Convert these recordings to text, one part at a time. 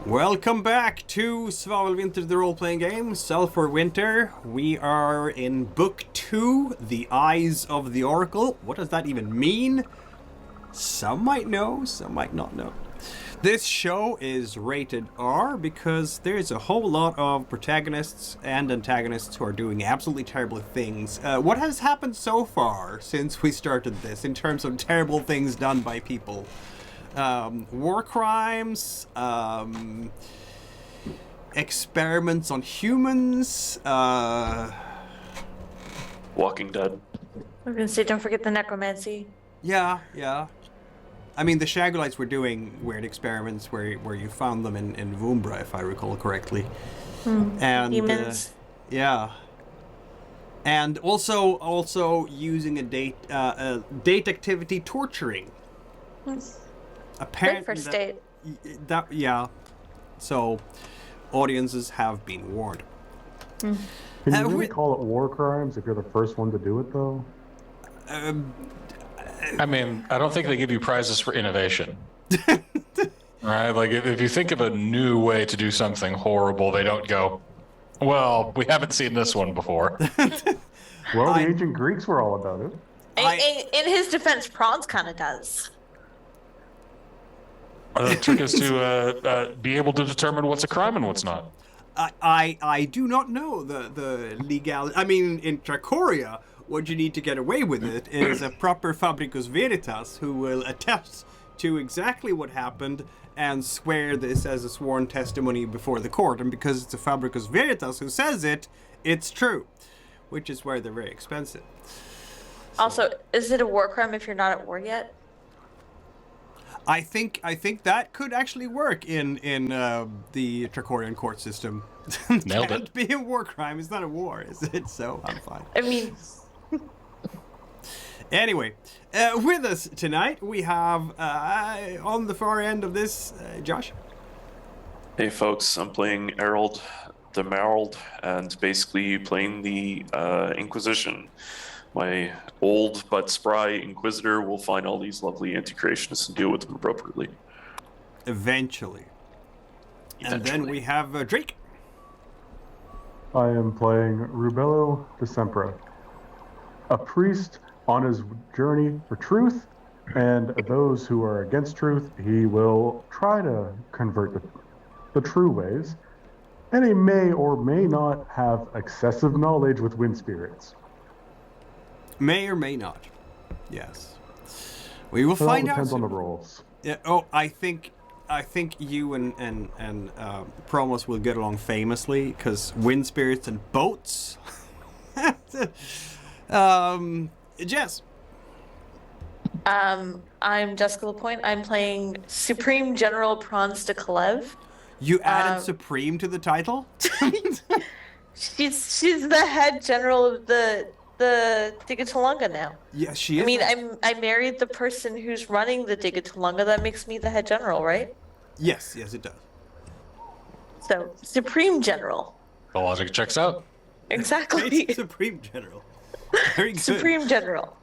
Welcome back to Svavelvinter, the role-playing game, Sulphur Winter. We are in Book 2, The Eyes of the Oracle. What does that even mean? Some might know, some might not know. This show is rated R because there's a whole lot of protagonists and antagonists who are doing absolutely terrible things. What has happened so far since we started this in terms of terrible things done by people? War crimes, experiments on humans, Walking Dead. I'm gonna say, don't forget the necromancy. yeah. I mean, the Shagolites were doing weird experiments where you found them in Vumbra, if I recall correctly. And Humans. yeah. And also using a date activity torturing. Apparently Great first date. Yeah. So, audiences have been warned. Can you really call it war crimes if you're the first one to do it, though? I mean, I don't think they give you prizes for innovation. Right? Like, if you think of a new way to do something horrible, they don't go, well, we haven't seen this one before. Well, the ancient Greeks were all about it. In his defense, Praanz kind of does. The trick is to be able to determine what's a crime and what's not. I do not know the legality. I mean, in Trakoria, what you need to get away with it is a proper Fabricus Veritas who will attest to exactly what happened and swear this as a sworn testimony before the court. And because it's a Fabricus Veritas who says it, it's true, which is why they're very expensive. Also, is it a war crime if you're not at war yet? I think that could actually work in the Trakorian court system. Nailed Can't it. be a war crime. It's not a war, is it? So I'm fine. I mean, Anyway, with us tonight we have on the far end of this, Josh. Hey folks, I'm playing Erald the Mereld and basically playing the Inquisition. My old but spry Inquisitor will find all these lovely anti-creationists and deal with them appropriately. Eventually. And then we have Drake. I am playing Rubello da Sampra, a priest on his journey for truth, and those who are against truth, he will try to convert the true ways, and he may or may not have excessive knowledge with wind spirits. May or may not. Yes. We will It all find out. depends on the soon. roles. Yeah. Oh, I think you and Promos will get along famously because wind spirits and boats. Jess. I'm Jessica Lapointe. I'm playing Supreme General Praanz da Kaelve. You added Supreme to the title? She's the head general of the Digitalunga now. Yeah, she is. I mean, I married the person who's running the Digitalunga. That makes me the head general, right? Yes, it does. So, Supreme General. The logic checks out. Exactly. Supreme General. Very good. Supreme General.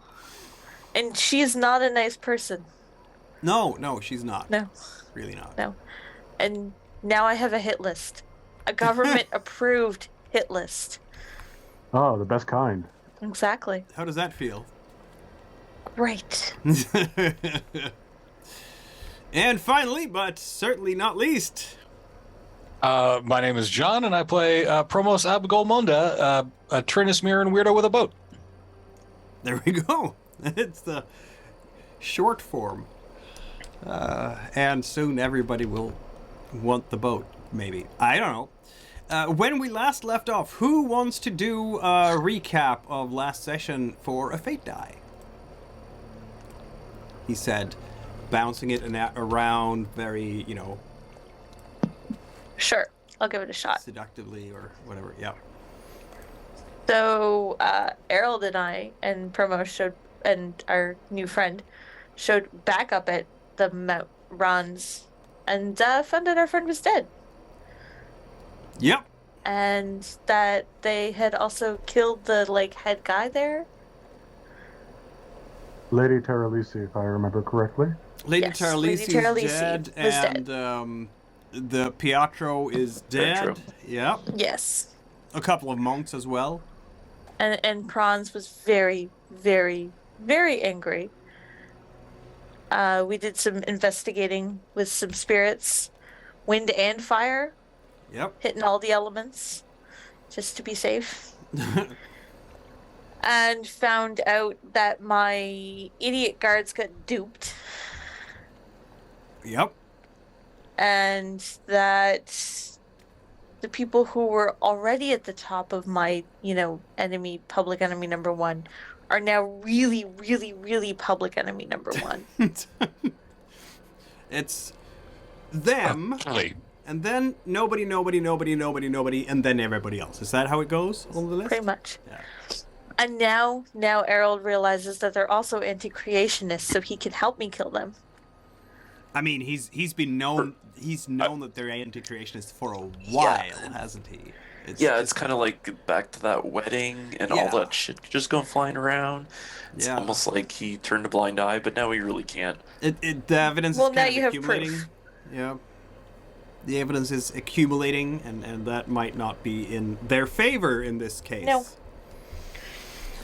And she's not a nice person. No, she's not. No. Really not. No. And now I have a hit list. A government-approved hit list. Oh, the best kind. Exactly. How does that feel? Great. And finally, but certainly not least, My name is John, and I play Promos Ab Gol Monda, a Trinus Mirren weirdo with a boat. there we go. It's the short form. And soon everybody will want the boat, maybe. I don't know. When we last left off, who wants to do a recap of last session for a fate die? He said, bouncing it around very, Sure. I'll give it a shot. seductively or whatever. Yeah. So, Erald and I and Promo showed, and our new friend showed back up at the Mount Ranz and found out our friend was dead. Yep. And that they had also killed the, head guy there. Lady Terralisi, if I remember correctly. Lady Yes, Taralisi Lady Taralisi is dead, was and dead. The Pietro is dead. Pietro. Yeah. Yes. A couple of monks as well. And Praanz was very, very, very angry. We did some investigating with some spirits, wind and fire, Yep. hitting all the elements, just to be safe. And found out that my idiot guards got duped, Yep. and that the people who were already at the top of my, public enemy number one, are now really, really, really public enemy number one. It's them, Actually, and then nobody, and then everybody else. Is that how it goes on the list? Pretty much. Yeah. And now Erald realizes that they're also anti-creationists, so he can help me kill them. I mean, he's known that they're anti-creationists for a while, hasn't he? It's kind of like back to that wedding and all that shit just going flying around. It's almost like he turned a blind eye, but now he really can't. The evidence Well, is now kind of you have accumulating. proof. Yeah. The evidence is accumulating, and that might not be in their favor in this case. No.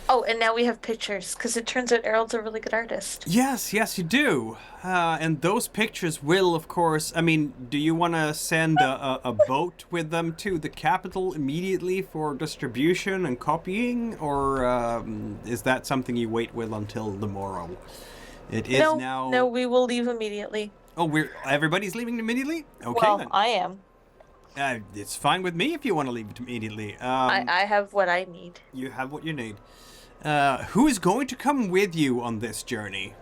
Oh, and now we have pictures, because it turns out Erald's a really good artist. Yes, you do. And those pictures will, of course... I mean, do you want to send a boat with them to the capital immediately for distribution and copying? Or is that something you wait with until the morrow? It is now... No, we will leave immediately. Oh, everybody's leaving immediately? Okay, well, then. I am. It's fine with me if you want to leave it immediately. I have what I need. You have what you need. Who is going to come with you on this journey?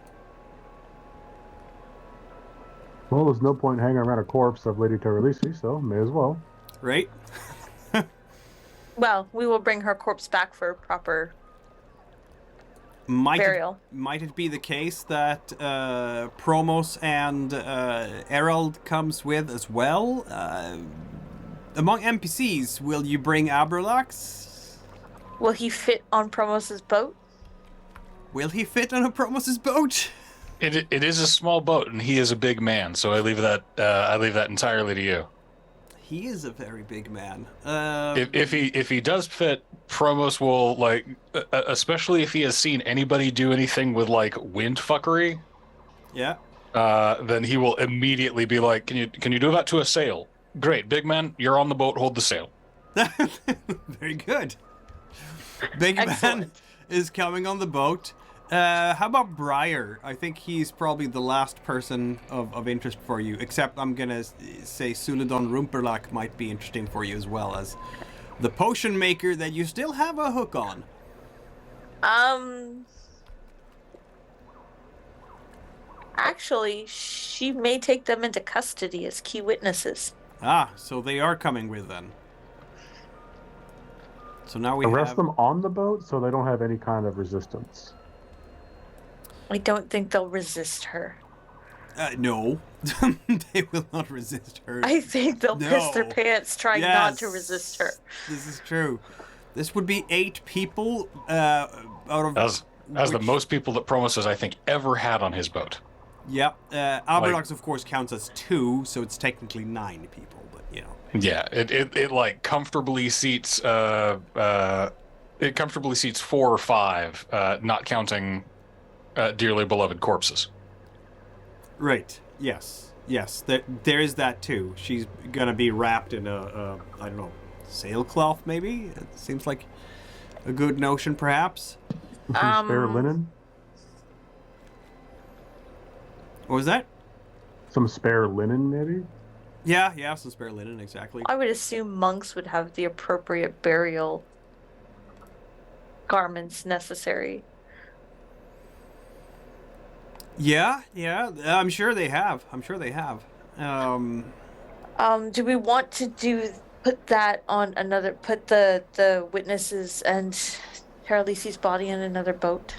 Well, there's no point hanging around a corpse of Lady Terralisi, so may as well. Right? Well, we will bring her corpse back for proper burial. Might it be the case that Promos and Erald comes with as well? Among NPCs, will you bring Abrelax? Will he fit on Promos's boat? Will he fit on a Promos's boat? it is a small boat, and he is a big man, so I leave that entirely to you. He is a very big man. If he does fit, Promos will especially if he has seen anybody do anything with wind fuckery. Yeah. Then he will immediately be like, "Can you do that to a sail?" Great, big man, you're on the boat. Hold the sail. Very good. Big man Excellent. is coming on the boat. How about Briar? I think he's probably the last person of interest for you, except I'm going to say Suladon Rumperlak might be interesting for you as well as the potion maker that you still have a hook on. Actually, she may take them into custody as key witnesses. Ah, so they are coming with then. So now we Arrest have... them on the boat so they don't have any kind of resistance. I don't think they'll resist her. No. They will not resist her. I think they'll piss their No. pants trying not to Yes. resist her. This is true. This would be 8 people out of... As the which- most people that Promos I think ever had on his boat. Yep. Aberlox, of course, counts as 2, so it's technically 9 people, but, you know. Yeah, it comfortably seats 4 or 5, not counting dearly beloved corpses. Right. Yes. There is that, too. She's gonna be wrapped in a I don't know, sailcloth, maybe? It seems like a good notion, perhaps. Some spare linen? What was that? Some spare linen, maybe? Yeah, some spare linen, exactly. I would assume monks would have the appropriate burial garments necessary. Yeah, I'm sure they have. Do we want to put that on put the witnesses and Terralisi's body in another boat?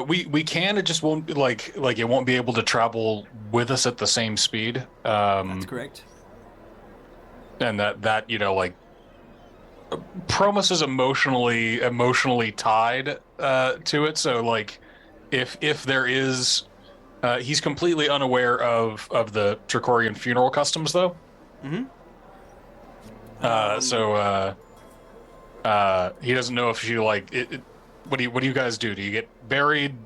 We can. It just won't be like it won't be able to travel with us at the same speed. That's correct. And that Promos is emotionally tied to it. So if there is He's completely unaware of the Trakorian funeral customs, though. Mm-hmm. He doesn't know if she like it. What do you guys do? Do you get buried,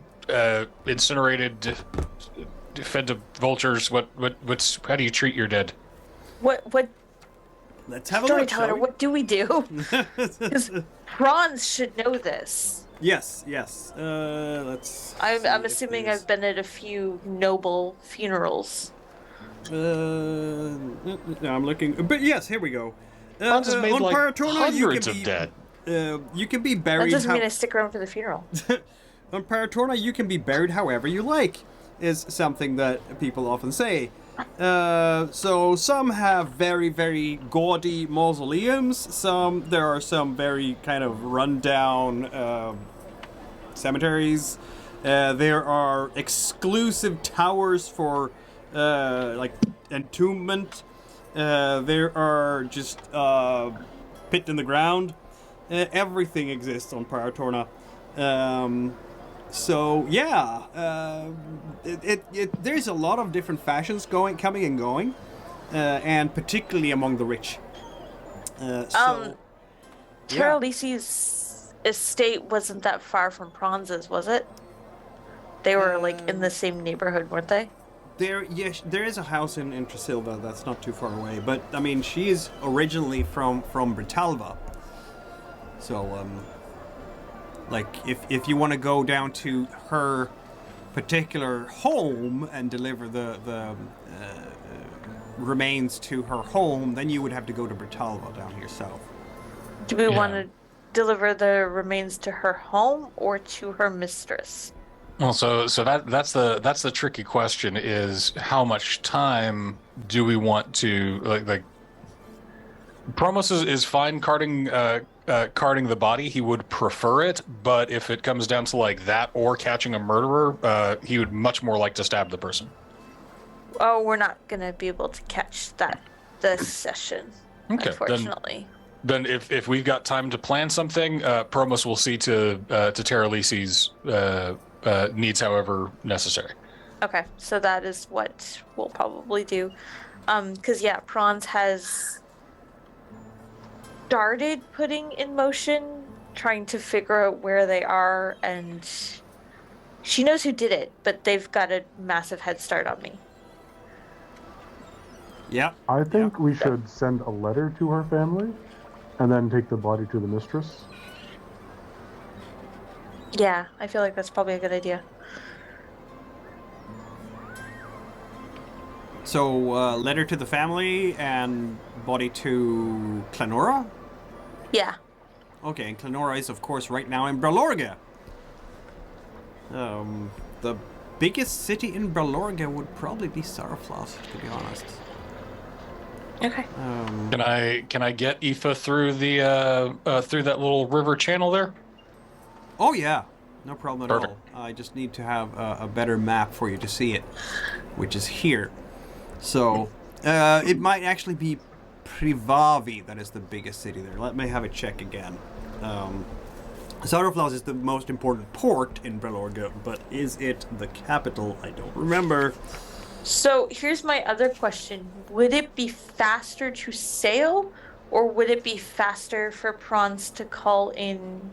incinerated, fed to vultures? How do you treat your dead? What Let's have a look, shall storyteller? we? What do we do? Because Praanz should know this. Yes. Let's. I'm see if assuming there's- I've been at a few noble funerals. No, I'm looking. But yes, here we go. Franz has made on like Paratorna, you hundreds can of be dead. you can be That buried. doesn't mean I stick around for the funeral. On Paratorna, you can be buried however you like, is something that people often say. So some have very, very gaudy mausoleums. There are some very kind of rundown cemeteries. There are exclusive towers for like entombment. There are just pit in the ground. Everything exists on Paratorna. So yeah, there's a lot of different fashions coming and going, and particularly among the rich. Terralisi's estate wasn't that far from Praanz's, was it? They were like in the same neighborhood, weren't they? There is a house in Trasilva that's not too far away, but I mean she is originally from Britalva, so like if you want to go down to her particular home and deliver the remains to her home, then you would have to go to Britalva down here south. Do we Yeah. want to deliver the remains to her home or to her mistress? Well, so that's the tricky question: is how much time do we want to like? Promos is fine carting the body. He would prefer it, but if it comes down to like that or catching a murderer, he would much more like to stab the person. Oh, we're not gonna be able to catch that this session, Okay, unfortunately. Then if we've got time to plan something, Promos will see to Terralisi's needs however necessary. Okay, so that is what we'll probably do. Because yeah, Praanz has started putting in motion, trying to figure out where they are, and she knows who did it, but they've got a massive head start on me. Yeah. I think we should send a letter to her family and then take the body to the mistress. Yeah, I feel like that's probably a good idea. So letter to the family and body to Clanora. Yeah. Okay, and Clanora is of course right now in Bralorga. The biggest city in Bralorga would probably be Sarfloss, to be honest. Okay. Can I get Aoife through the through that little river channel there? Oh yeah, no problem at Perfect. all. I just need to have a better map for you to see it, which is here. So it might actually be Privavi that is the biggest city there. Let me have a check again. Sarfloss is the most important port in Bralorga, but is it the capital? I don't remember. So here's my other question. Would it be faster to sail, or would it be faster for Praanz to call in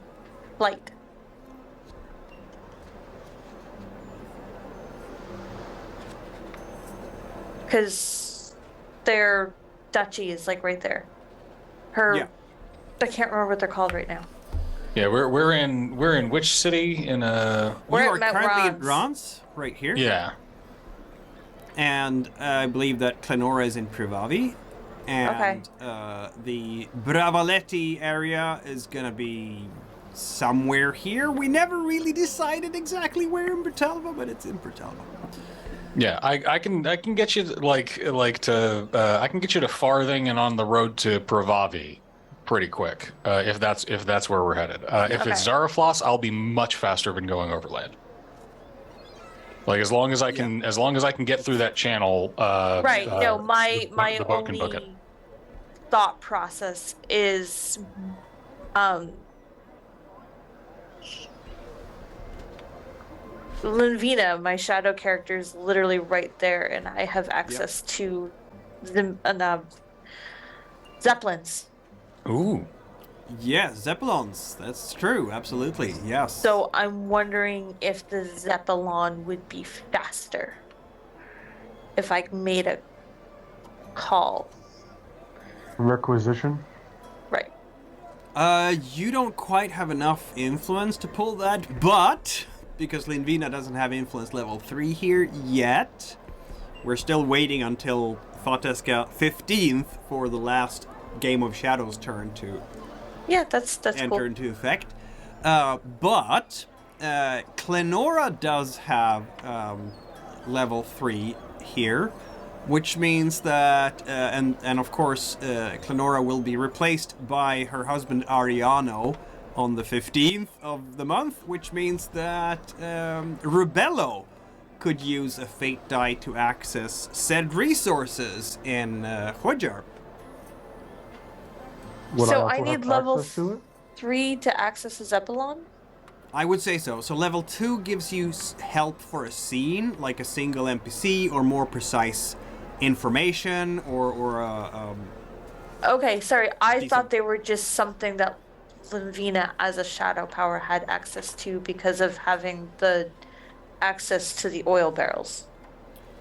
flight? Because their duchy is like right there. Yeah. I can't remember what they're called right now. Yeah, we're in which city? In We're We at are Mount currently at Ranz. Ranz, right here. yeah. And I believe that Clanora is in Privavi. And the Bravaletti area is going to be somewhere here. We never really decided exactly where in Britalva, but it's in Britalva. Yeah, I can get you I can get you to Farthing and on the road to Privavi pretty quick if that's where we're headed. If it's Okay. Zarafloss, I'll be much faster than going overland. Like as long as I can get through that channel. Right. No, my the boat can book it. only thought process is, Linvina, my shadow character, is literally right there, and I have access to the zeppelins. Ooh. Yeah, Zeppelins. That's true. Absolutely. Yes. So I'm wondering if the Zeppelin would be faster if I made a call. Requisition? Right. You don't quite have enough influence to pull that, but because Linvina doesn't have influence level 3 here yet, we're still waiting until Fateska 15th for the last Game of Shadows turn to That's enter cool. into effect. But Clenora does have level 3 here, which means that, and of course, Clenora will be replaced by her husband Ariano on the 15th of the month, which means that Rubello could use a fate die to access said resources in Hodjar. Would So also I need have level access to it? 3 to access a Zeppelin? I would say so. So level 2 gives you help for a scene, like a single NPC, or more precise information, or Okay, sorry. I Decent. thought they were just something that Linvina as a shadow power had access to because of having the access to the oil barrels.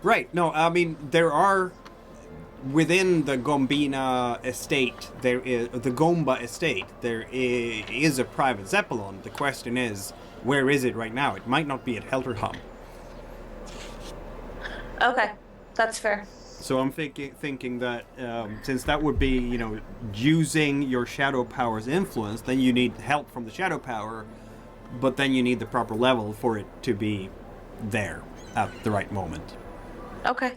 Right. No, I mean, there are, within the Gombina estate, there is the Gomba estate, there is a private Zeppelin. The question is, where is it right now? It might not be at Helterham. Okay, that's fair. So I'm thinking that since that would be, using your shadow power's influence, then you need help from the shadow power, but then you need the proper level for it to be there at the right moment. Okay.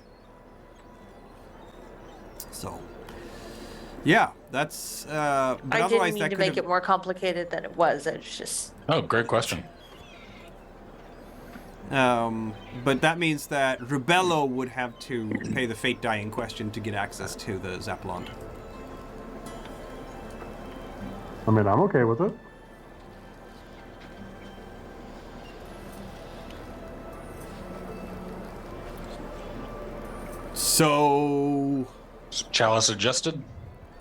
So, yeah, that's. But I otherwise, didn't mean that to could make have- it more complicated than it was. It's just Oh, great question. But that means that Rubello would have to pay the fate die in question to get access to the Zeppelin. I mean, I'm okay with it. So, Chalice adjusted?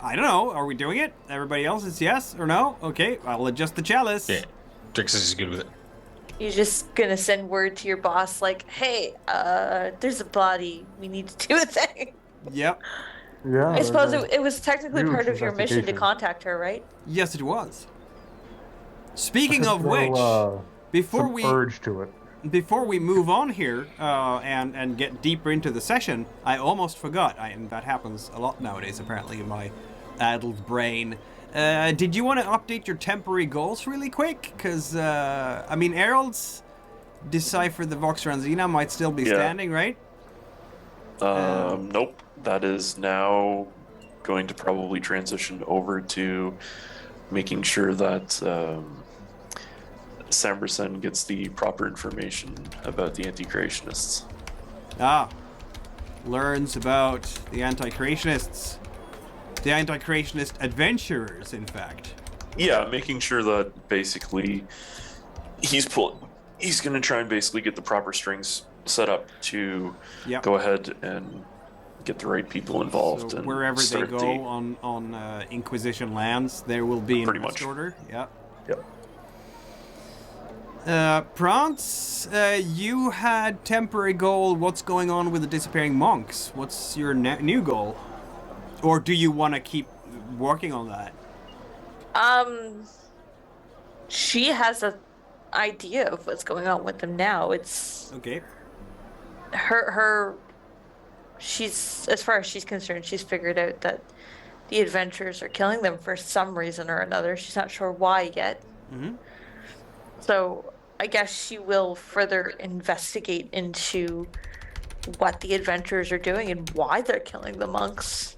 I don't know. Are we doing it? Everybody else is yes or no? Okay, I'll adjust the chalice. Yeah. Trixis is good with it. you're just gonna send word to your boss like, "Hey, there's a body. We need to do a thing." Yep. Yeah. I suppose it was technically huge part of your mission to investigation. contact her, right? Yes, it was. Speaking of No, which, before some we urge to it. move on here and get deeper into the session, I almost forgot. And that happens a lot nowadays, apparently, in my addled brain. Did you want to update your temporary goals really quick? Because, Erald's Decipher the Vox Ranzina might still be Yeah. standing, right? Nope. That is now going to probably transition over to making sure that Samberson gets the proper information about the anti-creationists. Ah. Learns about the anti-creationists. The anti-creationist adventurers, in fact. Yeah, making sure that basically he's going to try and basically get the proper strings set up to Yep. go ahead and get the right people involved. So and wherever they start go the- on Inquisition lands, there will be an Pretty arrest much. order. Yeah. Yep. Praanz, you had temporary goal. What's going on with the disappearing monks? What's your new goal? Or do you want to keep working on that? She has a idea of what's going on with them now. It's Okay. she's, as far as she's concerned, she's figured out that the adventurers are killing them for some reason or another. She's not sure why yet. Mm-hmm. So I guess she will further investigate into what the adventurers are doing and why they're killing the monks.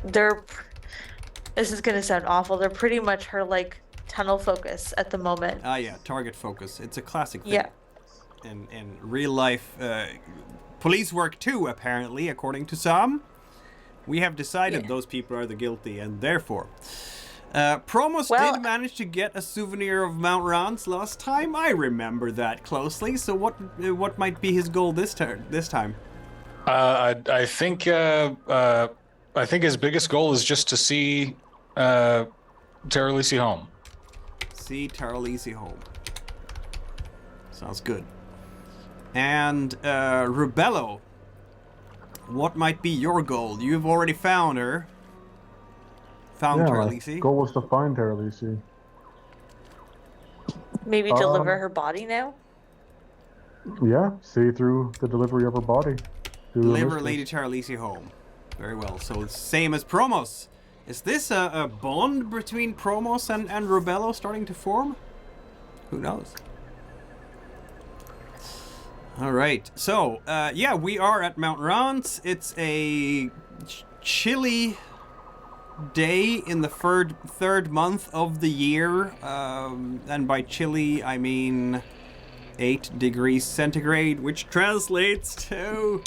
This is gonna sound awful. They're pretty much her like tunnel focus at the moment. Ah, yeah. Target focus. It's a classic thing. Yeah. In real life, police work too, apparently, according to some. We have decided Yeah. those people are the guilty, and therefore. Promos Well- did manage to get a souvenir of Mount Ranz last time. I remember that closely. So what might be his goal this time? I think his biggest goal is just to see Terralisi home. See Terralisi home. Sounds good. And Rubello, what might be your goal? You've already found her. Found Terralisi. Goal was to find Terralisi. Maybe deliver her body now? Yeah, see through the delivery of her body. Deliver Lady Terralisi home. Very well. So it's same as Promos. Is this a bond between Promos and Rubello starting to form? Who knows? All right. So, yeah, we are at Mount Ranz. It's a chilly day in the third month of the year. And by chilly, I mean 8 degrees centigrade, which translates to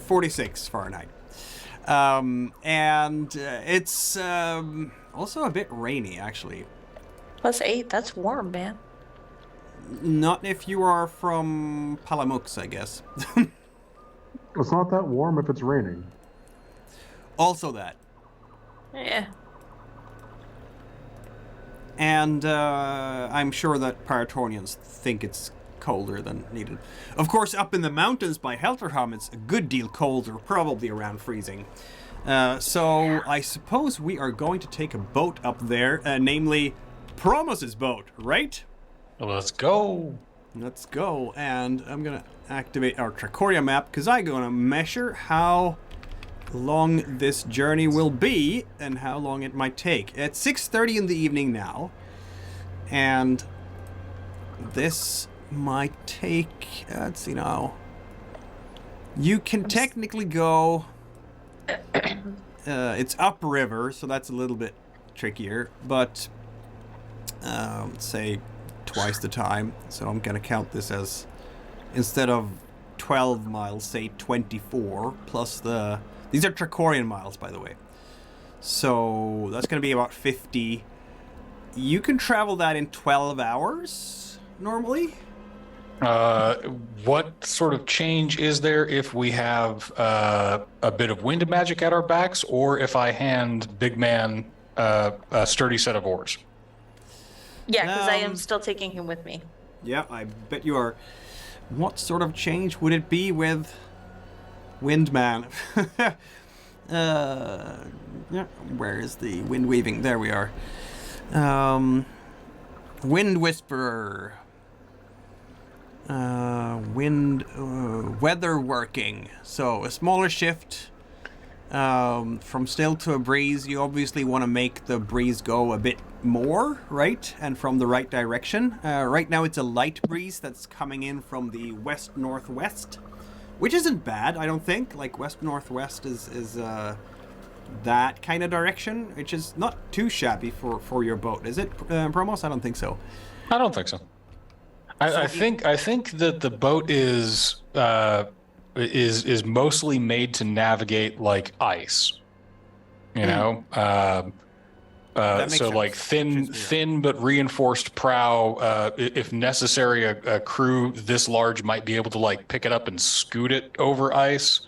46 Fahrenheit. And it's also a bit rainy, actually. +8, that's warm, man. Not if you are from Palamux, I guess. It's not that warm if it's raining. Also that. Yeah. And I'm sure that Paratornians think it's colder than needed. Of course, up in the mountains by Helterham, it's a good deal colder, probably around freezing. So I suppose we are going to take a boat up there, namely Promos's boat, right? Let's go. Let's go. And I'm going to activate our Trakoria map because I'm going to measure how long this journey will be and how long it might take. It's 6:30 in the evening now, and this might take, let's see now, you can technically go, it's upriver, so that's a little bit trickier, but let's say twice the time, so I'm gonna count this as, instead of 12 miles, say 24, plus these are Trakorian miles, by the way, so that's gonna be about 50. You can travel that in 12 hours, normally. What sort of change is there if we have a bit of wind magic at our backs, or if I hand Big Man a sturdy set of oars? Yeah, because I am still taking him with me. Yeah, I bet you are. What sort of change would it be with Windman? Yeah, where is the wind weaving? There we are. Wind Whisperer. Weather working. So a smaller shift from still to a breeze. You obviously want to make the breeze go a bit more, right? And from the right direction. Right now it's a light breeze that's coming in from the west-northwest, which isn't bad, I don't think. Like west-northwest is that kind of direction, which is not too shabby for your boat, is it, Promos? I don't think so. I don't think so. I think that the boat is mostly made to navigate like ice. You know, so sense. like thin but reinforced prow. If necessary, a crew this large might be able to like pick it up and scoot it over ice.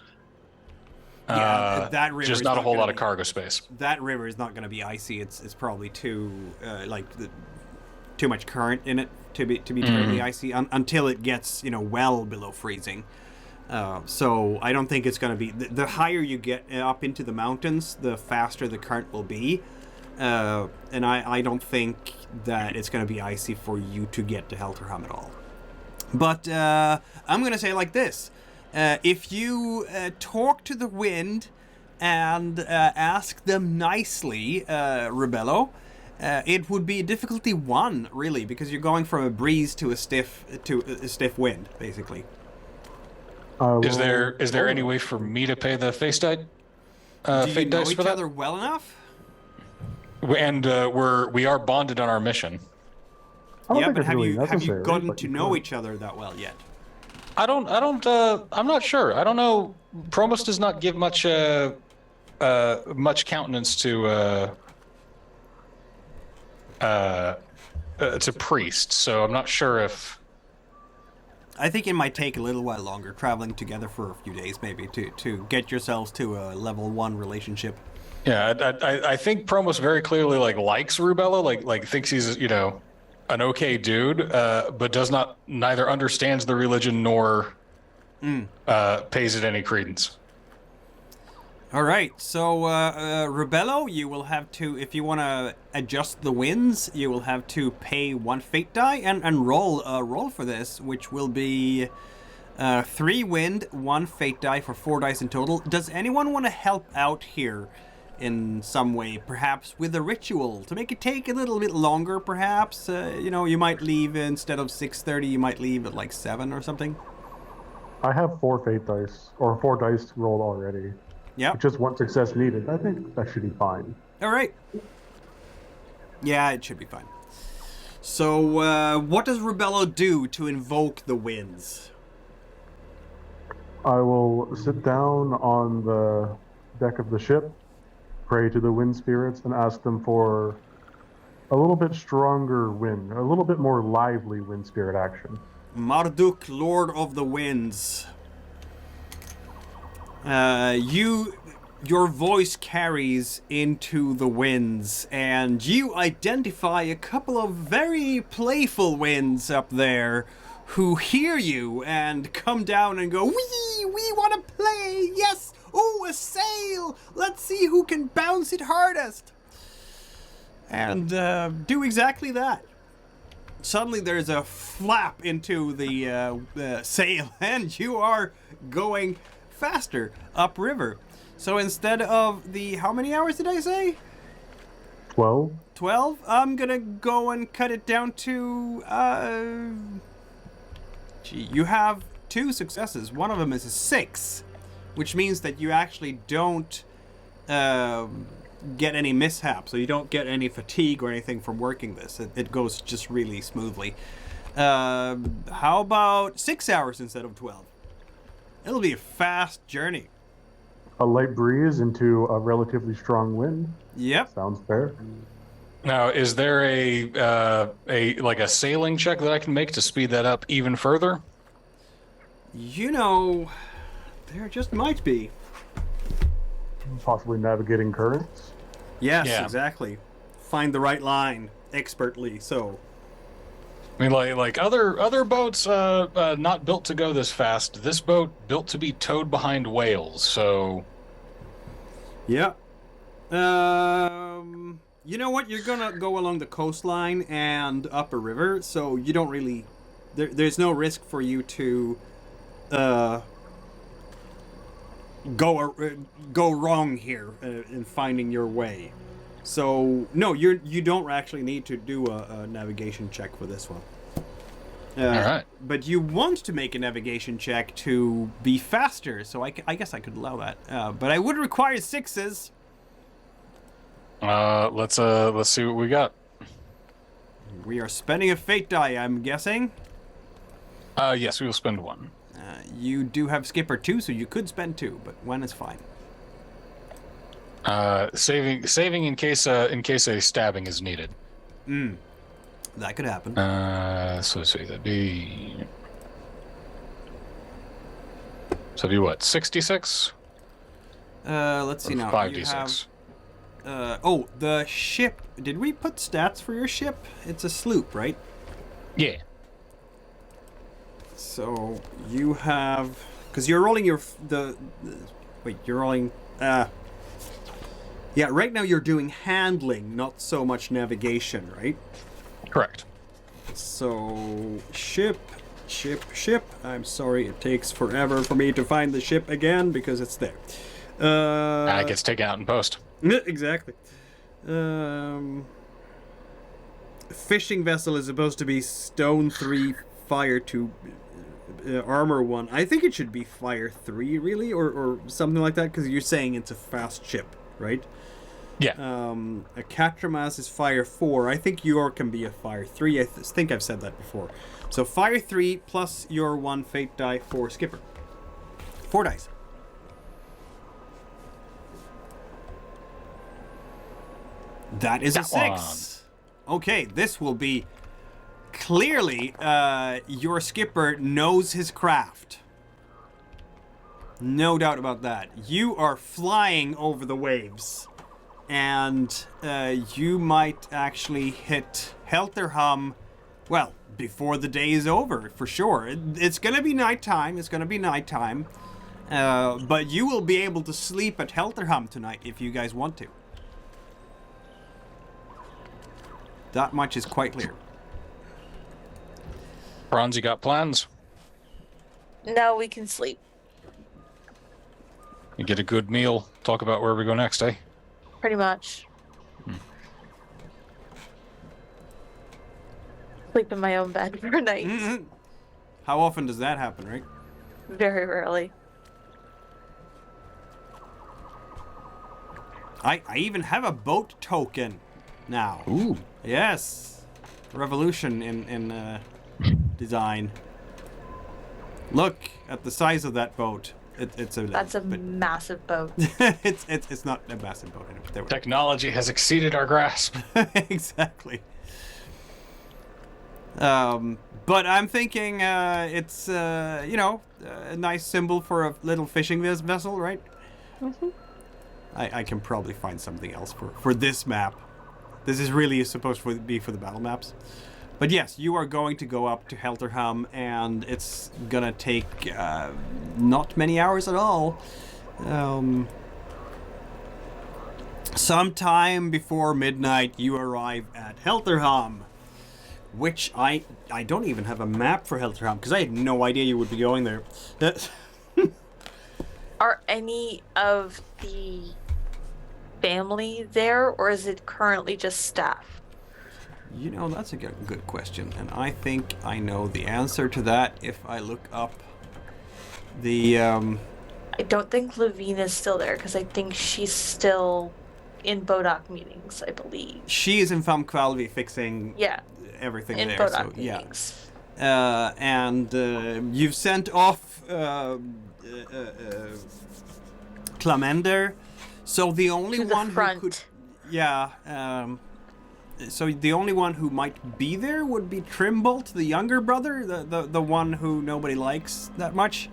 Yeah, that river just is not a whole lot gonna of cargo space. That river is not going to be icy. It's probably too too much current in it to be terribly icy until it gets well below freezing. So I don't think it's going to be. The higher you get up into the mountains, the faster the current will be, and I don't think that it's going to be icy for you to get to Helterham at all. But I'm going to say it like this. If you talk to the wind and ask them nicely, Rubello, it would be difficulty 1, really, because you're going from a breeze to a stiff wind, basically. Is there any way for me to pay the face dice? Do you know each other well enough? And we are bonded on our mission. Yeah, but have you gotten to know each other that well yet? I'm not sure. I don't know. Promos does not give much much countenance to priest, so I'm not sure if. I think it might take a little while longer, traveling together for a few days, maybe, to get yourselves to a level 1 relationship. Yeah, I think Promos very clearly likes Rubello, like thinks he's an okay dude, but neither understands the religion nor pays it any credence. All right, so Rubello, you will have to, if you want to adjust the winds, you will have to pay 1 fate die and roll for this, which will be 3 wind, 1 fate die for 4 dice in total. Does anyone want to help out here in some way, perhaps with a ritual to make it take a little bit longer? Perhaps you might leave instead of 6:30, you might leave at like 7 or something. I have 4 fate dice, or 4 dice rolled already. Yeah. Just 1 success needed. I think that should be fine. All right. Yeah, it should be fine. So, what does Rubello do to invoke the winds? I will sit down on the deck of the ship, pray to the wind spirits, and ask them for a little bit stronger wind, a little bit more lively wind spirit action. Marduk, Lord of the Winds. Your voice carries into the winds, and you identify a couple of very playful winds up there who hear you and come down and go, we want to play, yes, oh, a sail, let's see who can bounce it hardest. And do exactly that. Suddenly there's a flap into the sail, and you are going faster upriver. So instead of how many hours did I say? 12. 12? I'm gonna go and cut it down to, you have 2 successes. One of them is a 6, which means that you actually don't get any mishap, so you don't get any fatigue or anything from working this. It goes just really smoothly. How about 6 hours instead of 12? It'll be a fast journey. A light breeze into a relatively strong wind. Yep. Sounds fair. Now, is there a sailing check that I can make to speed that up even further? There just might be. Possibly navigating currents. Yes, Yeah. exactly. Find the right line expertly. So, I mean, like other boats, not built to go this fast. This boat built to be towed behind whales. So, yeah. You know what? You're gonna go along the coastline and up a river, so you don't really. There's no risk for you to go wrong here in finding your way. So no, you don't actually need to do a navigation check for this one. all right. But you want to make a navigation check to be faster, so I guess I could allow that. But I would require 6s. Let's see what we got. We are spending a fate die, I'm guessing. Yes, we will spend 1. You do have skipper 2, so you could spend 2, but 1 is fine. Saving in case a stabbing is needed. That could happen. So let's see, that'd be what, 66? Let's see now. 5d6. The ship. Did we put stats for your ship? It's a sloop, right? Yeah. So you have, because you're rolling you're rolling. Yeah, right now you're doing handling, not so much navigation, right? Correct. So ship. I'm sorry, it takes forever for me to find the ship again because it's there. It gets taken out in post. Exactly. Fishing vessel is supposed to be stone 3, fire 2, armor 1. I think it should be fire 3, really, or something like that, because you're saying it's a fast ship, right? Yeah. A Catramas is fire 4. I think your can be a fire 3. I think I've said that before. So fire 3 plus your 1 fate die for skipper. 4 dice. That is a That 6. Okay, this will be clearly your skipper knows his craft. No doubt about that. You are flying over the waves, and you might actually hit Helterham, well, before the day is over, for sure. It's going to be nighttime. But you will be able to sleep at Helterham tonight if you guys want to. That much is quite clear. Praanz, you got plans? Now we can sleep. You get a good meal, talk about where we go next, eh? Pretty much. Sleep in my own bed for a night. Mm-hmm. How often does that happen, right? Very rarely. I even have a boat token now. Ooh. Yes. Revolution in design. Look at the size of that boat. It's a That's a but massive boat. it's not a massive boat anymore. There we go. Technology has exceeded our grasp. Exactly. But I'm thinking it's a nice symbol for a little fishing vessel, right? Mm-hmm. I can probably find something else for this map. This is really supposed to be for the battle maps. But yes, you are going to go up to Helterham, and it's gonna take not many hours at all. Sometime before midnight, you arrive at Helterham, which I don't even have a map for Helterham because I had no idea you would be going there. Are any of the family there, or is it currently just staff? You know, that's a good question, and I think I know the answer to that if I look up the I don't think Lavina's still there, because I think she's still in Bodoc meetings, I believe. She is in Fam Kaelve fixing everything in there, Bodoc so yeah. meetings. And you've sent off Clemender, so the only To the one front. who could, so the only one who might be there would be Trimbolt, the younger brother, the one who nobody likes that much.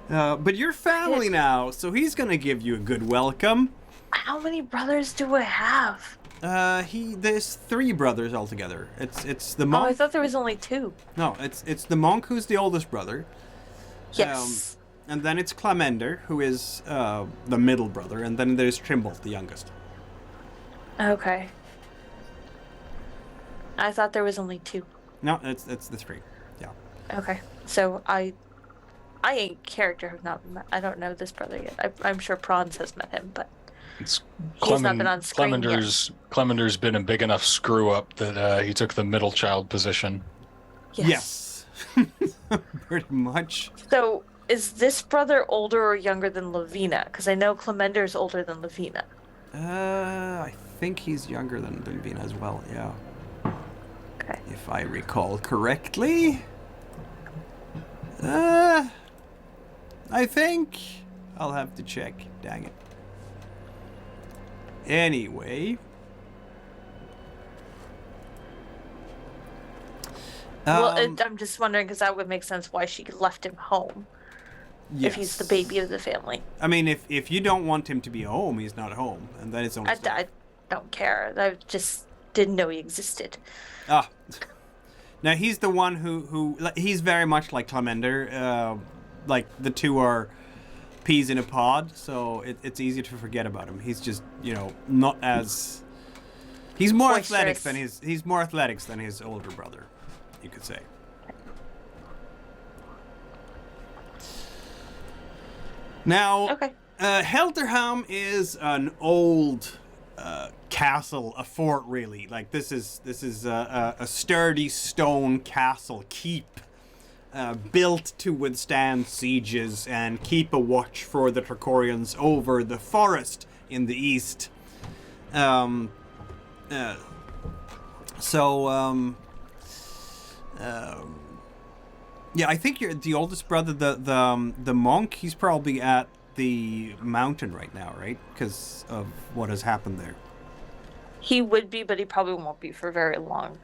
But you're family now, so he's gonna give you a good welcome. How many brothers do I have? There's 3 brothers altogether. It's the Oh, monk. I thought there was only 2. No, it's the monk who's the oldest brother. Yes. And then it's Clemender, who is the middle brother, and then there's Trimbolt, the youngest. Okay. I thought there was only 2. No, it's the 3. Yeah. Okay. So I in character have not met, I don't know this brother yet. I'm sure Praanz has met him, but It's he's not been on screen Clemender's been a big enough screw up that he took the middle child position. yet. Yes. Pretty much. So is this brother older or younger than Lavina? Because I know Clemender's older than Lavina. I think he's younger than Lavina as well. Yeah. Okay. If I recall correctly. I think I'll have to check. Dang it. Anyway. I'm just wondering because that would make sense why she left him home if he's the baby of the family. I mean, if you don't want him to be home, he's not home, and then it's only. I don't care. I just didn't know he existed. Ah. Now he's the one who he's very much like Clemender. Like the two are peas in a pod, so it's easy to forget about him. He's just not as. He's more athletic than he's more athletics than his older brother, you could say. Now, Helterham is an old castle, a fort, really. Like this is a sturdy stone castle keep, built to withstand sieges and keep a watch for the Trakorians over the forest in the east. Yeah, I think you're the oldest brother, the monk. He's probably at the mountain right now, right? Because of what has happened there. He would be, but he probably won't be for very long.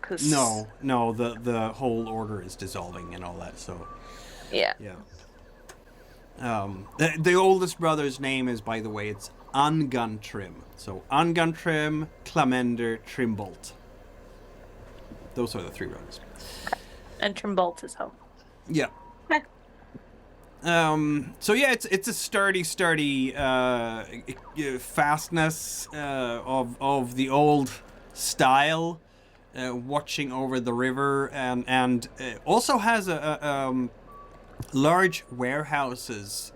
No, the whole order is dissolving and all that. So Yeah. the oldest brother's name is, by the way, it's Angantrim. So Angantrim, Clamender, Trimbolt. Those are the three brothers. And Trimbolt is home. Yeah. Okay. So yeah, it's a sturdy fastness of the old style, watching over the river, and also has a large warehouses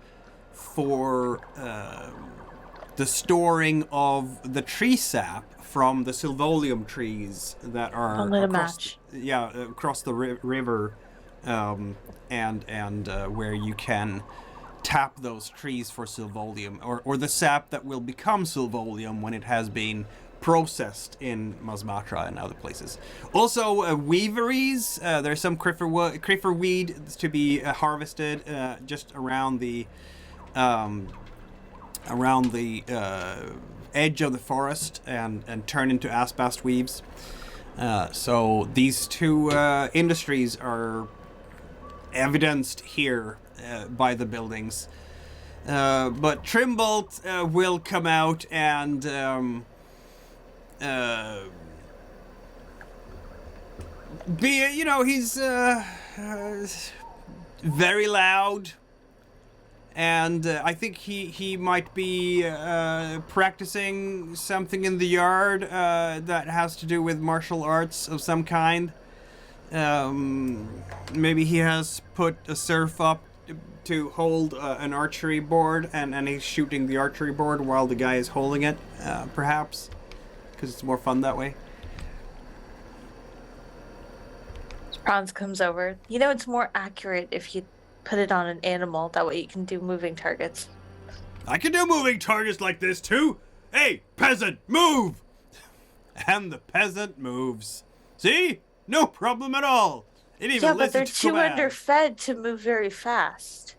for the storing of the tree sap from the Sylvolium trees that are across the river, and where you can tap those trees for Sylvolium, or the sap that will become Sylvolium when it has been processed in Masmatra and other places. Also, weaveries. There's some crifer weed to be harvested just around the edge of the forest and turn into asbast weaves. So these two industries are evidenced here by the buildings. But Trimbolt will come out and he's very loud. And I think he might be practicing something in the yard that has to do with martial arts of some kind. Maybe he has put a surf up to hold an archery board, and he's shooting the archery board while the guy is holding it, perhaps, because it's more fun that way. Praanz comes over. You know, it's more accurate if you put it on an animal. That way you can do moving targets. I can do moving targets like this too. Hey, peasant, move! And the peasant moves. See? No problem at all. It even but they're listens to too commands. underfed to move very fast.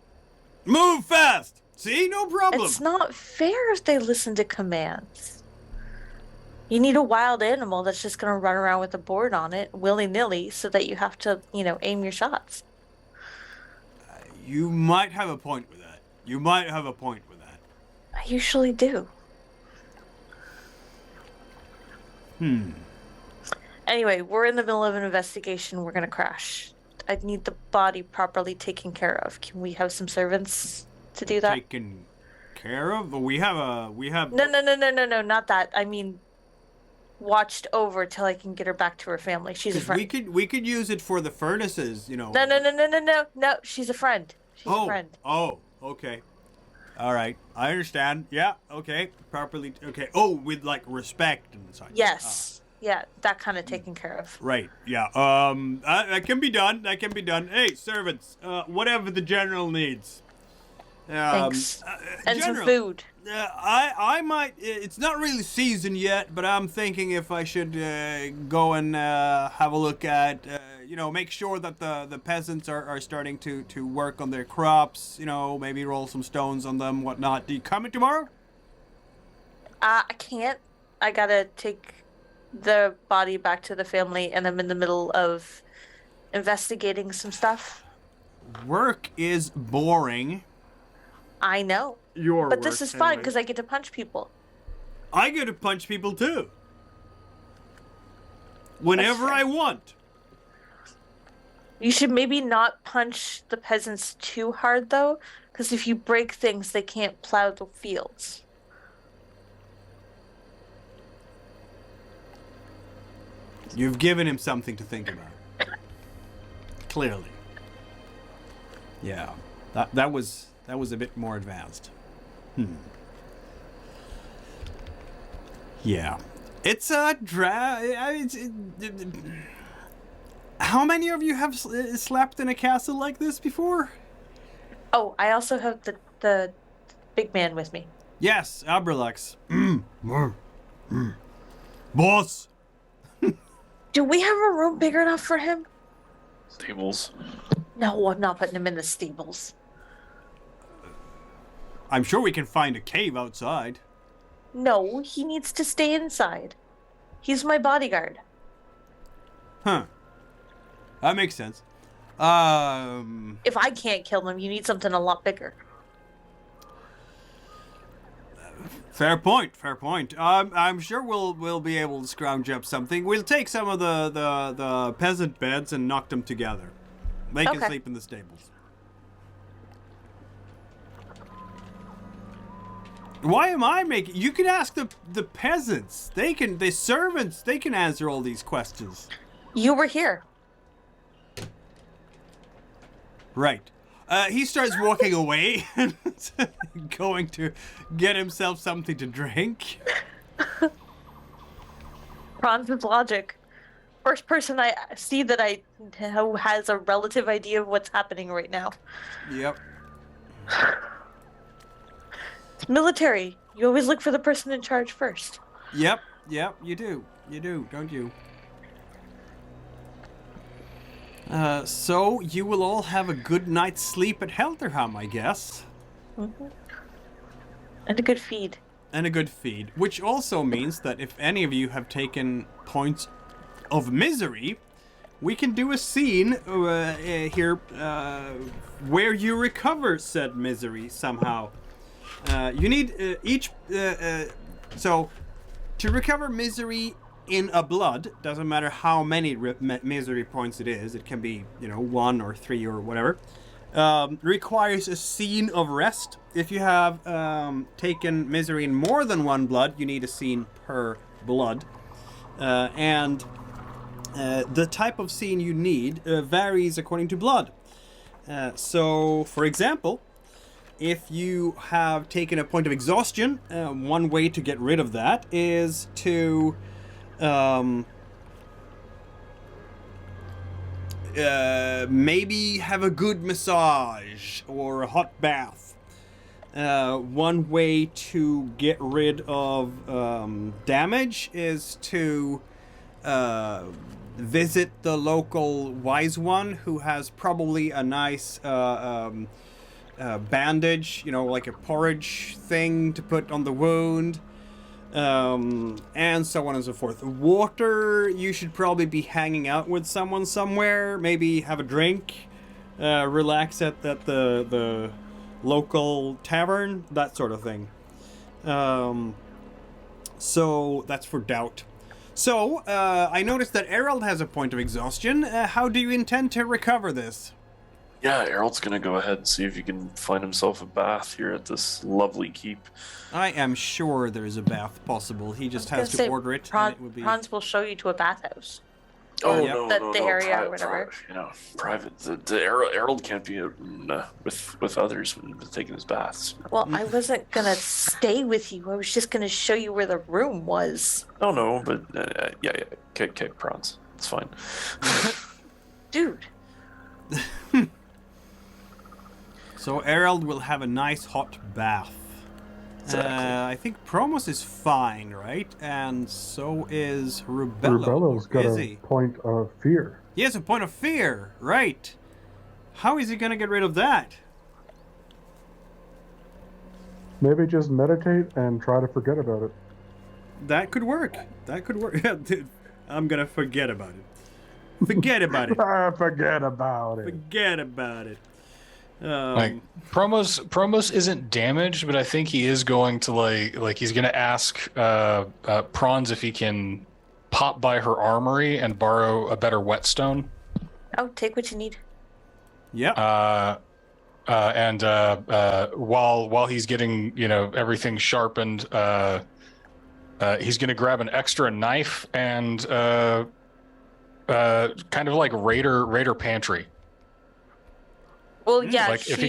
Move fast! See? No problem. It's not fair if they listen to commands. You need a wild animal that's just going to run around with a board on it, willy-nilly, so that you have to, aim your shots. You might have a point with that. I usually do. Anyway, we're in the middle of an investigation. We're going to crash. I need the body properly taken care of. Can we have some servants to do that? Taken care of? We have... No, not that. I mean, watched over till I can get her back to her family. She's a friend. We could use it for the furnaces, No, she's a friend. She's a friend. Oh, okay. All right, I understand. Yeah, okay, properly. Okay. Oh, with like respect and such. Yes. Yeah, that kind of taken care of. Right. Yeah. That can be done. Hey, servants. Whatever the general needs. Thanks. And General, some food. I might. It's not really season yet, but I'm thinking if I should go and have a look at, make sure that the peasants are starting to work on their crops. Maybe roll some stones on them, whatnot. Do you come in tomorrow? I can't. I gotta take the body back to the family, and I'm in the middle of investigating some stuff. Work is boring. I know. But this is fun because I get to punch people. I get to punch people too. Whenever I want. You should maybe not punch the peasants too hard though, because if you break things, they can't plow the fields. You've given him something to think about. Clearly. Yeah. That was a bit more advanced. Yeah. It's a how many of you have slept in a castle like this before? Oh, I also have the big man with me. Yes, Abrelax. Boss! Do we have a room big enough for him? Stables. No, I'm not putting him in the stables. I'm sure we can find a cave outside. No, he needs to stay inside. He's my bodyguard. Huh. That makes sense. If I can't kill him, you need something a lot bigger. Fair point. Fair point. I'm sure we'll be able to scrounge up something. We'll take some of the peasant beds and knock them together. They can Okay. sleep in the stables. Why am I making? You can ask the peasants. The servants. They can answer all these questions. You were here. Right. He starts walking away and going to get himself something to drink. Praanz with logic. First person I see that I know has a relative idea of what's happening right now. Yep. It's military. You always look for the person in charge first. Yep. You do, don't you? So you will all have a good night's sleep at Helterham, I guess. Mm-hmm. And a good feed. And a good feed, which also means that if any of you have taken points of misery, we can do a scene here where you recover said misery somehow. You need so to recover misery in a blood, doesn't matter how many misery points it is, it can be 1 or 3 or whatever, requires a scene of rest. If you have taken misery in more than 1 blood, you need a scene per blood, and the type of scene you need varies according to blood. So for example, if you have taken a point of exhaustion, one way to get rid of that is to maybe have a good massage or a hot bath. One way to get rid of damage is to visit the local wise one who has probably a nice bandage, like a porridge thing to put on the wound. And so on and so forth. Water, you should probably be hanging out with someone somewhere, maybe have a drink, relax at the local tavern, that sort of thing. So that's for doubt. So, I noticed that Erald has a point of exhaustion. How do you intend to recover this? Yeah, Erald's gonna go ahead and see if he can find himself a bath here at this lovely keep. I am sure there's a bath possible. He just has to order it. And it would be... Praanz will show you to a bathhouse. Oh, Yep. no, The area or whatever. Private. The Erald can't be with others when taking his baths. Well, I wasn't gonna stay with you. I was just gonna show you where the room was. Oh, no, but yeah. Okay, Praanz. It's fine. Dude. So Erald will have a nice hot bath. Exactly. I think Promos is fine, right? And so is Rubello. Rubello's got is a he? point of fear. He has a point of fear, right? How is he gonna get rid of that? Maybe just meditate and try to forget about it. That could work. I'm gonna forget about it. Forget about it. Forget about it. Forget about it. Like Promos isn't damaged, but I think he is going to like he's going to ask Praanz if he can pop by her armory and borrow a better whetstone. Oh, take what you need. Yep. And while he's getting everything sharpened, he's going to grab an extra knife and kind of like raider pantry. Well, yeah. Like if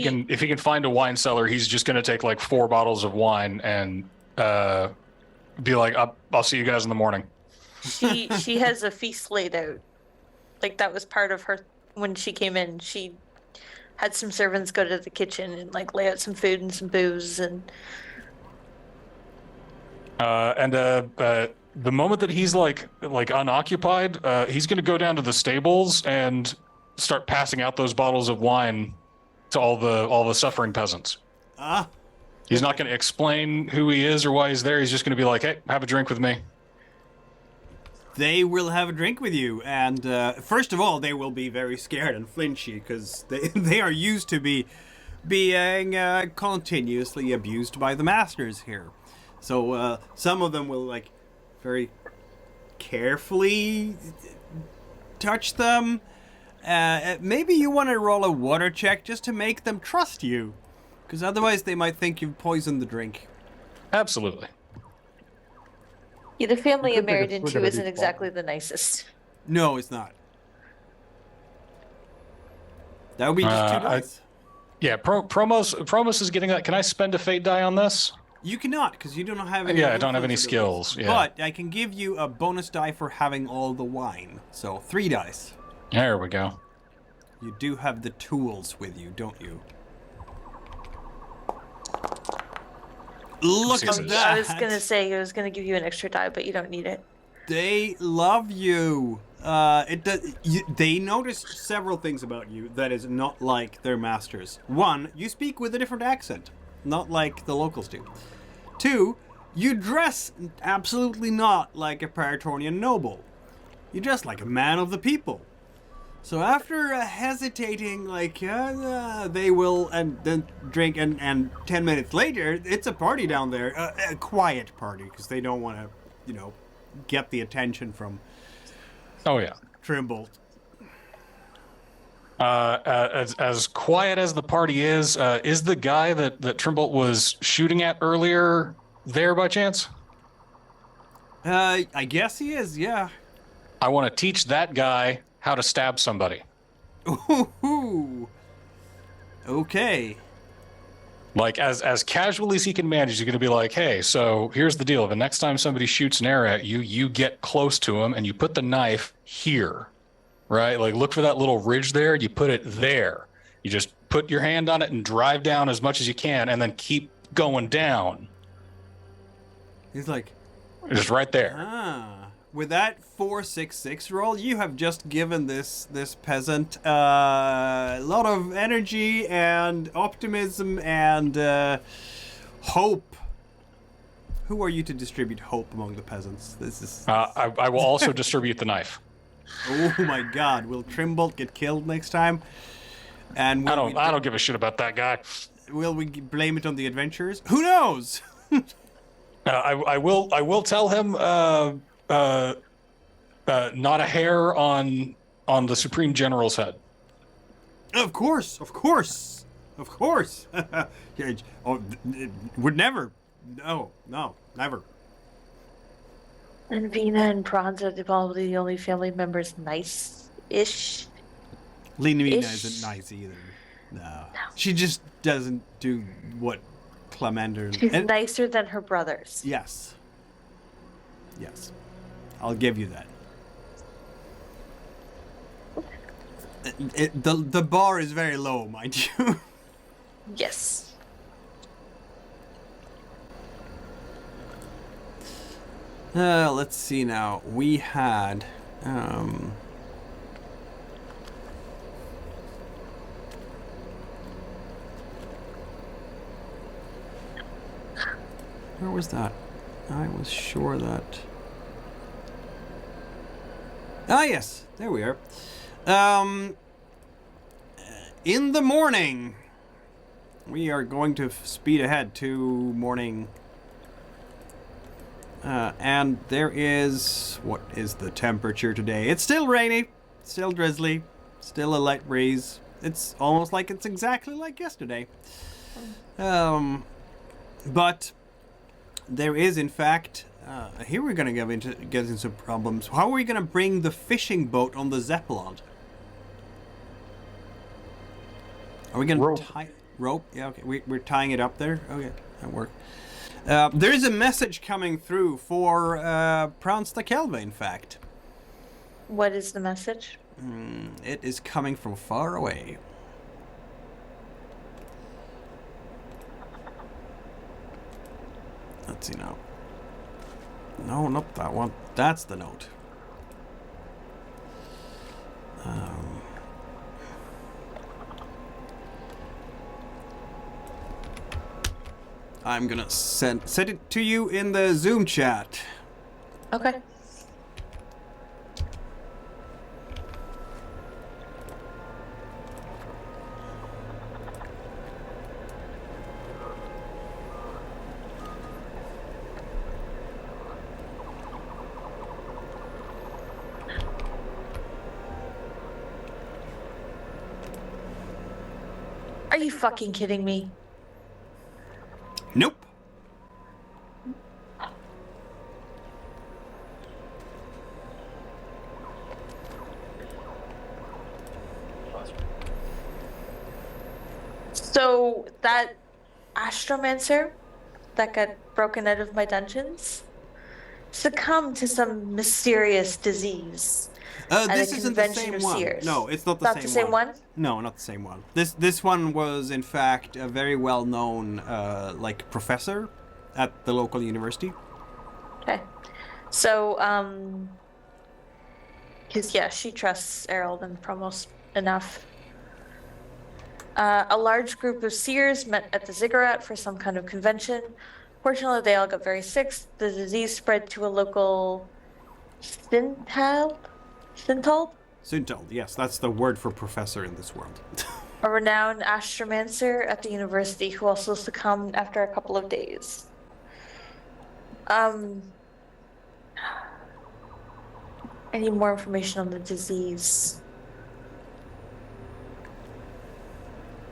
he can find a wine cellar, he's just gonna take like 4 bottles of wine and be like, I'll see you guys in the morning. She has a feast laid out. Like that was part of her when she came in. She had some servants go to the kitchen and like lay out some food and some booze and. The moment that he's like unoccupied, he's gonna go down to the stables and start passing out those bottles of wine to all the suffering peasants. He's not going to explain who he is or why he's there. He's just going to be like, "Hey, have a drink with me." they will have a drink with you, and first of all, they will be very scared and flinchy because they are used to being continuously abused by the masters here. So some of them will like very carefully touch them. Maybe you want to roll a water check just to make them trust you, because otherwise they might think you've poisoned the drink. Absolutely. Yeah, the family You you're could take a married swig into out of isn't each exactly bottle. the nicest. No, it's not. That would be just 2 dice. Yeah, Promos is getting that. Can I spend a fate die on this? You cannot, because you don't have any. Yeah, I don't have any influence abilities. skills, yeah. But I can give you a bonus die for having all the wine. So 3 dice. There we go. You do have the tools with you, don't you? Look Jesus. at that! I was gonna say I was gonna give you an extra die, but you don't need it. They love you. They notice several things about you that is not like their masters. 1, you speak with a different accent, not like the locals do. 2, you dress absolutely not like a Praetorian noble. You dress like a man of the people. So after hesitating, like, they will, and then drink, and 10 minutes later, it's a party down there. A quiet party, because they don't want to, get the attention from Oh yeah. Trimble. As quiet as the party is the guy that Trimbolt was shooting at earlier there by chance? I guess he is, yeah. I want to teach that guy how to stab somebody. Ooh. Okay. Like, as casually as he can manage, he's going to be like, hey, so here's the deal. The next time somebody shoots an arrow at you, you get close to him and you put the knife here, right? Like, look for that little ridge there. You put it there. You just put your hand on it and drive down as much as you can and then keep going down. He's like, Just right there. With that 4-6-6 roll, you have just given this peasant a lot of energy and optimism and hope. Who are you to distribute hope among the peasants? This is. I will also distribute the knife. Oh my God! Will Trimbolt get killed next time? And I don't give a shit about that guy. Will we blame it on the adventurers? Who knows? I will tell him not a hair on the Supreme General's head. Of course. Yeah, would never. No, never. And Vina and Praanz are probably the only family members nice-ish. Lena Ish. isn't nice either. No. She just doesn't do what Clemander... She's nicer than her brothers. Yes. I'll give you that. The bar is very low, mind you. Yes. Let's see now. We had... Where was that? I was sure that... Ah, yes. There we are. In the morning, we are going to speed ahead to morning. And there is... What is the temperature today? It's still rainy, still drizzly, still a light breeze. It's almost like it's exactly like yesterday. But there is, in fact... here we're going to get into some problems. How are we going to bring the fishing boat on the Zeppelin? Are we going to tie... Rope? Yeah, okay. We're tying it up there? Okay, that worked. There's a message coming through for Praanz da Kaelve, in fact. What is the message? It is coming from far away. Let's see now. No, not that one. That's the note. I'm gonna send it to you in the Zoom chat. Okay. Are you fucking kidding me? Nope. So that astromancer that got broken out of my dungeons succumbed to some mysterious disease. This a isn't the convention same of one. seers. No, it's not the Not same the same one? No, not the same one. This one was in fact a very well-known like professor at the local university. Okay. So, because yeah, she trusts Erald and Promos enough. A large group of seers met at the ziggurat for some kind of convention. Fortunately, they all got very sick. The disease spread to a local Sintalb? Syntold, yes, that's the word for professor in this world. A renowned astromancer at the university who also succumbed after a couple of days. I need more information on the disease.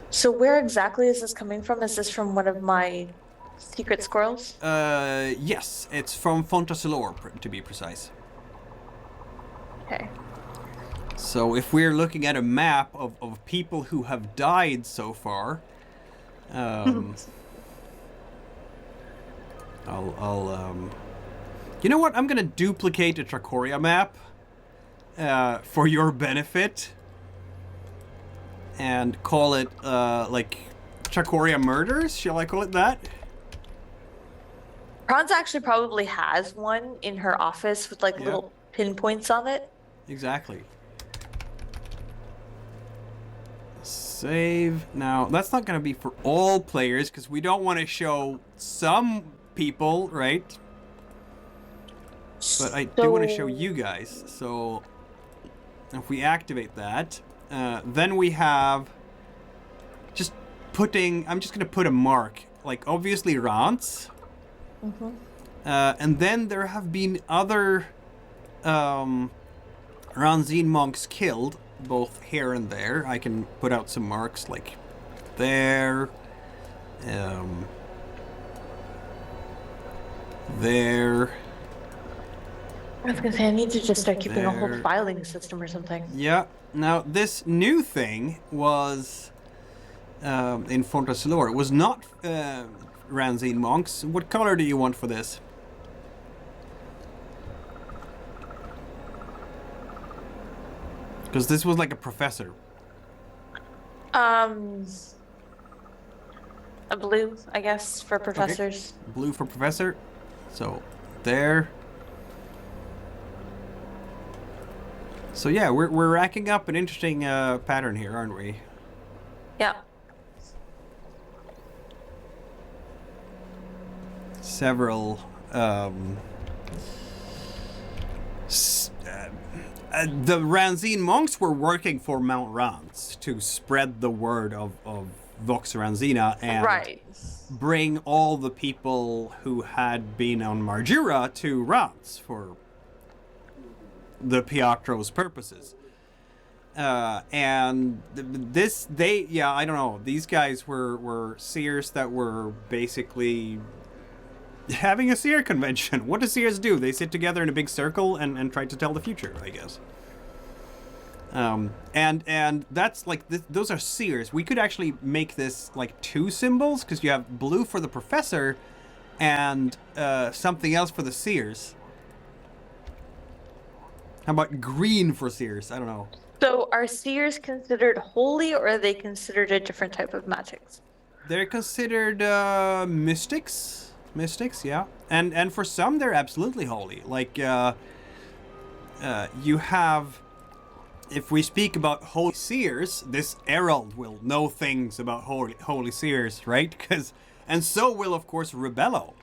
So where exactly is this coming from? Is this from one of my secret squirrels? Yes, it's from Fontasilor, to be precise. Okay. So if we're looking at a map of people who have died so far, you know what? I'm gonna duplicate a Trakoria map for your benefit and call it like Trakoria Murders. Shall I call it that? Praanz actually probably has one in her office with like Yeah. little pinpoints on it. Exactly. Save. Now, that's not going to be for all players because we don't want to show some people, right? But I do want to show you guys. So, if we activate that, then we have just putting. I'm just going to put a mark. Like, obviously, Ranz. Mm-hmm. And then there have been other Ranzine monks killed, both here and there. I can put out some marks like there, there. I was gonna say I need to just start keeping a whole There. filing system or something. Yeah. Now this new thing was in Fontasilor. It was not Ranzine monks. What color do you want for this? Because this was like a professor. A blue, I guess, for professors. Blue for professor. So there. So yeah, we're racking up an interesting pattern here, aren't we? Yeah. Several the Ranzine monks were working for Mount Ranz to spread the word of Vox Ranzina and Right. bring all the people who had been on Marjura to Ranz for the Piatro's purposes. And I don't know, these guys were seers that were basically having a seer convention. What do seers do? They sit together in a big circle and try to tell the future, I guess. And that's like, those are seers. We could actually make this like two symbols, because you have blue for the professor and something else for the seers. How about green for seers? I don't know. So are seers considered holy, or are they considered a different type of magics? They're considered mystics. Mystics, yeah. And for some, they're absolutely holy. Like, you have... If we speak about holy seers, this Erald will know things about holy seers, right? And so will, of course, Rubello.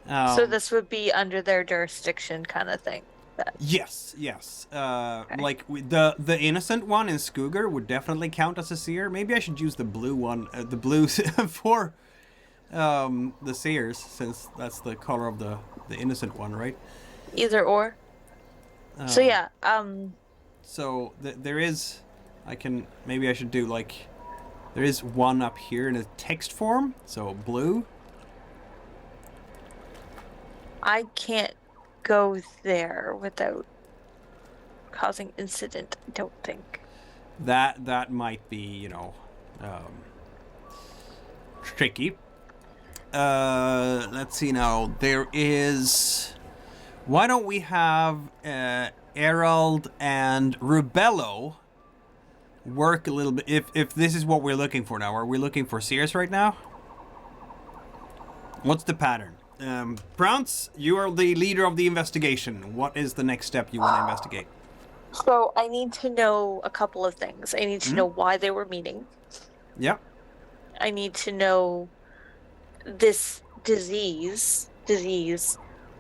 So this would be under their jurisdiction kind of thing. Yes. Like the innocent one in Skugr would definitely count as a seer. Maybe I should use the blue one, the blue for the seers, since that's the color of the innocent one, right? Either or. So yeah, So there is, maybe I should do like There is one up here in a text form, so blue. I can't go there without causing incident, I don't think. That might be, you know, tricky. Let's see now. There is... Why don't we have Erald and Rubello work a little bit? If this is what we're looking for now. Are we looking for Sears right now? What's the pattern? Praanz, you are the leader of the investigation. What is the next step you want to investigate? So I need to know a couple of things. I need to know why they were meeting. Yep. I need to know this disease,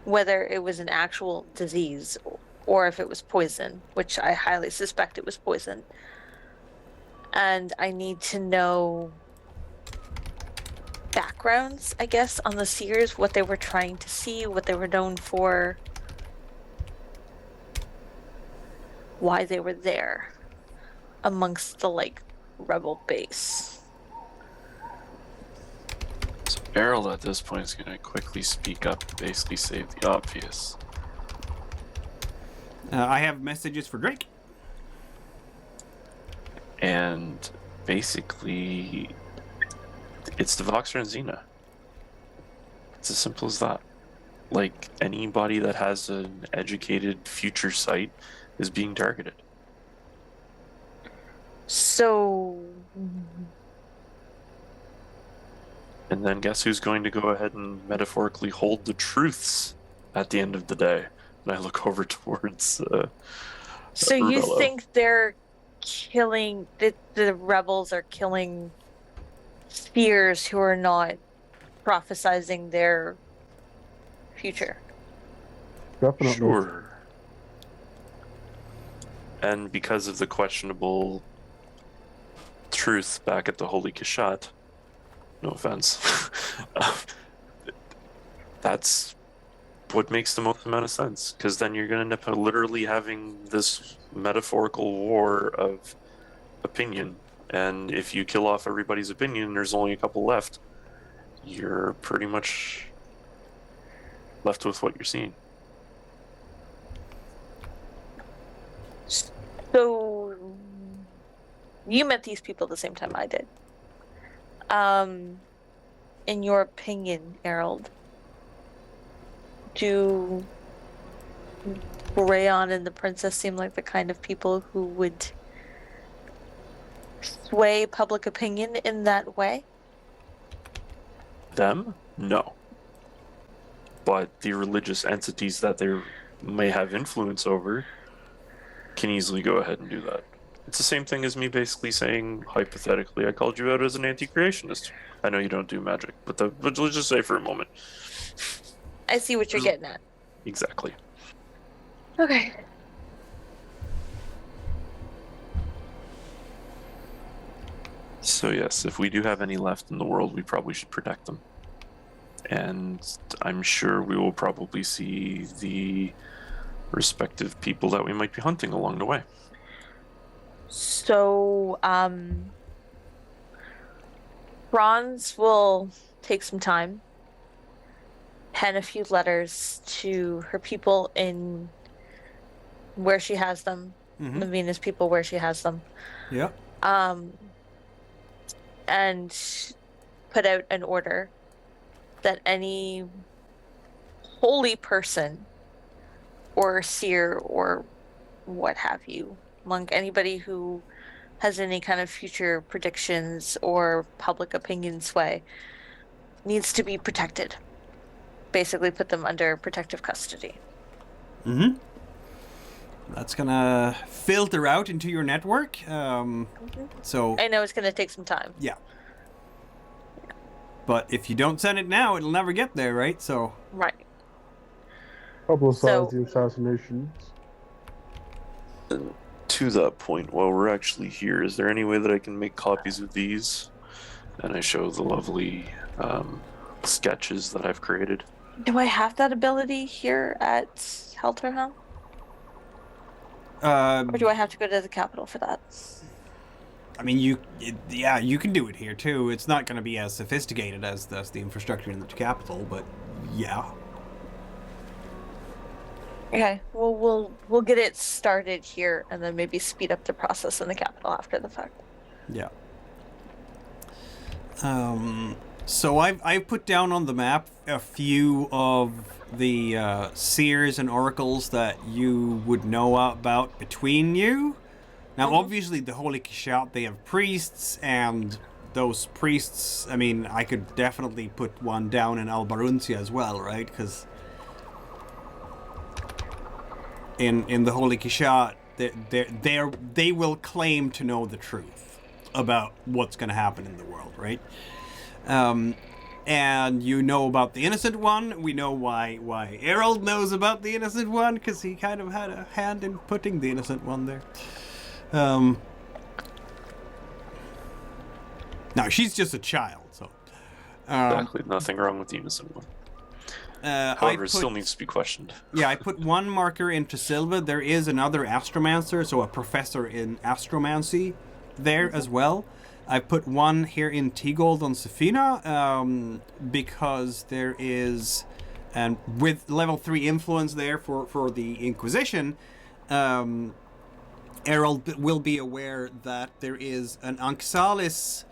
whether it was an actual disease or if it was poison, which I highly suspect it was poison. And I need to know backgrounds, I guess, on the seers, what they were trying to see, what they were known for, why they were there amongst the, like, rebel base. So Erald at this point is going to quickly speak up and basically say the obvious. I have messages for Drake. And basically, it's the Voxer and Xena. It's as simple as that. Like, anybody that has an educated future sight is being targeted. So... And then guess who's going to go ahead and metaphorically hold the truths at the end of the day? And I look over towards So Rubello. you think they're killing... the rebels are killing spheres who are not prophesizing their future? Definitely. Sure. And because of the questionable truth back at the Holy Kashat, no offense, that's what makes the most amount of sense. Because then you're going to end up literally having this metaphorical war of opinion. And if you kill off everybody's opinion, there's only a couple left, you're pretty much left with what you're seeing. So you met these people at the same time I did. In your opinion, Erald, do Rayon and the princess seem like the kind of people who would sway public opinion in that way? Them? No. But the religious entities that they may have influence over can easily go ahead and do that. It's the same thing as me basically saying, hypothetically, I called you out as an anti-creationist. I know you don't do magic, but let's just say for a moment. I see what you're getting at. Exactly. Okay. So yes, if we do have any left in the world, we probably should protect them. And I'm sure we will probably see the respective people that we might be hunting along the way. So, Praanz will take some time, pen a few letters to her people in where she has them, the Venus people where she has them. Yeah. And put out an order that any holy person or seer or what have you, among anybody who has any kind of future predictions or public opinion sway, needs to be protected. Basically put them under protective custody. Mm-hmm. That's gonna filter out into your network. So I know it's going to take some time. yeah. But if you don't send it now, it'll never get there, right? So Right. Publicize the assassinations. To that point, while we're actually here, is there any way that I can make copies of these? And I show the lovely sketches that I've created. Do I have that ability here at Helterhelm? Or do I have to go to the capital for that? I mean, you can do it here too. It's not going to be as sophisticated as the infrastructure in the capital, but yeah. Okay, well, we'll get it started here, and then maybe speed up the process in the capital after the fact. Yeah. So I've put down on the map a few of the seers and oracles that you would know about between you. Now, obviously, the Holy Kishat, they have priests, and those priests, I mean, I could definitely put one down in Albaruncia as well, right? Because in the Holy Kishat, they will claim to know the truth about what's going to happen in the world, right? And you know about the Innocent One. We know why Erald knows about the Innocent One, because he kind of had a hand in putting the Innocent One there. Now, she's just a child, so... exactly, nothing wrong with the Innocent One. However, it still needs to be questioned. Yeah, I put one marker into Silva. There is another astromancer, so a professor in astromancy there as well. I put one here in Tigold on Safina, because there is, and with level 3 influence there for the Inquisition, Erald will be aware that there is an Anxalis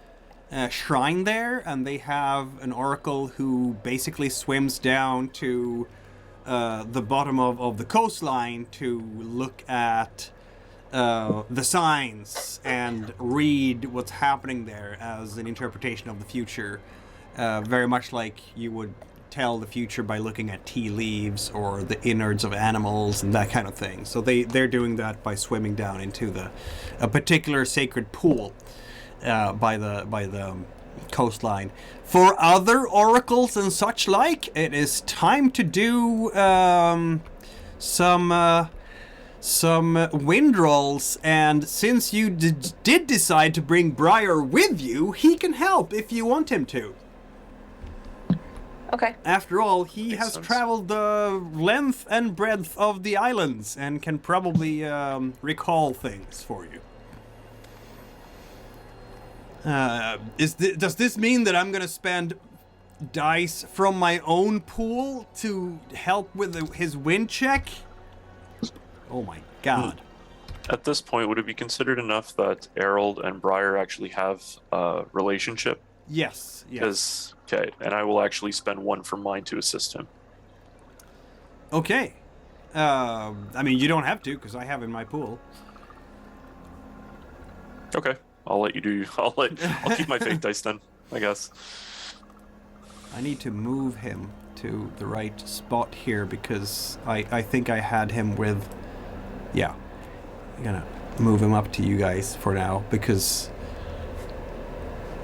shrine there, and they have an oracle who basically swims down to the bottom of the coastline to look at the signs and read what's happening there as an interpretation of the future, very much like you would tell the future by looking at tea leaves or the innards of animals and that kind of thing. So they're doing that by swimming down into a particular sacred pool by the coastline. For other oracles and such like, it is time to do some wind rolls, and since you did decide to bring Briar with you, he can help if you want him to. Okay. After all, he Makes has sense. traveled the length and breadth of the islands and can probably recall things for you. Does this mean that I'm going to spend dice from my own pool to help with his wind check? Oh my god. At this point, would it be considered enough that Erald and Briar actually have a relationship? Yes. Okay, and I will actually spend one from mine to assist him. Okay. I mean, you don't have to, because I have in my pool. Okay, I'll let you do. I'll keep my fate dice then, I guess. I need to move him to the right spot here, because I think I had him with... Yeah. I'm gonna move him up to you guys for now, because...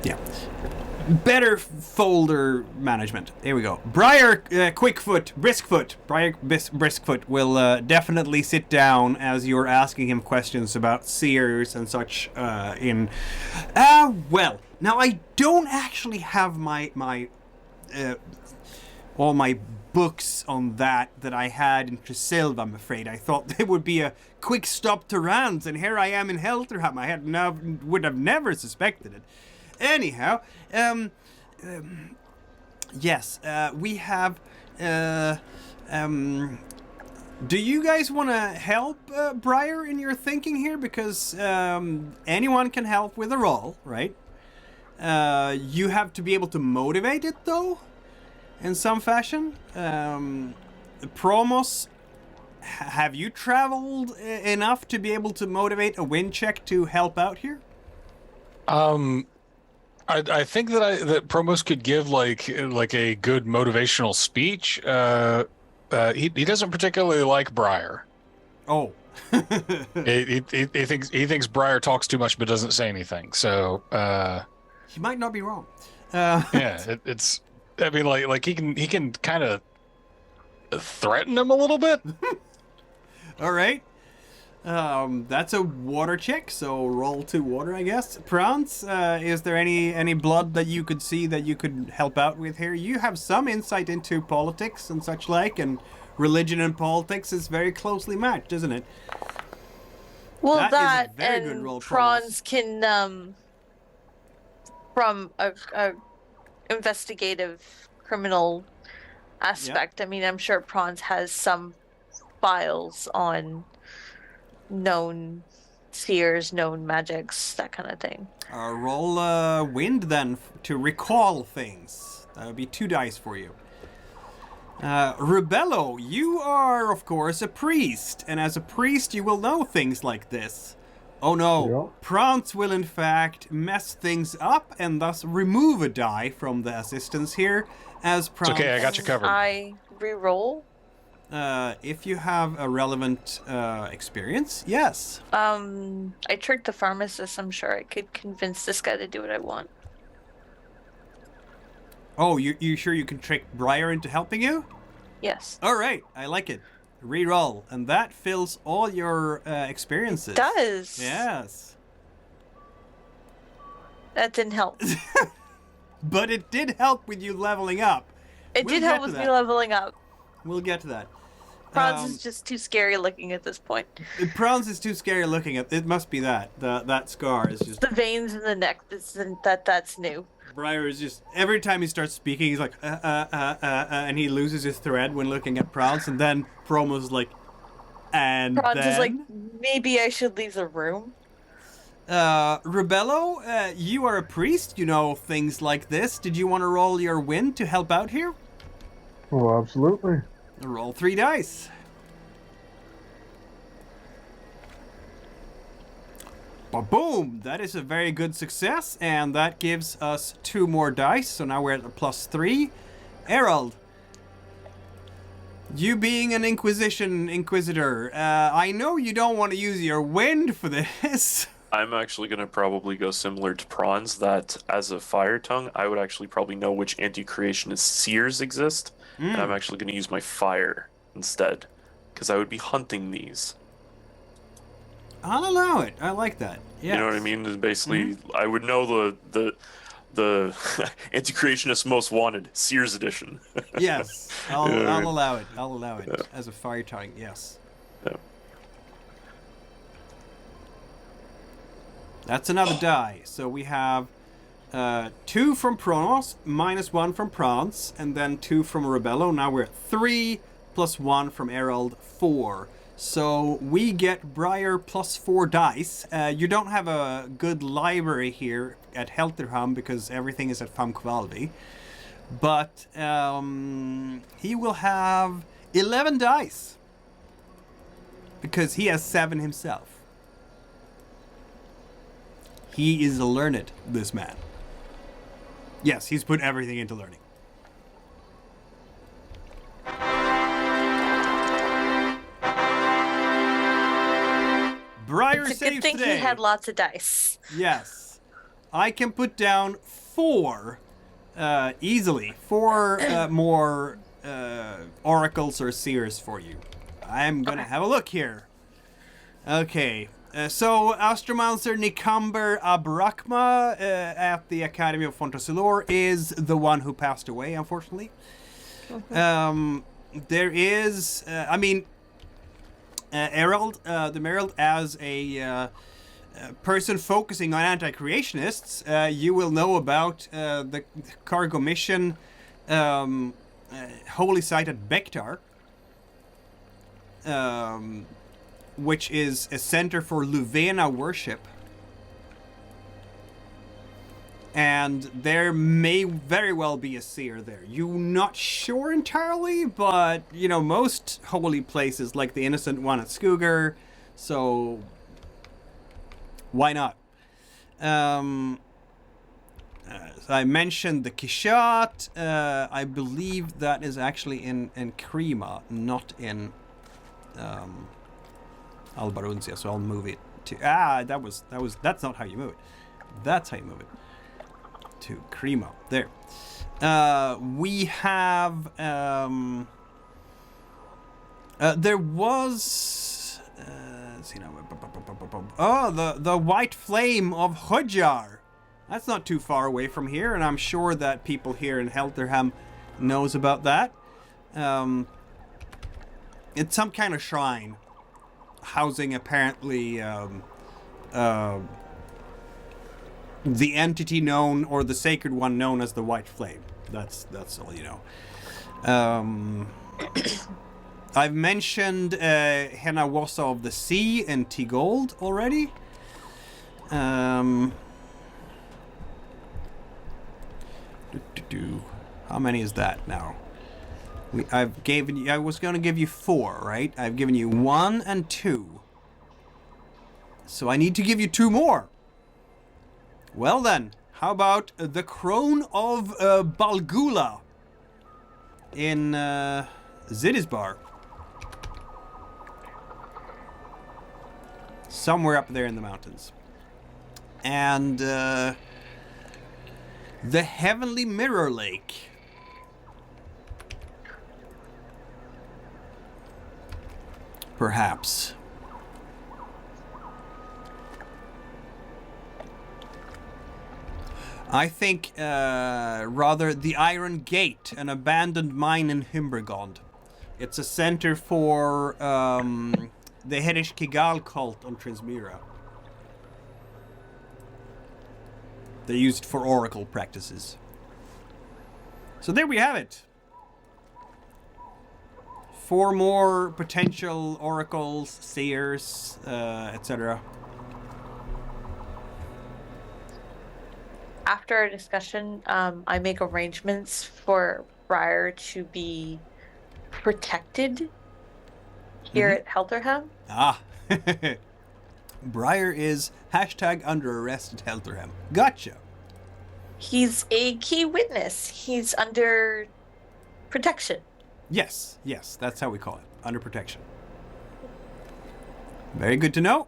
Yeah. Better folder management. Here we go. Briar Briskfoot. Briar Briskfoot will definitely sit down as you're asking him questions about seers and such well, now I don't actually have my all my books on that I had in Tresilva, I'm afraid. I thought there would be a quick stop to Ranz, and here I am in Helterham. I would have never suspected it. Anyhow, yes, we have, do you guys want to help Briar in your thinking here? Because anyone can help with a roll, right? You have to be able to motivate it, though, in some fashion. Promos, have you traveled enough to be able to motivate a wind check to help out here? I think that Promos could give like a good motivational speech. He doesn't particularly like Briar. Oh. he thinks Briar talks too much but doesn't say anything. So he might not be wrong. Yeah, it's. I mean, like he can kind of threaten him a little bit. All right. That's a water check, so roll 2 water, I guess. Praanz, is there any blood that you could see that you could help out with here? You have some insight into politics and such like, and religion and politics is very closely matched, isn't it? Well, That is a that very good and roll, Praanz can, from a investigative criminal aspect. I mean, I'm sure Praanz has some files on known seers, known magics, that kind of thing. Roll wind then to recall things. That would be 2 dice for you. Rubello, you are, of course, a priest, and as a priest, you will know things like this. Oh no, Praanz will in fact mess things up and thus remove a die from the assistance here, as Praanz... It's okay, I got you covered. I re-roll? If you have a relevant experience, yes. I tricked the pharmacist. I'm sure I could convince this guy to do what I want. Oh, you sure you can trick Briar into helping you? Yes. All right, I like it. Reroll, and that fills all your experiences. It does. Yes. That didn't help. But it did help with you leveling up. It did help with me leveling up. We'll get to that. Praanz is just too scary looking at this point. Praanz is too scary looking at. It must be that. That scar is just... The veins in the neck, that's new. Briar is just... Every time he starts speaking, he's like, and he loses his thread when looking at Praanz, and then Promo's like, and Praanz then... is like, maybe I should leave the room. Rubello, you are a priest, you know things like this. Did you want to roll your wind to help out here? Oh, absolutely. Roll 3 dice. Boom! That is a very good success, and that gives us 2 more dice, so now we're at a +3. Erald, you being an Inquisitor, I know you don't want to use your wind for this. I'm actually going to probably go similar to Praanz, that as a fire tongue, I would actually probably know which anti-creationist seers exist, and I'm actually going to use my fire instead, because I would be hunting these. I'll allow it. I like that. Yeah. You know what I mean? Basically, I would know the anti-creationist most wanted Sears edition. Yes, I'll You know what I mean? allow it. I'll allow it as a fire tongue. Yes. Yeah. That's another die. So we have 2 from Pronos, -1 from Praanz, and then 2 from Rubello. Now we're at 3 + 1 from Erald, 4. So we get Briar +4 dice. You don't have a good library here at Helterham because everything is at Famkvalvi. But he will have 11 dice because he has 7 himself. He is learned, this man. Yes, he's put everything into learning. Briar It's a saves good thing today. he had lots of dice. Yes. I can put down 4 easily. 4 more oracles or seers for you. I'm going to have a look here. Okay. So, Astromancer Nikamber Abrakma at the Academy of Fontasilor is the one who passed away, unfortunately. There is, Erald, the Mereld, as a person focusing on anti-creationists, you will know about the cargo mission holy site at Bektar, which is a center for Luvena worship. And there may very well be a seer there. You're not sure entirely, but, you know, most holy places, like the Innocent One at Skuger, so why not? I mentioned the Kishat. I believe that is actually in Krima, not in Albarunzia, so I'll move it to... that's not how you move it. That's how you move it. To Cremo. There. We have... there was... let's see now. Oh, the White Flame of Hodjar. That's not too far away from here, and I'm sure that people here in Helterham knows about that. It's some kind of shrine housing apparently the entity known, or the sacred one known as the White Flame. That's all you know. I've mentioned Henawassa of the Sea and Tigold already. How many is that now? I was going to give you 4, right? I've given you 1 and 2. So I need to give you 2 more. Well then, how about the Crone of Balgula in Zidisbar? Somewhere up there in the mountains. And the Heavenly Mirror Lake. Perhaps. I think rather the Iron Gate, an abandoned mine in Himbergond. It's a center for the Herish Kigal cult on Transmira. They used for oracle practices. So there we have it. 4 more potential oracles, seers, etc. After our discussion, I make arrangements for Briar to be protected here at Helterham. Ah. Briar is #under arrest at Helterham. Gotcha. He's a key witness. He's under protection. Yes, that's how we call it. Under protection. Very good to know.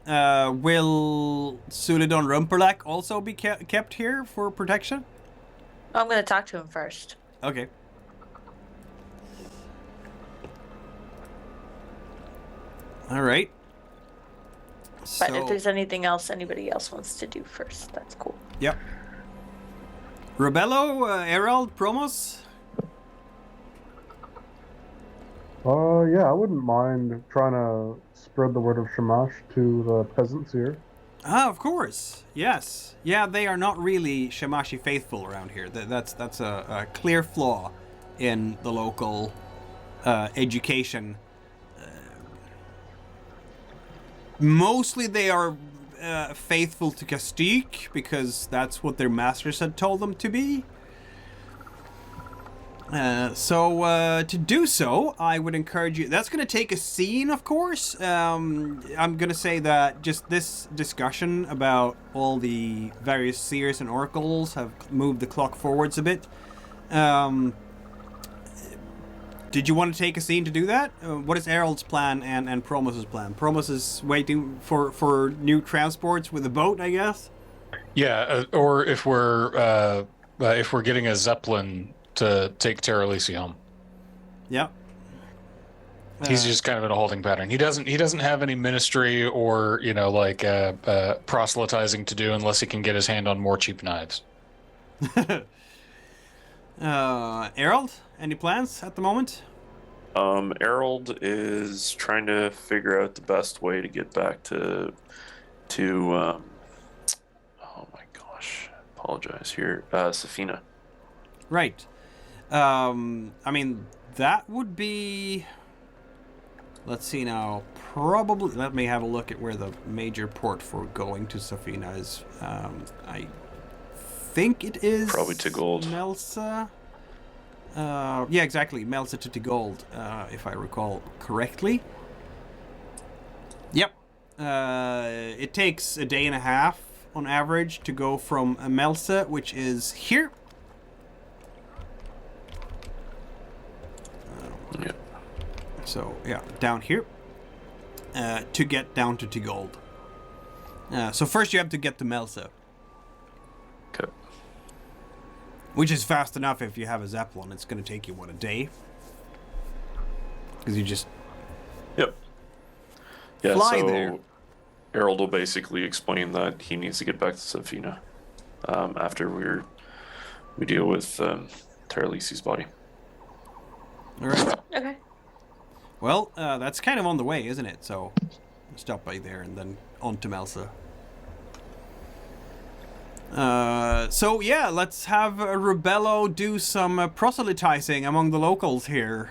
Will Suladon Rumperlak also be kept here for protection? I'm going to talk to him first. Okay. All right. But if there's anything else anybody else wants to do first, that's cool. Yep. Rubello, Erald, Promos? Yeah, I wouldn't mind trying to spread the word of Shamash to the peasants here. Ah, of course. Yes. Yeah, they are not really Shamashi faithful around here. That's a clear flaw in the local education. Mostly they are faithful to Castique because that's what their masters had told them to be. So to do so, I would encourage you. That's going to take a scene, of course. I'm going to say that just this discussion about all the various seers and oracles have moved the clock forwards a bit. Did you want to take a scene to do that? What is Erald's plan and Promos' plan? Promos is waiting for new transports with a boat, I guess. Yeah, or if we're getting a Zeppelin to take Terralisi home. Yeah. He's just kind of in a holding pattern. He doesn't have any ministry or proselytizing to do unless he can get his hand on more cheap knives. Erald, any plans at the moment? Erald is trying to figure out the best way to get back to oh my gosh, apologize here, Safina. Right. I mean, that would be... Let's see now. Probably... Let me have a look at where the major port for going to Safina is. I think it is... Probably to Gold. Melsa. Yeah, exactly. Melsa to Gold, if I recall correctly. Yep. It takes a day and a half on average to go from Melsa, which is here. Yeah. So, yeah, down here. To get down to Tigold. So first you have to get to Melsa. Okay. Which is fast enough if you have a Zeppelin. It's going to take you, what, a day? Because you just... Yep. Yeah, fly so there. Erald will basically explain that he needs to get back to Safina after we deal with Terralisi's body. All right. Okay. Well, that's kind of on the way, isn't it? So, stop by there and then on to Melsa. So yeah, let's have Rubello do some proselytizing among the locals here.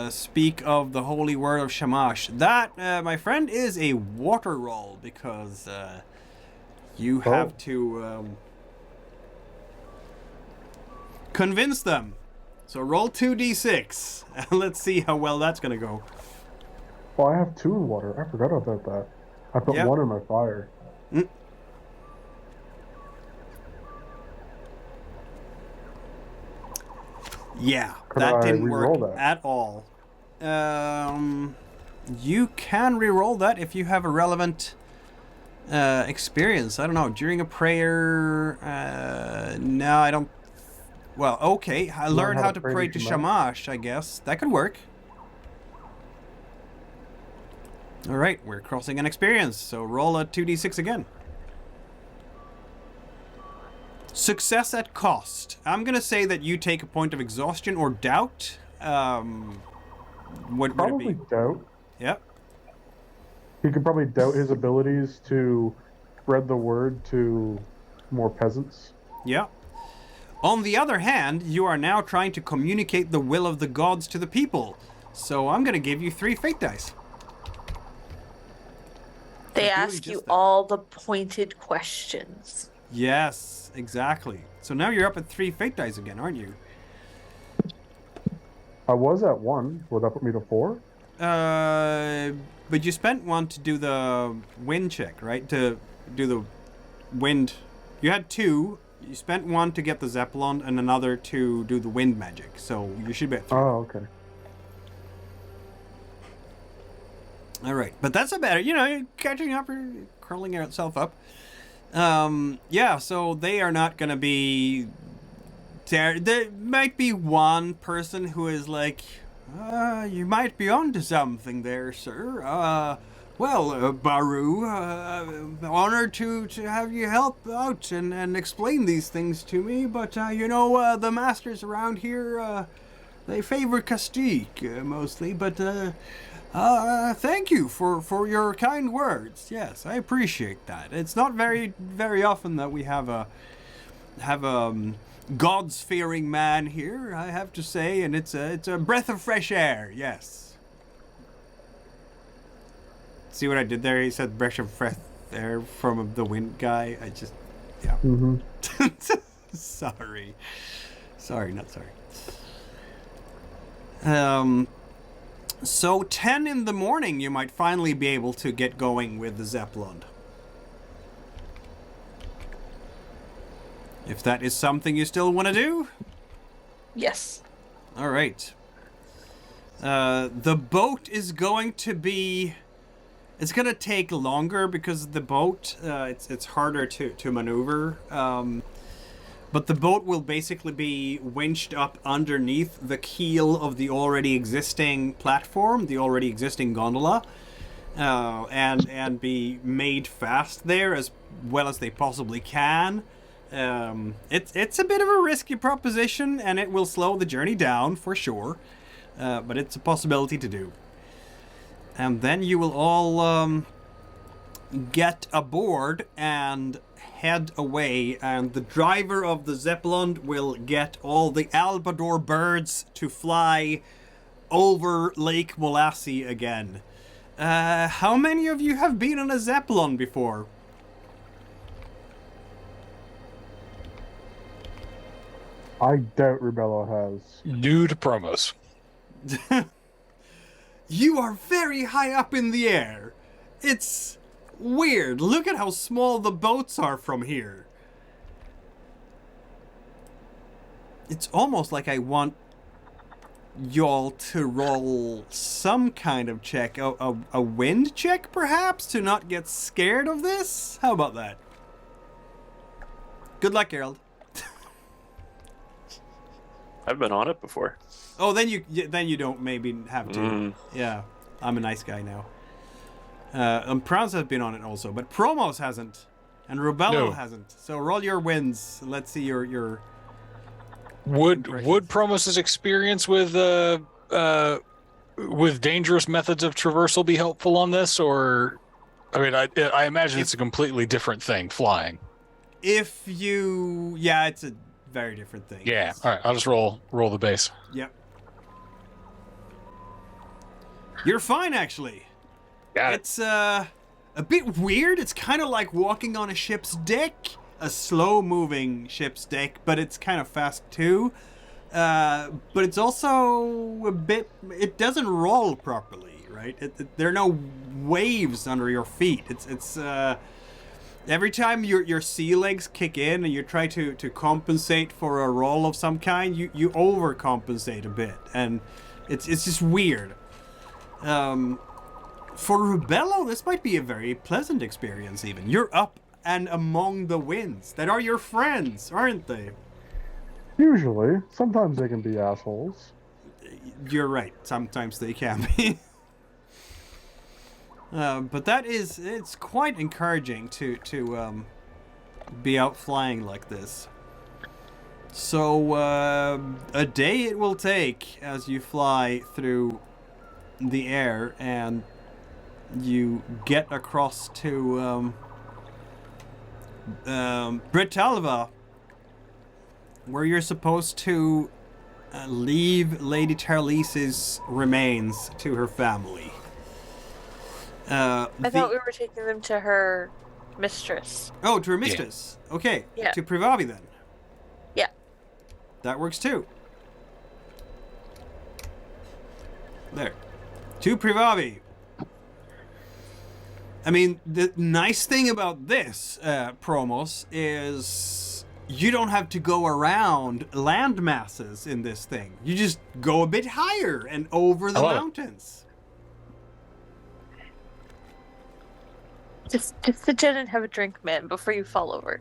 Speak of the holy word of Shamash. That, my friend, is a water roll because you have to convince them. So roll 2d6 and let's see how well that's gonna go. Well, I have 2 in water. I forgot about that. I put 1 in my fire. Yeah, Could that I didn't re-roll work that? at all. You can re-roll that if you have a relevant experience. I don't know, during a prayer. No, I don't. Well, okay. I learned how to pray to Shamash, I guess. That could work. All right, we're crossing an experience. So roll a 2d6 again. Success at cost. I'm going to say that you take a point of exhaustion or doubt. What would it Probably be? doubt. Yep. He could probably doubt his abilities to spread the word to more peasants. Yeah. On the other hand, you are now trying to communicate the will of the gods to the people. So I'm going to give you 3 fate dice. They Really ask you just that. all the pointed questions. Yes, exactly. So now you're up at 3 fate dice again, aren't you? I was at 1. Would that put me to 4? But you spent 1 to do the wind check, right? To do the wind. You had 2. You spent 1 to get the Zeppelin and another to do the wind magic. So you should be at 3. Oh, okay. All right, but that's a better, you're catching up or curling yourself up. Yeah, so they are not going to be there. There might be one person who is like, you might be onto something there, sir. Barú, honored to have you help out and explain these things to me, but, the masters around here, they favor Castique, mostly, but, thank you for your kind words. Yes, I appreciate that. It's not very, very often that we have a gods-fearing man here, I have to say, and it's a breath of fresh air. Yes. See what I did there? He said breath of fresh air from the wind guy. Yeah. Mm-hmm. Sorry, not sorry. So 10 in the morning, you might finally be able to get going with the Zeppelin. If that is something you still want to do? Yes. All right. The boat is going to be... It's going to take longer because the boat, it's harder to maneuver. But the boat will basically be winched up underneath the keel of the already existing platform, the already existing gondola, and be made fast there as well as they possibly can. It's a bit of a risky proposition, and it will slow the journey down for sure, but it's a possibility to do. And then you will all get aboard and head away, and the driver of the Zeppelin will get all the Albador birds to fly over Lake Molassie again. How many of you have been on a Zeppelin before? I doubt Rubello has. New to promos. You are very high up in the air. It's weird. Look at how small the boats are from here. It's almost like I want y'all to roll some kind of check. A wind check, perhaps, to not get scared of this? How about that? Good luck, Erald. I've been on it before. Oh, then you don't maybe have to. Yeah, I'm a nice guy now. And Praanz has been on it also, but Promos hasn't, and Rubello hasn't. So roll your wins. Let's see your. Would Promos' experience with with dangerous methods of traversal be helpful on this, or I mean, I imagine it's a completely different thing, flying. It's a very different thing. Yeah. All right, I'll just roll the base. Yep. You're fine, actually. Got it. It's a bit weird. It's kind of like walking on a ship's deck, a slow-moving ship's deck, but it's kind of fast too. But it's also a bit. It doesn't roll properly, right? There are no waves under your feet. It's every time your sea legs kick in and you try to compensate for a roll of some kind, you overcompensate a bit, and it's just weird. For Rubello, this might be a very pleasant experience. Even you're up and among the winds that are your friends, aren't they? Usually. Sometimes they can be assholes. You're right. Sometimes they can be. But it's quite encouraging to be out flying like this. So a day it will take as you fly through the air, and you get across to Britalva, where you're supposed to leave Lady Tarlise's remains to her family. I thought we were taking them to her mistress. Oh, to her mistress. Yeah. Okay. Yeah. To Privavi then. Yeah. That works too. There. To Privavi. I mean, the nice thing about this, Promos, is you don't have to go around land masses in this thing. You just go a bit higher and over the mountains. Just sit down and have a drink, man, before you fall over.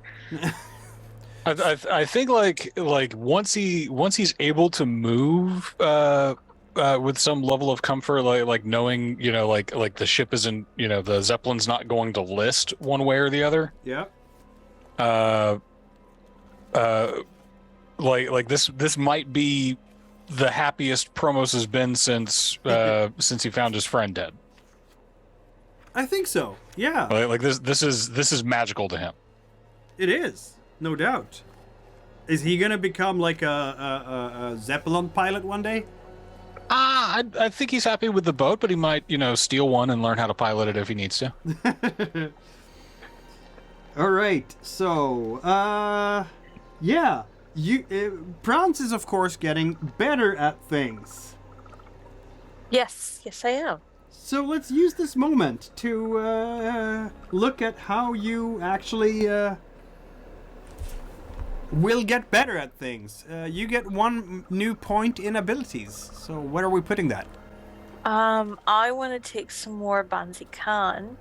I think like once he's able to move with some level of comfort, like knowing, like the ship isn't, the Zeppelin's not going to list one way or the other. Yeah. Like this might be the happiest Promos has been since he found his friend dead. I think so. Yeah. Like this is magical to him. It is, no doubt. Is he gonna become like a Zeppelin pilot one day? I think he's happy with the boat, but he might, steal one and learn how to pilot it if he needs to. All right. So, yeah, Praanz is of course getting better at things. Yes, I am. So let's use this moment to look at how you actually will get better at things. You get 1 new point in abilities. So where are we putting that? I want to take some more Banzi Khan.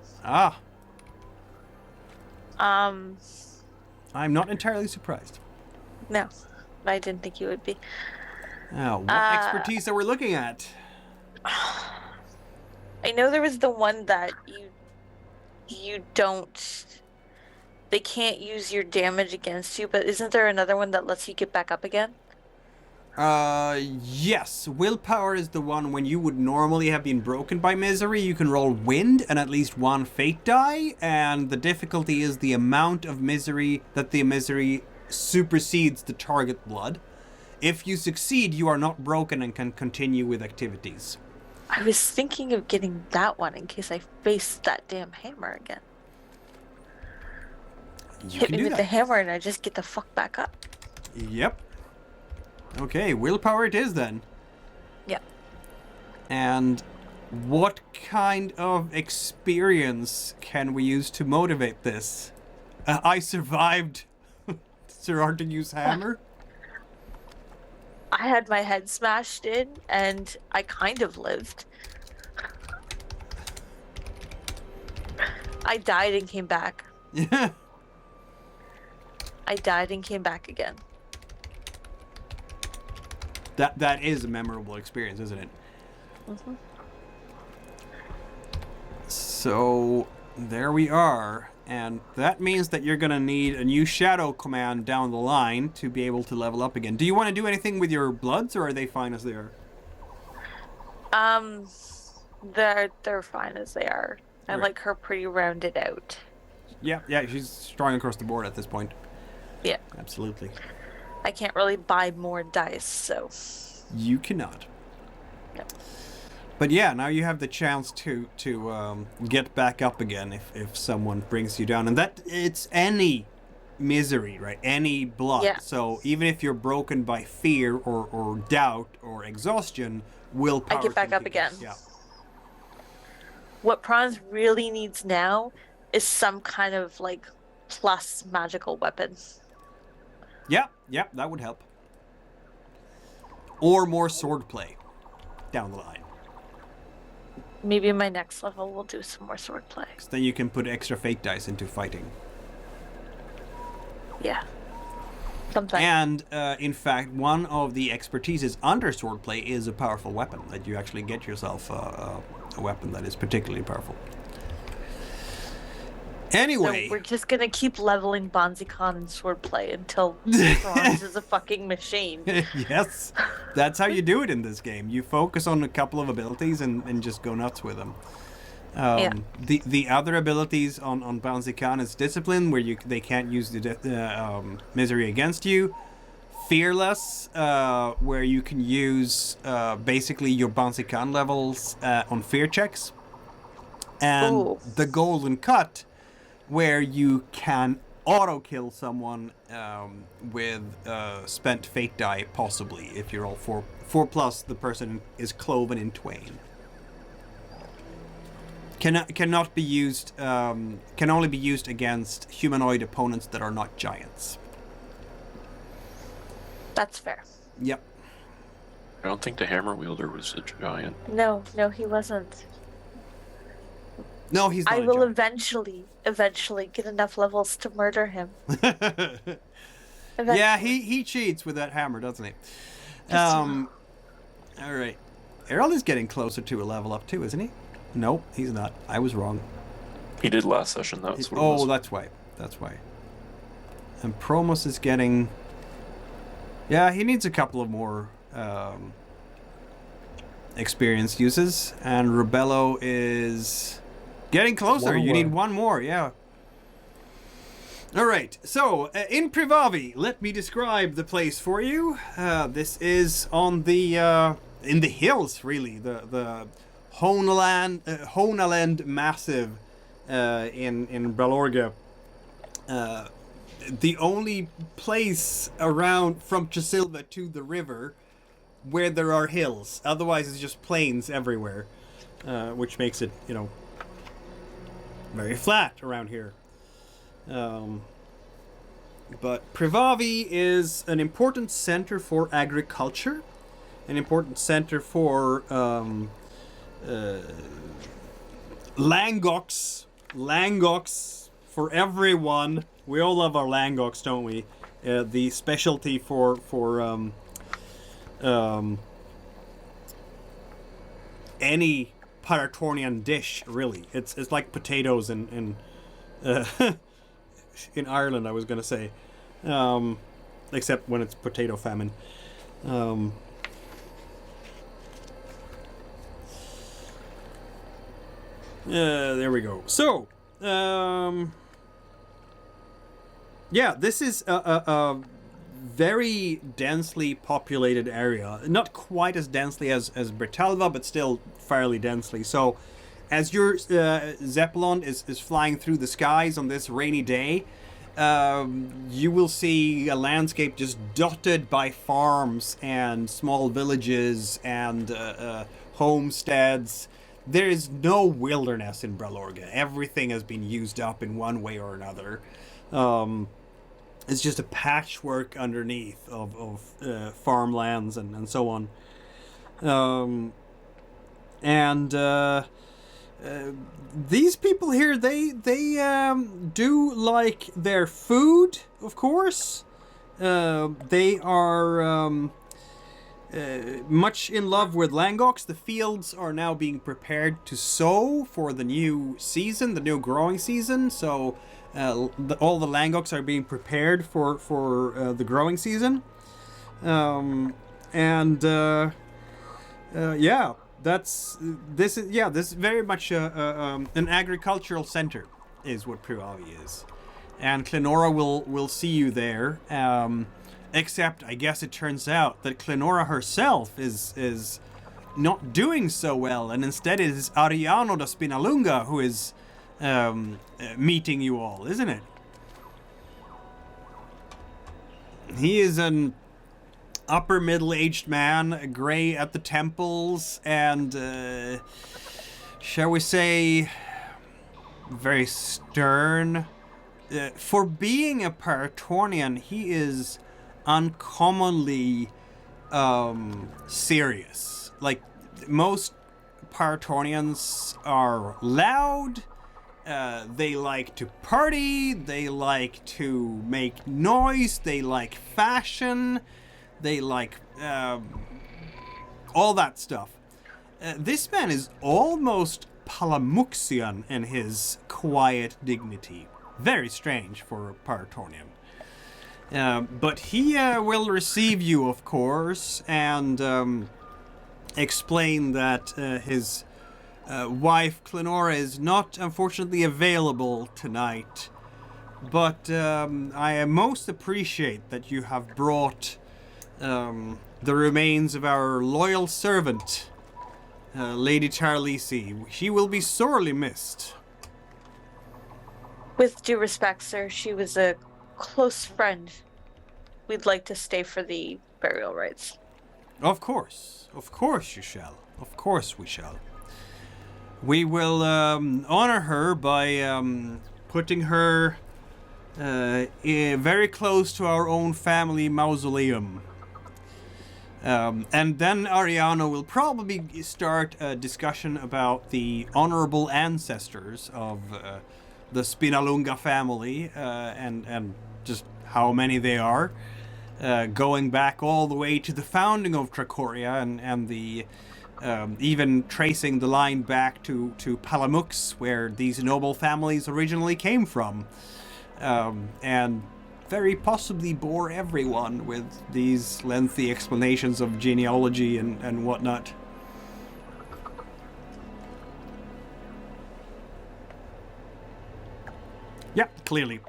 I'm not entirely surprised. No, I didn't think you would be. What expertise are we looking at? I know there was the one that you don't. They can't use your damage against you, but isn't there another one that lets you get back up again? Yes. Willpower is the one when you would normally have been broken by misery. You can roll wind and at least 1 fate die, and the difficulty is the amount of misery that the misery supersedes the target blood. If you succeed, you are not broken and can continue with activities. I was thinking of getting that one in case I face that damn hammer again. Hit me with the hammer and I just get the fuck back up. Yep. Okay, willpower it is then. Yep. And what kind of experience can we use to motivate this? I survived Sir Artagu's hammer. I had my head smashed in, and I kind of lived. I died and came back. Yeah. I died and came back again. That is a memorable experience, isn't it? Mm-hmm. So there we are, and that means that you're gonna need a new shadow command down the line to be able to level up again. Do you want to do anything with your bloods, or are they fine as they are? Um, they're fine as they are. I Right. like her pretty rounded out. Yeah, she's strong across the board at this point. Yeah. Absolutely. I can't really buy more dice, so. You cannot. No. But yeah, now you have the chance to get back up again if someone brings you down, and that it's any misery, right? Any blood. Yeah. So even if you're broken by fear or doubt or exhaustion, willpower. I get back can up keep going. again. Yeah. What Praanz really needs now is some kind of like plus magical weapon. Yeah, that would help. Or more swordplay down the line. Maybe in my next level we'll do some more swordplay. So then you can put extra fate dice into fighting. Yeah. Something. And in fact, one of the expertises under swordplay is a powerful weapon. That you actually get yourself a weapon that is particularly powerful. Anyway, So we're just gonna keep leveling Bonzi-Con and swordplay until Praanz is a fucking machine. yes, that's how you do it in this game. You focus on a couple of abilities and just go nuts with them. Yeah. The other abilities on Bonzi-Con is discipline, where they can't use the misery against you. Fearless, where you can use basically your Bonzi-Con levels on fear checks. And Ooh. the golden cut, where you can auto-kill someone with spent fate die, possibly, if you're all 4+, the person is cloven in twain. Cannot be used, can only be used against humanoid opponents that are not giants. That's fair. Yep. I don't think the hammer wielder was a giant. No, he wasn't. No, he's not I a will giant. eventually get enough levels to murder him. Yeah, he cheats with that hammer, doesn't he? All right. Erald is getting closer to a level up too, isn't he? Nope, he's not. I was wrong. He did last session. That's what it was. Oh, that's why. That's why. And Promos is getting... Yeah, he needs a couple of more experience uses. And Rubello is getting closer. One You away. need one more, yeah. All right, so in Privavi, let me describe the place for you. This is on the in the hills, really. The Honaland Massive in Bralorga. The only place around from Chisilva to the river where there are hills. Otherwise, it's just plains everywhere, which makes it, very flat around here. But Privavi is an important center for agriculture, an important center for Langox for everyone. We all love our Langox, don't we? The specialty for any Paratornian dish, really. It's like potatoes in in Ireland, I was gonna say, except when it's potato famine. There we go. So, yeah, this is a very densely populated area. Not quite as densely as Bertalva, but still fairly densely. So, as your Zeppelin is flying through the skies on this rainy day, you will see a landscape just dotted by farms and small villages and homesteads. There is no wilderness in Bralorga. Everything has been used up in one way or another. It's just a patchwork underneath of farmlands and so on. These people here, they do like their food, of course. They are much in love with Langox. The fields are now being prepared to sow for the new season, the new growing season. So all the Langox are being prepared for the growing season. Yeah, This is very much an agricultural center, is what Priavi is, and Clenora will see you there. Except, I guess it turns out that Clenora herself is not doing so well, and instead it is Ariano da Spinalunga who is meeting you all, isn't it? He is an upper middle-aged man, gray at the temples, and shall we say very stern. For being a Paratornian, he is uncommonly serious. Like, most Paratornians are loud, they like to party, they like to make noise, they like fashion, they like all that stuff. This man is almost Palamuxian in his quiet dignity. Very strange for a Paratornian. But he will receive you, of course, and explain that his wife, Clenora, is not, unfortunately, available tonight. But I most appreciate that you have brought the remains of our loyal servant, Lady Tarlisi. She will be sorely missed. With due respect, sir, she was a close friend. We'd like to stay for the burial rites. Of course you shall. Of course we shall. We will honor her by putting her very close to our own family mausoleum. And then Ariano will probably start a discussion about the honorable ancestors of the Spinalunga family, and just how many they are, going back all the way to the founding of Trakoria, and the even tracing the line back to Palamux, where these noble families originally came from, and very possibly bore everyone with these lengthy explanations of genealogy and whatnot. Yeah, clearly.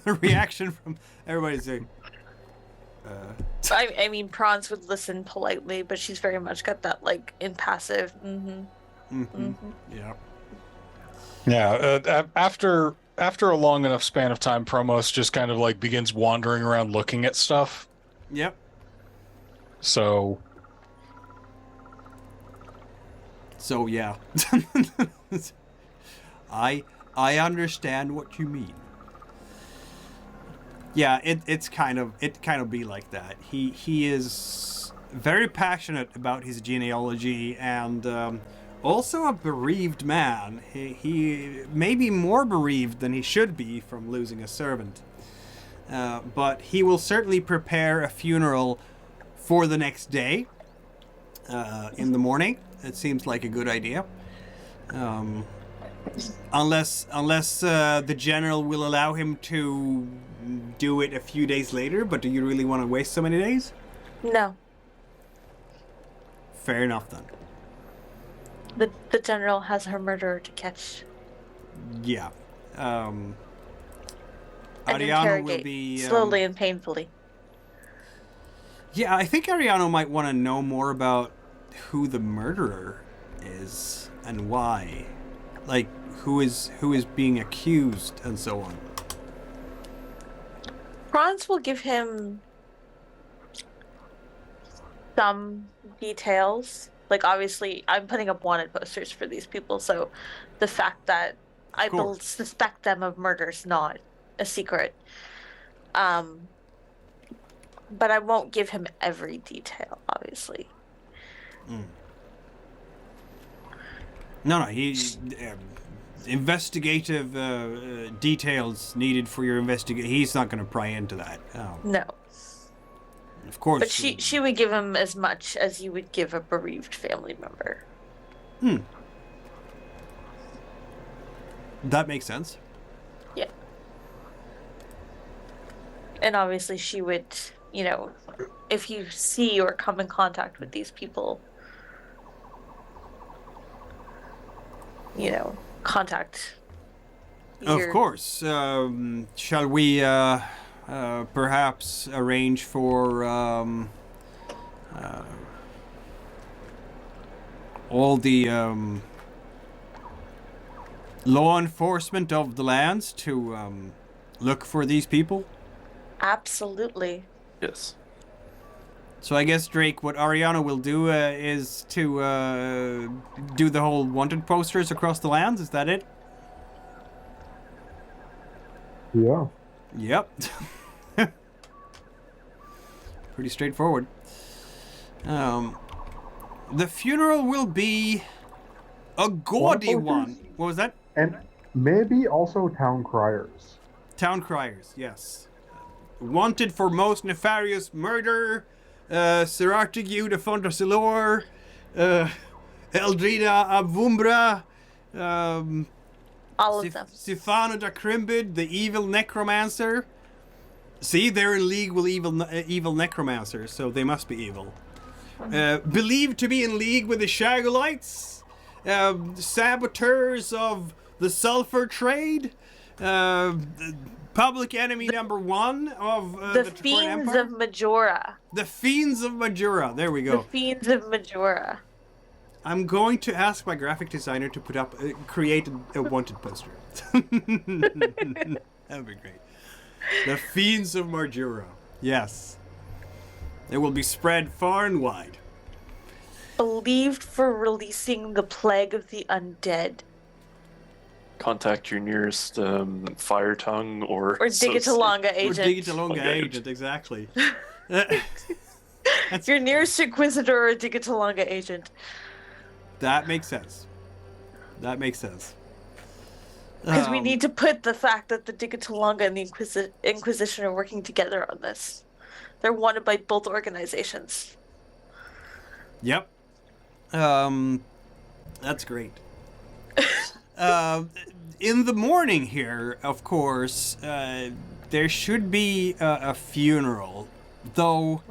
The reaction from everybody's saying... I mean, Praanz would listen politely, but she's very much got that, like, impassive, Yeah. Yeah, after a long enough span of time, Promos just kind of like begins wandering around looking at stuff. Yep. So yeah. I understand what you mean. Yeah, it kind of be like that. He is very passionate about his genealogy, and also a bereaved man. He may be more bereaved than he should be from losing a servant. But he will certainly prepare a funeral for the next day, in the morning. It seems like a good idea. Unless the general will allow him to do it a few days later, but do you really want to waste so many days? No. Fair enough then. The general has her murderer to catch. Yeah. And Ariano will interrogate be... slowly and painfully. Yeah, I think Ariano might want to know more about who the murderer is and why. Like, who is being accused and so on. Praanz will give him some details. Like, obviously, I'm putting up wanted posters for these people, so the fact that I will suspect them of murder is not a secret. But I won't give him every detail, obviously. No, he... investigative details needed for your investigation. He's not going to pry into that. No. Of course. But she would give him as much as you would give a bereaved family member. That makes sense. Yeah. And obviously she would, if you see or come in contact with these people, contact. Of course. Shall we perhaps arrange for all the law enforcement of the lands to look for these people? Absolutely. Yes. So I guess, Drake, what Ariana will do is to do the whole wanted posters across the lands. Is that it? Yeah. Yep. Pretty straightforward. The funeral will be a gaudy one. What was that? And maybe also town criers. Town criers, yes. Wanted for most nefarious murder, Serartigu de Fontasilor, Eldrina Avumbra, All of them. Sifano da Crimbid, the evil necromancer. See, they're in league with evil necromancers, so they must be evil. Believed to be in league with the Shagolites, saboteurs of the sulfur trade, public enemy number one of the Trakorian Fiends Empire. of Majora. The Fiends of Majora. There we The go. Fiends of Majora. I'm going to ask my graphic designer to put up, create a wanted poster. That would be great. The Fiends of Majora. Yes. It will be spread far and wide. Believed for releasing the plague of the undead. Contact your nearest fire tongue or Digitalonga agent. Or Digitalonga Okay. agent, exactly. Your nearest Inquisitor or Digitalonga agent. That makes sense. That makes sense. Because we need to put the fact that the Digitalonga and the Inquisition are working together on this. They're wanted by both organizations. Yep. That's great. In the morning here, of course, there should be a funeral. Though,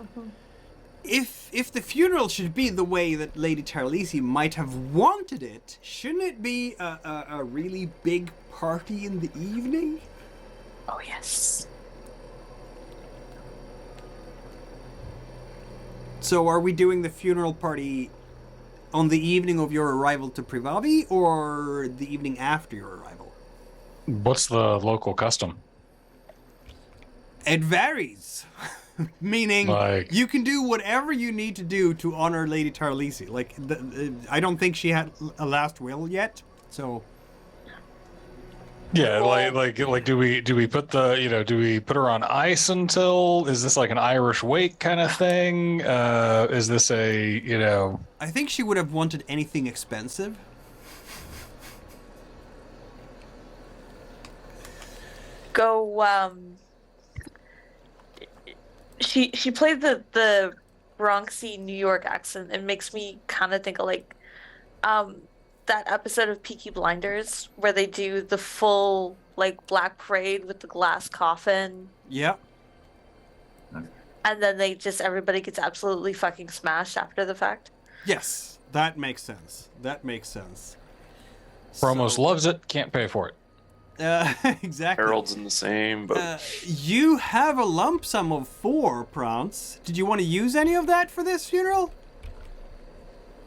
if the funeral should be the way that Lady Tarlisi might have wanted it, shouldn't it be a really big party in the evening? Oh, yes. So are we doing the funeral party on the evening of your arrival to Privavi, or the evening after your arrival? What's the local custom? It varies. Meaning, Like- you can do whatever you need to do to honor Lady Tarlisi. Like, I don't think she had a last will yet, so... Yeah, like, do we put do we put her on ice until? Is this like an Irish wake kind of thing? Is this a I think she would have wanted anything expensive. Go, She played the Bronxy New York accent. It makes me kind of think of like, that episode of Peaky Blinders where they do the full like black parade with the glass coffin, Yep. and then everybody gets absolutely fucking smashed after the fact. Yes, that makes sense. That makes sense. Promos So, loves it, can't pay for it. exactly. Erald's in the same, but You have a lump sum of 4, Praanz. Did you want to use any of that for this funeral?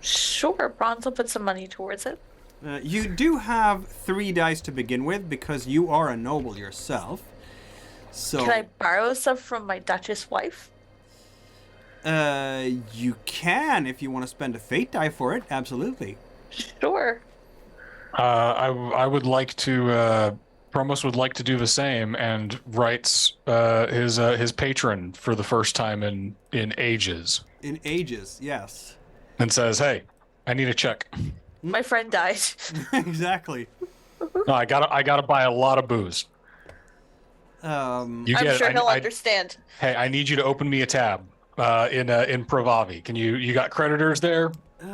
Sure, Bronze will put some money towards it. You do have 3 dice to begin with because you are a noble yourself. So Can I borrow some from my Duchess wife? you can if you want to spend a fate die for it. Absolutely. Sure. I would like to. Promos would like to do the same and writes his patron for the first time in ages In ages, yes. and says, "Hey, I need a check. My friend died. Exactly. No, I gotta buy a lot of booze. You I'm get it. sure he'll I- understand. Hey, I need you to open me a tab in Provavi. Can you got creditors there?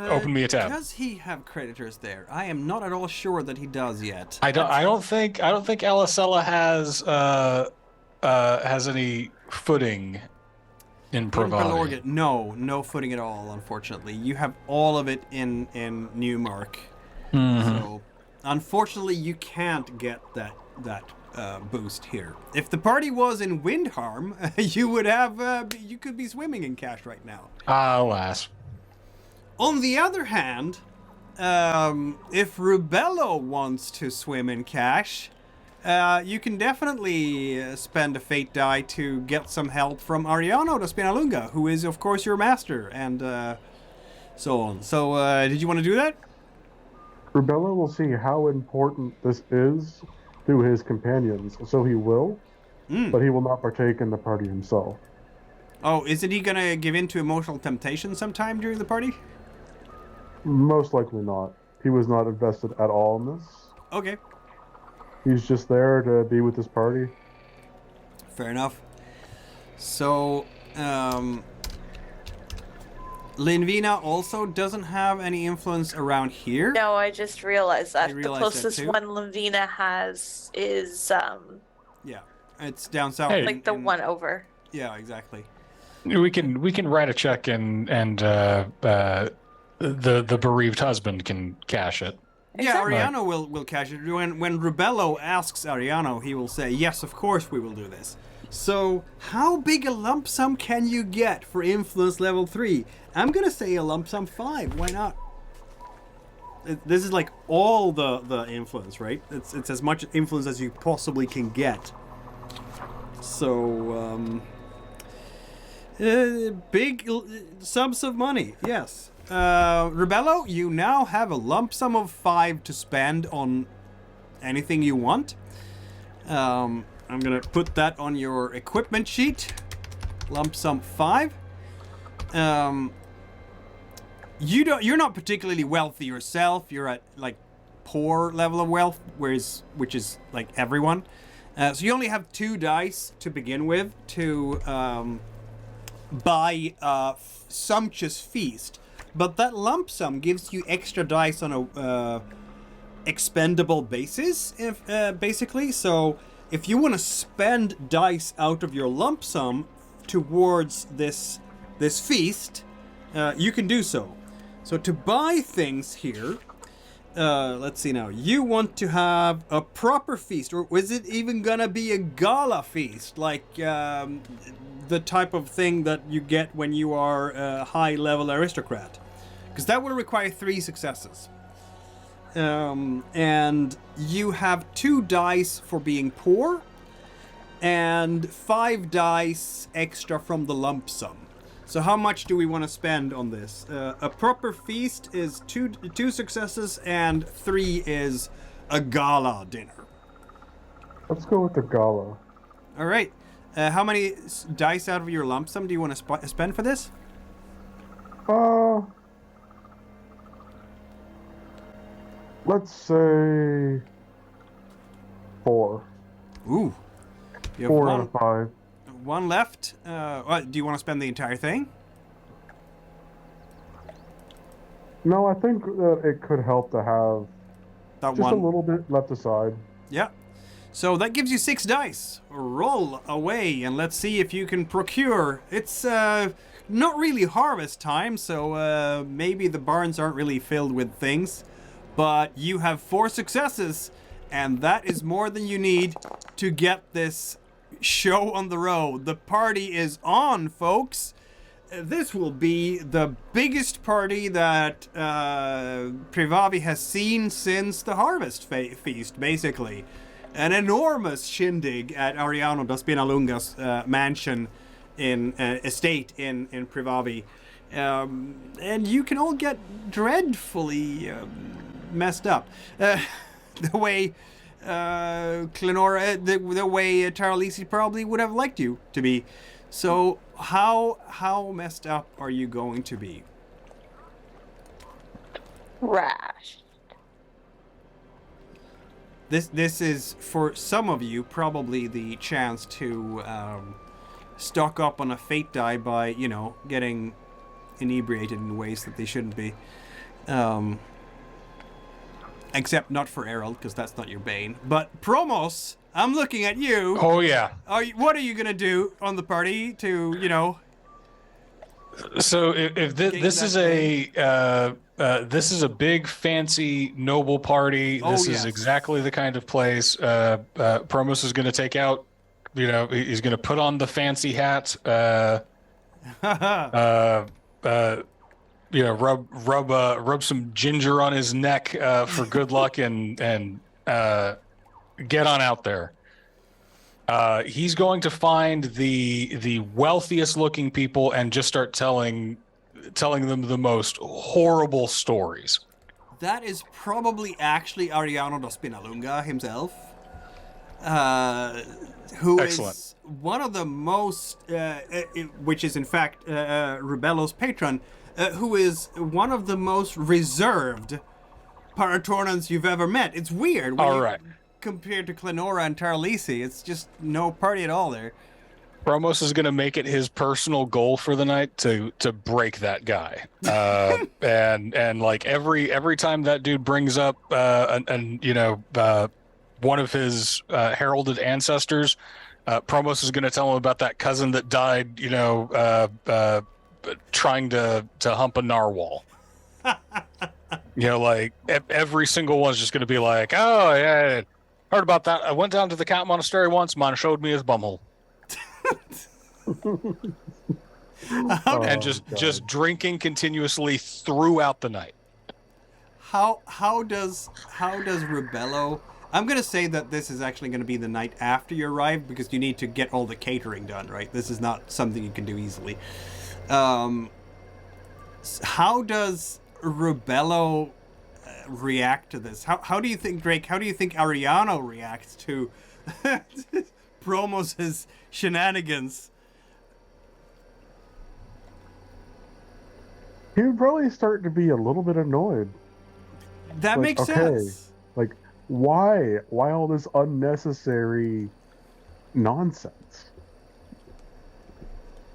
Open me a tab. Does he have creditors there? I am not at all sure that he does yet. I don't think Allesella has any footing in In Provavi. Pelorga, no footing at all, unfortunately. You have all of it in Newmark. Mm-hmm. So unfortunately, you can't get that boost here. If the party was in wind harm, you would have you could be swimming in cash right now. Alas. On the other hand, if Rubello wants to swim in cash, you can definitely spend a fate die to get some help from Ariano da Spinalunga, who is, of course, your master, and so on. So, did you want to do that? Rubello will see how important this is to his companions, so he will, but he will not partake in the party himself. Oh, isn't he gonna give in to emotional temptation sometime during the party? Most likely not. He was not invested at all in this. Okay. He's just there to be with his party. Fair enough. So, Linvina also doesn't have any influence around here. No, I just realized that. I The realized closest that too. one Lavina has is Yeah, it's down south. Hey. like the one over. Yeah, exactly. We can write a check and the bereaved husband can cash it. Yeah, Exactly. Ariano will cash it. When Rubello asks Ariano, he will say, yes, of course we will do this. So, how big a lump sum can you get for influence level 3? I'm gonna say a lump sum 5. Why not? This is like all the influence, right? It's as much influence as you possibly can get. So, big sums of money, yes. Rubello, you now have a lump sum of 5 to spend on anything you want. I'm gonna put that on your equipment sheet. Lump sum 5. You're not particularly wealthy yourself. You're at like poor level of wealth, which is like everyone. So you only have 2 dice to begin with to buy a sumptuous feast. But that lump sum gives you extra dice on a expendable basis, basically. So if you want to spend dice out of your lump sum towards this feast, you can do so. So to buy things here, let's see now. You want to have a proper feast, or is it even gonna be a gala feast, like the type of thing that you get when you are a high-level aristocrat? Because that will require 3 successes. And you have 2 dice for being poor, and 5 dice extra from the lump sum. So how much do we want to spend on this? A proper feast is 2 successes, and 3 is a gala dinner. Let's go with the gala. All right. How many dice out of your lump sum do you want to spend for this? Let's say 4. Ooh. You have 4 out of 5. 1 left. Do you want to spend the entire thing? No, I think that it could help to have That just one. a little bit left aside. Yeah. So that gives you 6 dice. Roll away and let's see if you can procure. It's not really harvest time, so maybe the barns aren't really filled with things. But you have 4 successes, and that is more than you need to get this show on the road. The party is on, folks. This will be the biggest party that Privavi has seen since the Harvest Feast, basically. An enormous shindig at Ariano da Spinalunga's mansion estate in Privavi. And you can all get dreadfully messed up. The way Clenora, the way Taralisi probably would have liked you to be. So how messed up are you going to be? Rash. This is, for some of you, probably the chance to stock up on a fate die by, getting inebriated in ways that they shouldn't be. Except not for Erald, because that's not your bane. But Promos, I'm looking at you. Oh yeah. What are you going to do on the party to, So if this is this is a big fancy noble party. Oh, This yes. is exactly the kind of place Promos is going to take out. He's going to put on the fancy hat. Rub some ginger on his neck for good luck and get on out there. He's going to find the wealthiest looking people and just start telling them the most horrible stories. That is probably actually Ariano da Spinalunga himself, who Excellent. is one of the most, which is in fact Rubello's patron, who is one of the most reserved Paratornans you've ever met. It's weird. All right. Compared to Clenora and Tarlisi, it's just no party at all there. Promos is going to make it his personal goal for the night to break that guy, and like every time that dude brings up one of his heralded ancestors, Promos is going to tell him about that cousin that died, trying to hump a narwhal. Like every single one's just going to be like, oh yeah, heard about that. I went down to the Cat Monastery once. Man showed me his bumhole. And just drinking continuously throughout the night. How does Rubello? I'm gonna say that this is actually gonna be the night after you arrive because you need to get all the catering done, right? This is not something you can do easily. How does Rubello react to this? How do you think, Drake? How do you think Ariano reacts to Promos' shenanigans? He would probably start to be a little bit annoyed. That makes sense. Like, why all this unnecessary nonsense?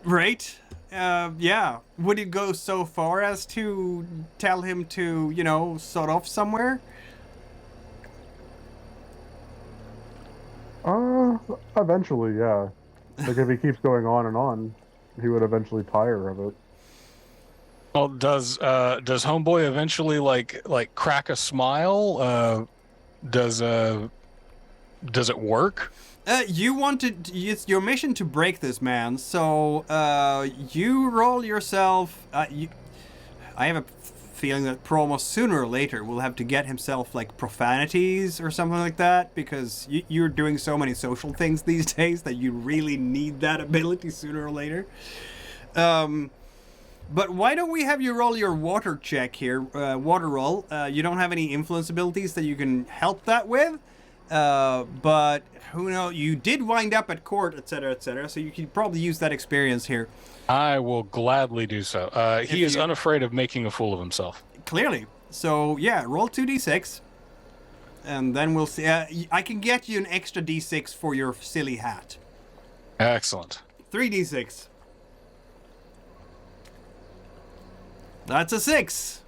Right? Yeah. Would it go so far as to tell him to, sort off somewhere? Eventually, yeah. Like, if he keeps going on and on, he would eventually tire of it. Well, does Homeboy eventually like crack a smile? Does it work? You wanted it's your mission to break this man, so you roll yourself. I have a feeling that Promos sooner or later will have to get himself like profanities or something like that because you're doing so many social things these days that you really need that ability sooner or later. But why don't we have you roll your water check here, water roll. You don't have any influence abilities that you can help that with. But who knows? You did wind up at court, etc., so you could probably use that experience here. I will gladly do so. He is unafraid of making a fool of himself. Clearly. So, yeah, roll 2d6. And then we'll see. I can get you an extra d6 for your silly hat. Excellent. 3d6. That's a 6.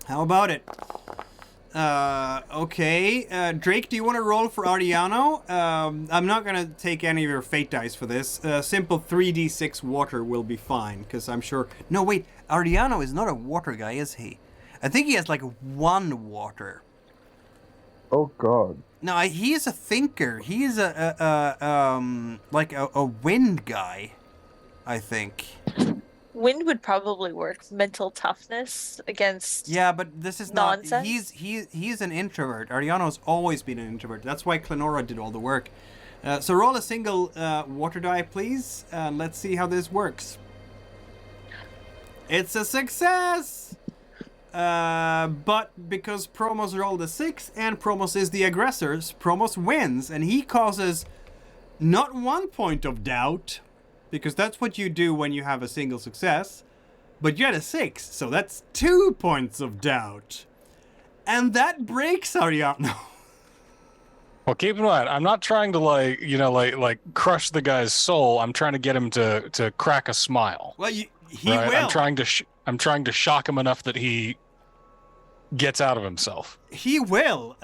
How about it? Okay. Drake, do you want to roll for Ariano? I'm not going to take any of your fate dice for this. Simple 3d6 water will be fine, because I'm sure... No, wait. Ariano is not a water guy, is he? I think he has, like, 1 water. Oh, God. No, he is a thinker. He is a wind guy, I think. Wind would probably work. Mental toughness against but this is nonsense. Not. He's an introvert. Ariano's always been an introvert. That's why Clenora did all the work. So roll a single water die, please. Let's see how this works. It's a success. But because Promos rolled a 6 and Promos is the aggressor, Promos wins, and he causes not 1 point of doubt. Because that's what you do when you have a single success. But you had a 6, so that's 2 points of doubt. And that breaks Ariano. Well, keep in mind, I'm not trying to like crush the guy's soul. I'm trying to get him to crack a smile. Well, he right? will. I'm trying to shock him enough that he gets out of himself. He will.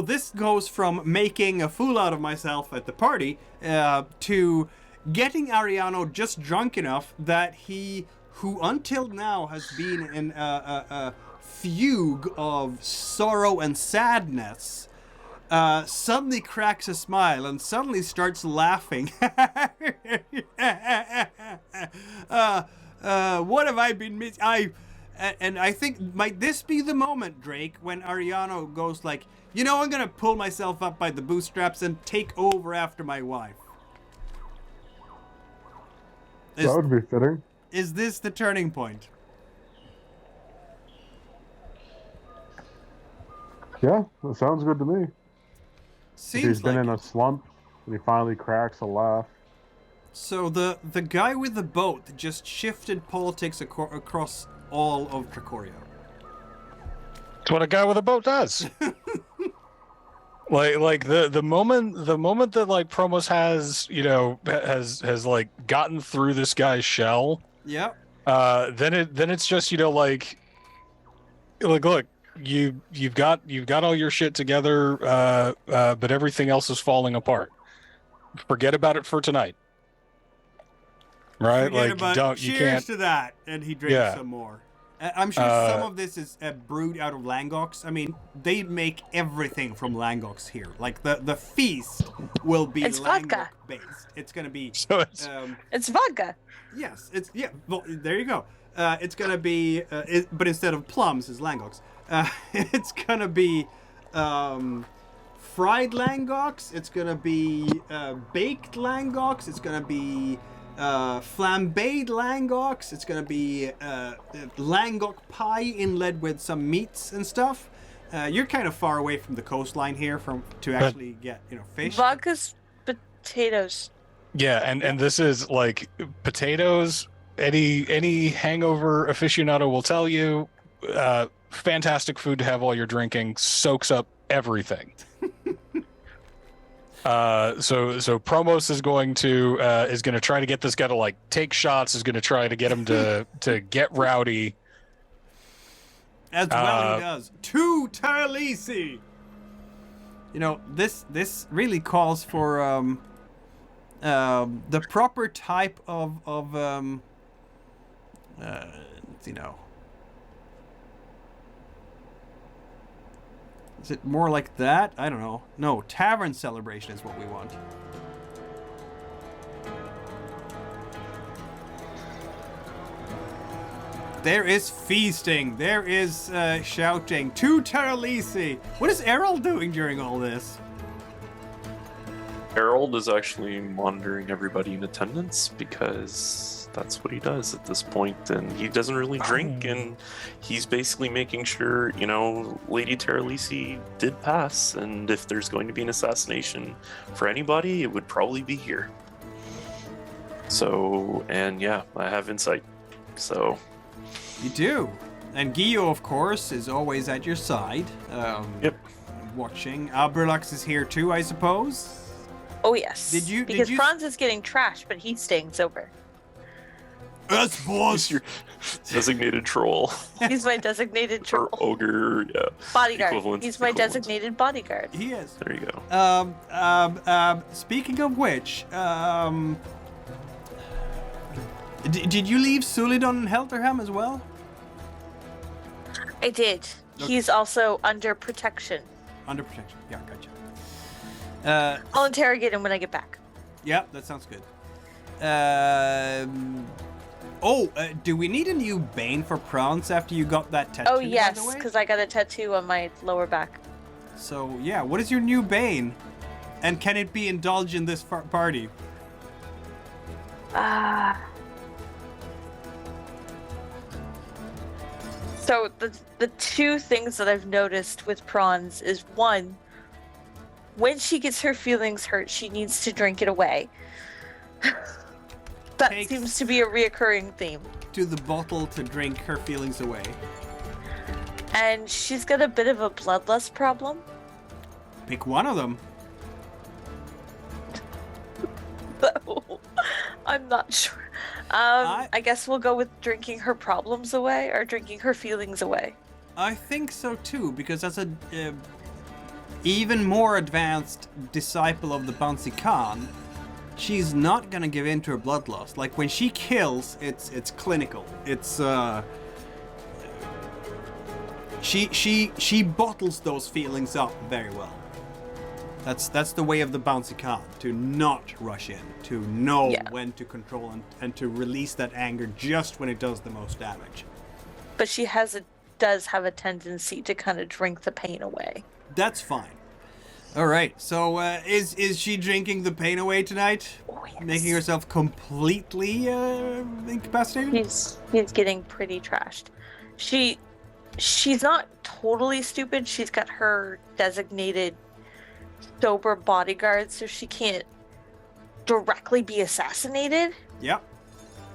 This goes from making a fool out of myself at the party to getting Ariano just drunk enough that he who until now has been in a fugue of sorrow and sadness, suddenly cracks a smile and suddenly starts laughing. What have I been missing? And I think, might this be the moment, Drake, when Ariano goes like, you know, I'm gonna pull myself up by the bootstraps and take over after my wife. That would be fitting. Is this the turning point? Yeah, that sounds good to me. Seems He's been like in a slump, and he finally cracks a laugh. So the guy with the boat just shifted politics across all of Trakoria. That's what a guy with a boat does. like the moment that like Promos has, you know, has like gotten through this guy's shell. Yep. Then it's just, you know, like look, you've got all your shit together, but everything else is falling apart. Forget about it for tonight. Right? Forget like about don't cheers you can't to that, and he drinks some more. I'm sure some of this is brewed out of Langox. I mean, they make everything from Langox here. Like the feast will be Langox based. It's gonna be so It's vodka. yes. It's Well, there you go. It's gonna be but instead of plums is Langox. It's gonna be fried Langox. It's gonna be baked Langox. It's gonna be flambéed Langox. It's gonna be Langox pie inlaid with some meats and stuff. You're kind of far away from the coastline here to actually get, you know, fish. Vodka's potatoes. yeah, and this is like potatoes. Any hangover aficionado will tell you, fantastic food to have while you're drinking. Soaks up everything. So Promos is going to try to get this guy to like take shots. Is going to try to get him to get rowdy. As well he does. To Talisi! You know, this really calls for the proper type of you know. Is it more like that? I don't know. No, tavern celebration is what we want. There is feasting. There is shouting. To Taralisi! What is Erald doing during all this? Erald is actually monitoring everybody in attendance because that's what he does at this point, and he doesn't really drink, and he's basically making sure, you know, Lady Taralisi did pass, and if there's going to be an assassination for anybody, it would probably be here. So, and yeah, I have insight. So... You do. And Gio, of course, is always at your side. Yep. Watching. Abrelux is here too, I suppose. Oh yes. Because you... Praanz is getting trashed, but he's staying sober. That's boss. Your designated troll. He's my designated troll. Or ogre, yeah. Bodyguard. He's my designated bodyguard. He is. There you go. Speaking of which, did you leave Sulidon and Helterham as well? I did. Okay. He's also under protection. Under protection. Yeah, gotcha. I'll interrogate him when I get back. Yeah, that sounds good. Do we need a new Bane for Praanz after you got that tattoo? Oh, yes, because I got a tattoo on my lower back. So, yeah, what is your new Bane? And can it be indulged in this party? So the two things that I've noticed with Praanz is, one, when she gets her feelings hurt, she needs to drink it away. That seems to be a reoccurring theme. To the bottle to drink her feelings away. And she's got a bit of a bloodlust problem. Pick one of them. I'm not sure. I guess we'll go with drinking her problems away or drinking her feelings away. I think so too, because as a even more advanced disciple of the Bansi Khan, she's not gonna give in to her bloodlust. Like when she kills, it's clinical. It's she bottles those feelings up very well. That's the way of the bouncy card, to not rush in, to know when to control and to release that anger just when it does the most damage. But she does have a tendency to kind of drink the pain away. That's fine. All right. So is she drinking the pain away tonight? Oh, yes. Making herself completely incapacitated? He's getting pretty trashed. She's not totally stupid. She's got her designated sober bodyguard, so she can't directly be assassinated. Yep.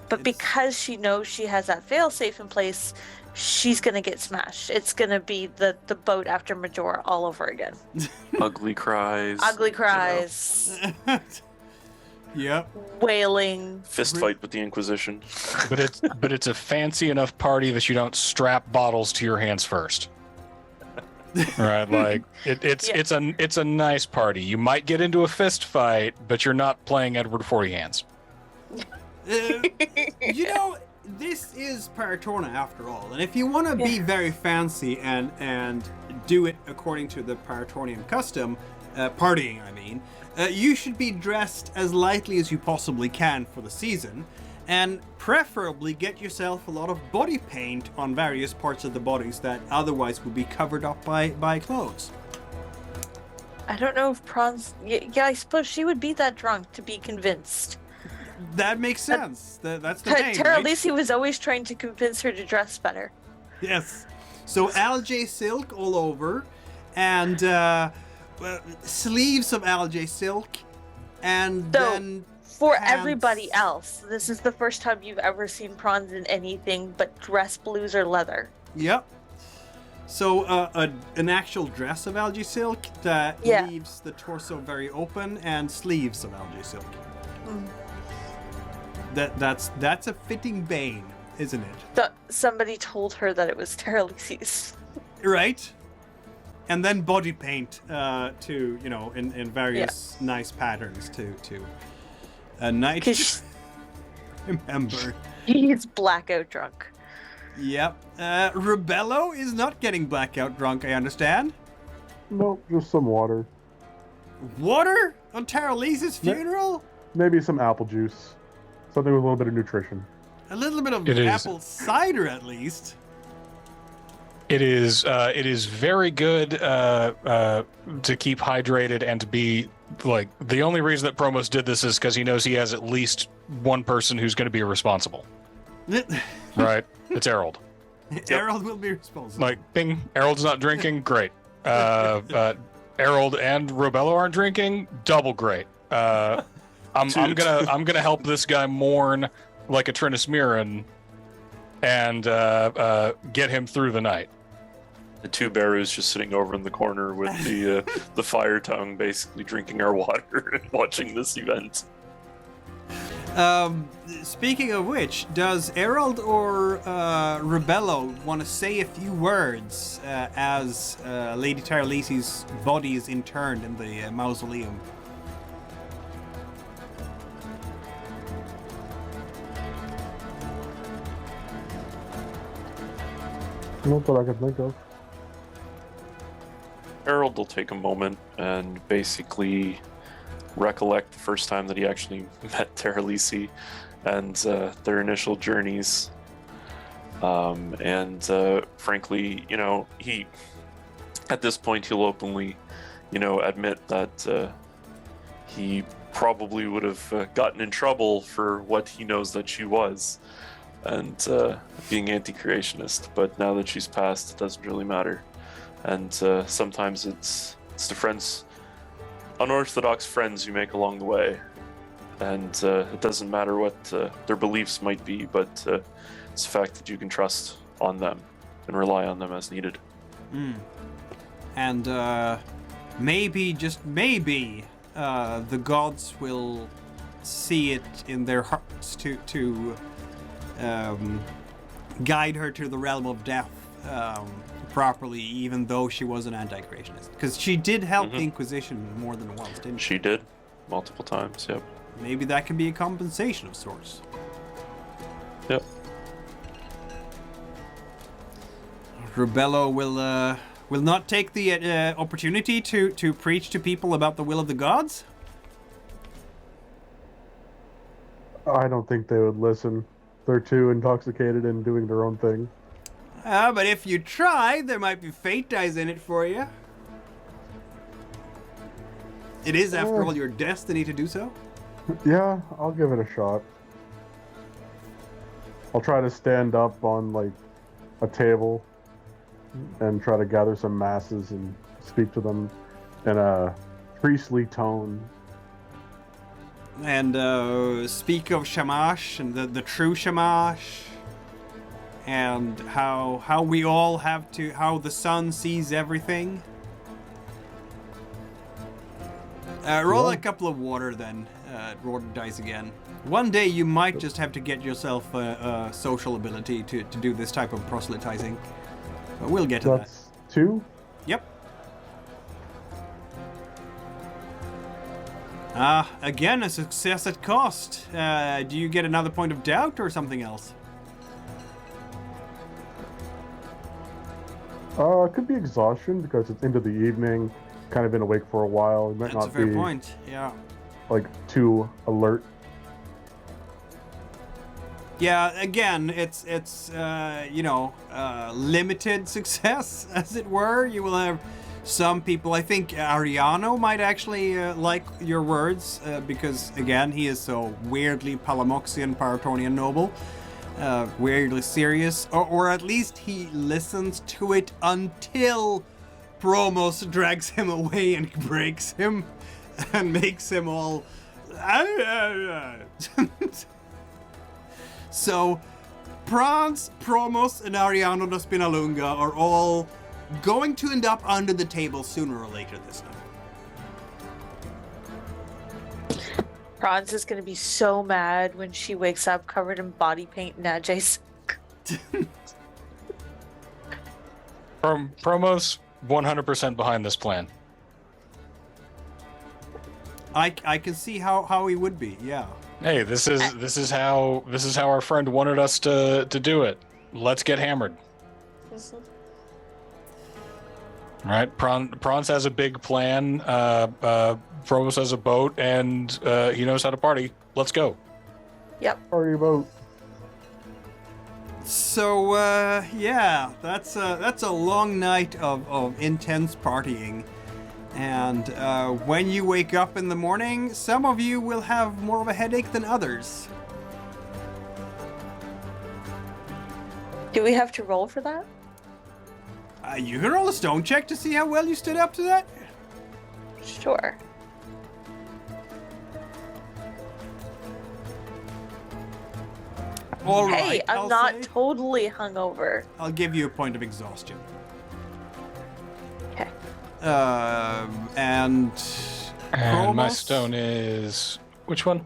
But because she knows she has that failsafe in place, she's gonna get smashed. It's gonna be the boat after Majora all over again. Ugly cries. Ugly cries. Yep. Wailing. Fist fight with the Inquisition. But it's a fancy enough party that you don't strap bottles to your hands first. Right, like it's a nice party. You might get into a fist fight, but you're not playing Edward 40 hands. This is Paratorna after all, and if you want to be very fancy and do it according to the Paratornian custom, partying, I mean, you should be dressed as lightly as you possibly can for the season, and preferably get yourself a lot of body paint on various parts of the bodies that otherwise would be covered up by clothes. I don't know if Praanz... Yeah, I suppose she would be that drunk to be convinced. That makes sense. That's the name, Tara right? Lisi was always trying to convince her to dress better. Yes. So algae silk all over, and sleeves of algae silk, and then... For pants. everybody else, this is the first time you've ever seen Praanz in anything but dress blues or leather. Yep. So an actual dress of algae silk that leaves the torso very open, and sleeves of algae silk. That's a fitting bane, isn't it? Somebody told her that it was Tara Lisi's. Right. And then body paint to in various nice patterns to a night. Remember. He's blackout drunk. Yep. Rubello is not getting blackout drunk, I understand. Nope, just some water. Water? On Tara Lisa's funeral? Maybe some apple juice. Something with a little bit of nutrition. A little bit of It is. apple cider, at least. It is very good to keep hydrated and to be like, the only reason that Promos did this is because he knows he has at least one person who's going to be responsible. Right? It's Erald. Erald will be responsible. Like, bing, Erald's not drinking, great. Erald and Rubello aren't drinking, double great. I'm gonna help this guy mourn like a Trinismiran and get him through the night. The two Barús just sitting over in the corner with the fire tongue, basically drinking our water and watching this event. Speaking of which, does Erald or Rubello want to say a few words as Lady Taralisi's body is interned in the mausoleum? Not that I can think of. Erald will take a moment and basically recollect the first time that he actually met Taralisi and their initial journeys. Frankly, he at this point he'll openly, admit that he probably would have gotten in trouble for what he knows that she was, and being anti-creationist. But now that she's passed, it doesn't really matter. And sometimes it's the friends, unorthodox friends you make along the way, and it doesn't matter what their beliefs might be, but it's the fact that you can trust on them and rely on them as needed. And maybe, just maybe, the gods will see it in their hearts to guide her to the realm of death properly, even though she was an anti-creationist. Because she did help the Inquisition more than once, didn't she? She did, multiple times, yep. maybe that can be a compensation of sorts. Yep. Rubello will not take the opportunity to preach to people about the will of the gods? I don't think they would listen. They're too intoxicated and doing their own thing. But if you try, there might be fate dice in it for you. It is, after all, your destiny to do so. Yeah, I'll give it a shot. I'll try to stand up on, like, a table and try to gather some masses and speak to them in a priestly tone. And speak of Shamash and the true Shamash. And how we all have to, how the sun sees everything. Roll a couple of water then. Roll the dice again. One day you might just have to get yourself a social ability to do this type of proselytizing. But we'll get to that. That's 2? Yep. Again, a success at cost. Do you get another point of doubt or something else? It could be exhaustion because it's into the evening, kind of been awake for a while. It might That's not a fair be point, yeah. like too alert. Yeah, again, it's limited success, as it were. You will have some people, I think Ariano might actually like your words, because, again, he is so weirdly Palamoxian, Paratonian noble. Weirdly serious, or at least he listens to it until Promos drags him away and breaks him and makes him all... So, Praanz, Promos, and Ariano da Spinalunga are all going to end up under the table sooner or later this time. Praanz is going to be so mad when she wakes up covered in body paint and Ajay's. Promos 100% behind this plan. I can see how he would be, yeah. Hey, this is how our friend wanted us to do it. Let's get hammered. Right? Praanz has a big plan. Promos has a boat, and he knows how to party. Let's go. Yep. Party boat. So yeah, that's a long night of intense partying, and when you wake up in the morning, some of you will have more of a headache than others. Do we have to roll for that? You can roll a stone check to see how well you stood up to that. Sure. All right. Hey, I'm I'll not say. totally hungover. I'll give you a point of exhaustion. Okay. And my Promos? stone is which one?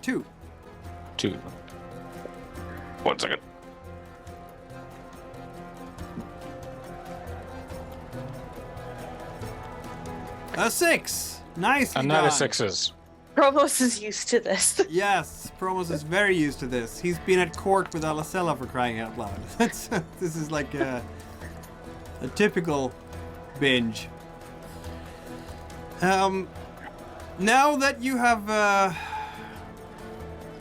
2. 2. 1 second. A 6. Nicely I'm not done. a 6s. Promos is used to this. Yes, Promos is very used to this. He's been at court with Allesella, for crying out loud. This is like a typical binge. Now that you have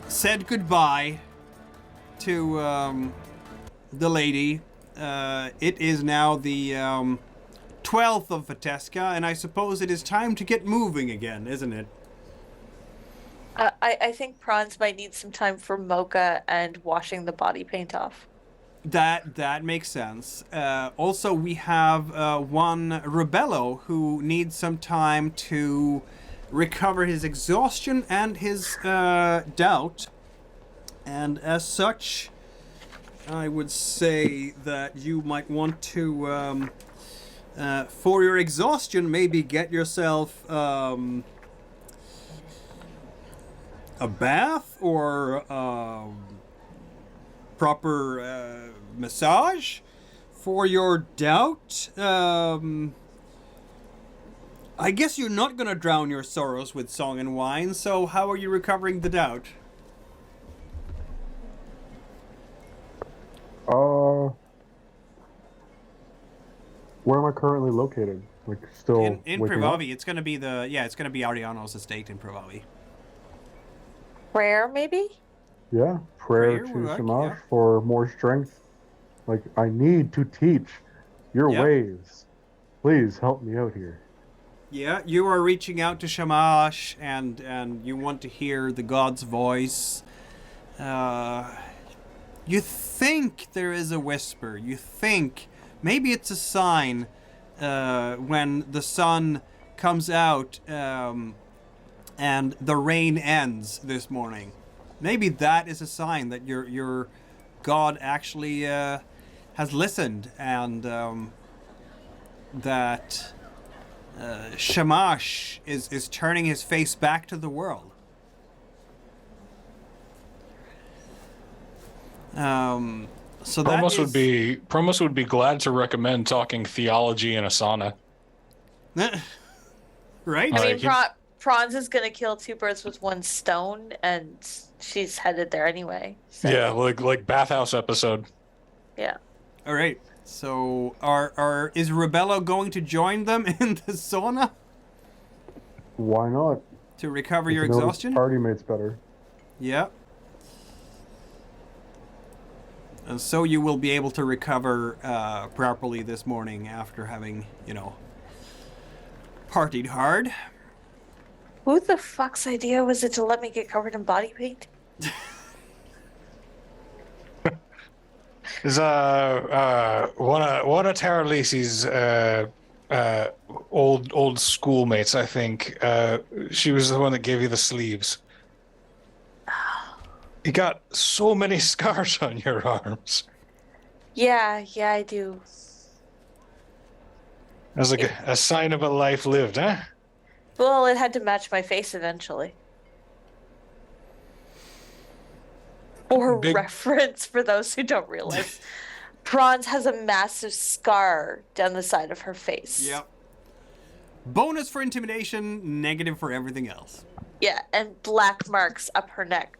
said goodbye to the lady, it is now the 12th of Vateska, and I suppose it is time to get moving again, isn't it? I think Praanz might need some time for mocha and washing the body paint off. That makes sense. Also, we have one Rubello who needs some time to recover his exhaustion and his doubt. And as such, I would say that you might want to, for your exhaustion, maybe get yourself a bath or proper massage. For your doubt, I guess you're not gonna drown your sorrows with song and wine, so how are you recovering the doubt? Where am I currently located? Like, still In waking up? Privavi, it's gonna be Ariano's estate in Privavi. Prayer, maybe? Yeah, prayer Prayer, to like, Shamash yeah. for more strength. Like, I need to teach your Yep. ways. Please help me out here. Yeah, you are reaching out to Shamash, and you want to hear the god's voice. You think there is a whisper. You think maybe it's a sign when the sun comes out and the rain ends this morning. Maybe that is a sign that your god actually has listened, and that Shamash is turning his face back to the world. So that Promos would be glad to recommend talking theology in a sauna. Right? I mean, he- Praanz is gonna kill two birds with one stone, and she's headed there anyway. So, Yeah, like bathhouse episode. yeah. All right. So is Rubello going to join them in the sauna Why not? to recover If your you know his exhaustion? party mates better. Yeah. And so you will be able to recover properly this morning after having, partied hard. Who the fuck's idea was it to let me get covered in body paint? Is one of Tara Lacey's old schoolmates, I think. She was the one that gave you the sleeves. You got so many scars on your arms. Yeah, I do. That's like a sign of a life lived, huh? Well, it had to match my face eventually. For reference, for those who don't realize, Praanz has a massive scar down the side of her face. Yep. Bonus for intimidation, negative for everything else. Yeah, and black marks up her neck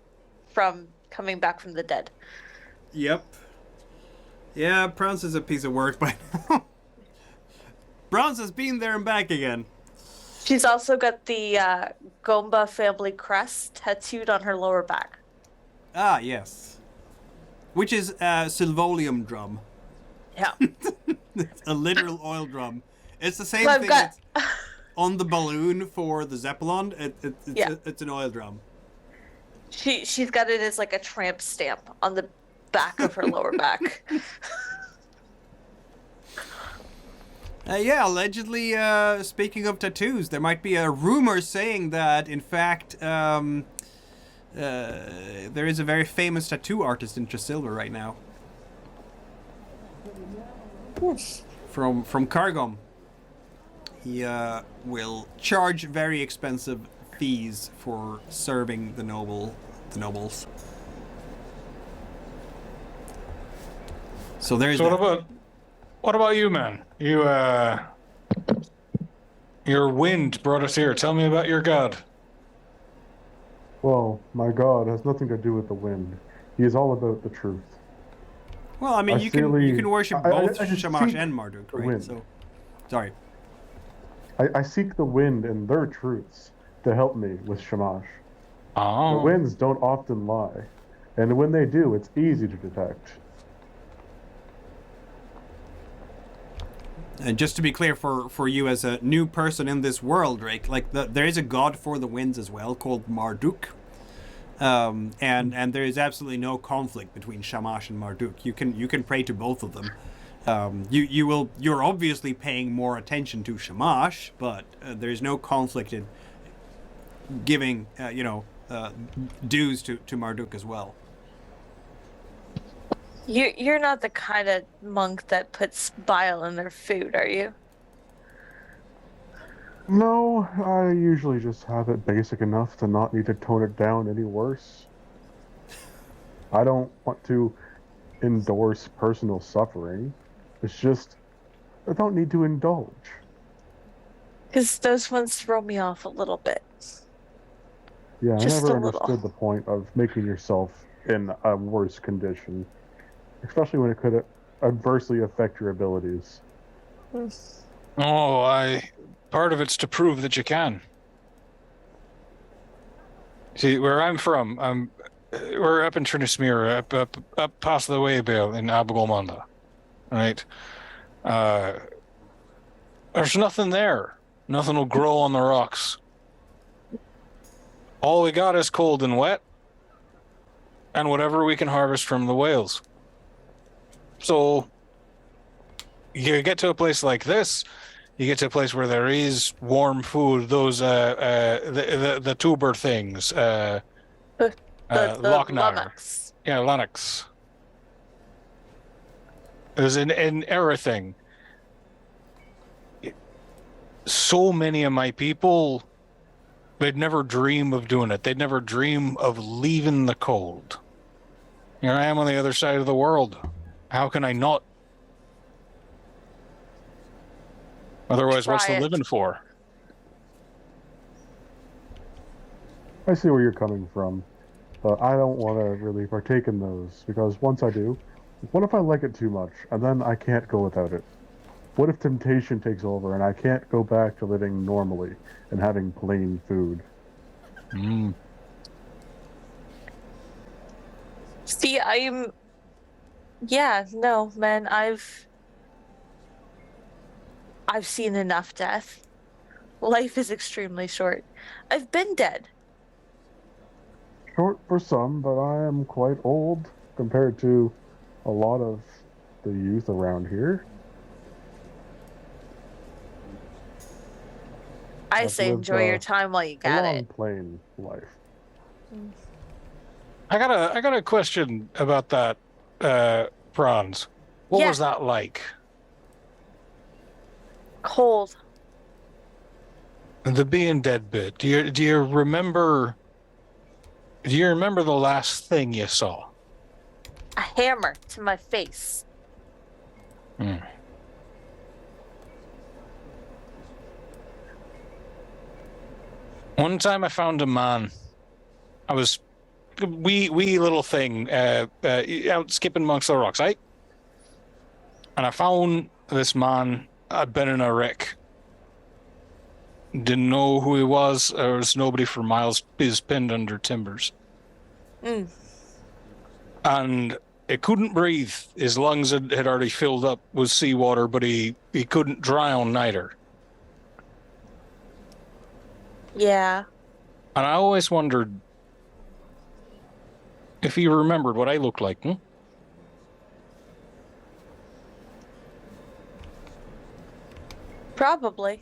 from coming back from the dead. Yep. Yeah, Praanz is a piece of work by now. Praanz has been there and back again. She's also got the Gomba family crest tattooed on her lower back. Ah, yes. Which is a Silvolium drum. Yeah. A literal oil drum. It's the same Well, I've thing got- that's on the balloon for the Zeppelin. It's an oil drum. She's got it as like a tramp stamp on the back of her lower back. Yeah, allegedly, speaking of tattoos, there might be a rumor saying that, in fact, there is a very famous tattoo artist in Tresilver right now. From Cargom. He will charge very expensive fees for serving the nobles. So there's So that. what about you, man? Your wind brought us here. Tell me about your god. Well, my god has nothing to do with the wind. He is all about the truth. Well, I mean, you can worship both I just Shamash seek and Marduk, the right? wind. So, sorry. I seek the wind and their truths to help me with Shamash. The Oh. winds don't often lie, and when they do, it's easy to detect. And just to be clear for you as a new person in this world, Drake, like there is a god for the winds as well called Marduk. And there is absolutely no conflict between Shamash and Marduk. You can pray to both of them. You're obviously paying more attention to Shamash, but there is no conflict in giving dues to Marduk as well. You're not the kind of monk that puts bile in their food, are you? No, I usually just have it basic enough to not need to tone it down any worse. I don't want to endorse personal suffering. It's just, I don't need to indulge. Because those ones throw me off a little bit. Yeah, I Just never a little. understood the point of making yourself in a worse condition, especially when it could adversely affect your abilities. Oh, part of it's to prove that you can. See, where I'm from, we're up in Trinismere, up past the Waybill in Gol Monda, right? There's nothing there. Nothing will grow on the rocks. All we got is cold and wet, and whatever we can harvest from the whales. So you get to a place like this, you get to a place where there is warm food, those the tuber things, The Lochnar. Lummox. Yeah, Lennox. There's in everything. So many of my people, they'd never dream of doing it. They'd never dream of leaving the cold. Here I am on the other side of the world. How can I not? Otherwise, what's the living for? I see where you're coming from, but I don't want to really partake in those, because once I do, what if I like it too much, and then I can't go without it? What if temptation takes over and I can't go back to living normally and having plain food? See, yeah, no, man, I've seen enough death. Life is extremely short. I've been dead. Short for some, but I am quite old compared to a lot of the youth around here. I I've say lived, enjoy your time while you a got long, it. plain life. I got a question about that, Praanz. What Yeah. was that like? Cold. The being dead bit. Do you remember? Do you remember the last thing you saw? A hammer to my face. One time I found a man. I was wee little thing out skipping amongst the rocks, right? And I found this man. I'd been in a wreck. Didn't know who he was. There was nobody for miles. He was pinned under timbers. And he couldn't breathe. His lungs had already filled up with seawater, but he couldn't drown neither. Yeah. And I always wondered if he remembered what I looked like. Probably.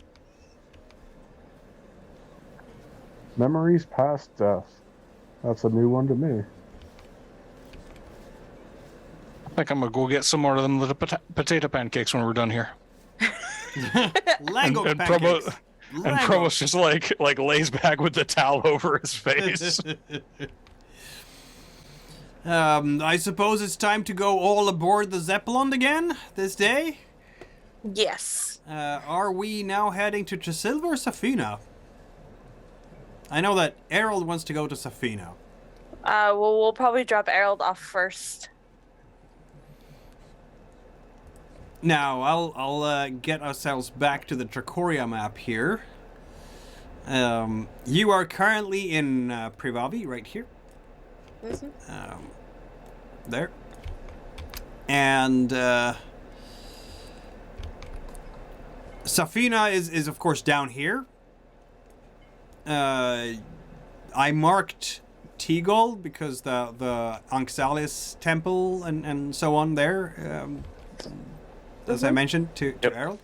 Memories past death. That's a new one to me. I think I'm gonna go get some more of them little potato pancakes when we're done here. Lego and pancakes. And Promos just like lays back with the towel over his face. I suppose it's time to go all aboard the Zeppelin again this day? Yes. Are we now heading to Tresilva or Safina? I know that Erald wants to go to Safina. Well, we'll probably drop Erald off first. Now, I'll get ourselves back to the Trakoria map here. You are currently in Privavi, right here. There. And Safina is of course down here. I marked Tegol because the Anxalis temple and so on there. As I mentioned to Erald.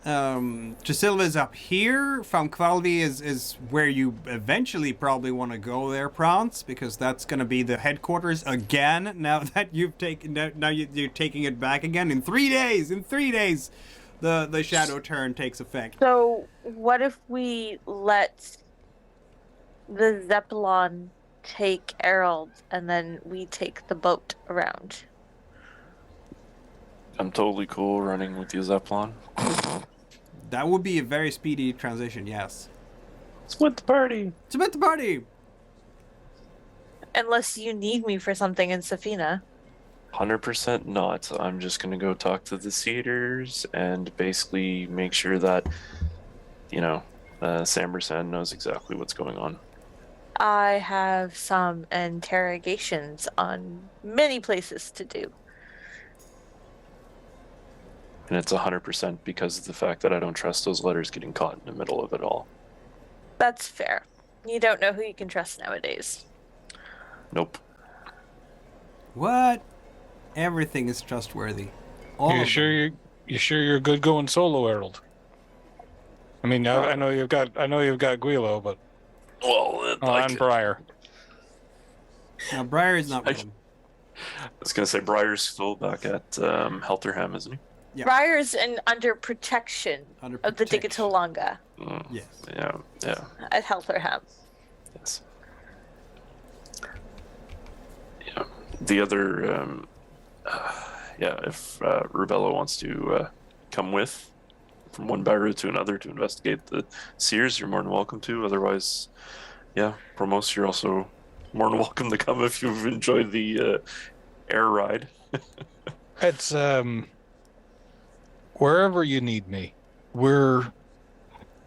Tresilva is up here. Famkvalvi is where you eventually probably want to go there, Praanz, because that's going to be the headquarters again. Now that you've taken, now you're taking it back again in 3 days. In 3 days, the shadow turn takes effect. So what if we let the Zeppelin take Erald and then we take the boat around? I'm totally cool running with you, Zeppelin. That would be a very speedy transition, yes. Split the party. Submit the party! Unless you need me for something in Safina. 100% not. I'm just going to go talk to the Cedars and basically make sure that, Sambersan knows exactly what's going on. I have some interrogations on many places to do. And it's 100% because of the fact that I don't trust those letters getting caught in the middle of it all. That's fair. You don't know who you can trust nowadays. Nope. What? Everything is trustworthy. You sure you're good going solo, Erald? I mean, I know you've got Guilo, but and Briar. No, Briar is not with him. I was going to say Briar's still back at Helterham, isn't he? Yeah. Briar's under protection of the Digitalonga. Yes. Yeah. At Helterham. Yes. Yeah. The other, if Rubello wants to come with from one Barú to another to investigate the Sears, you're more than welcome to. Otherwise, Promos, you're also more than welcome to come if you've enjoyed the air ride. It's wherever you need me. We're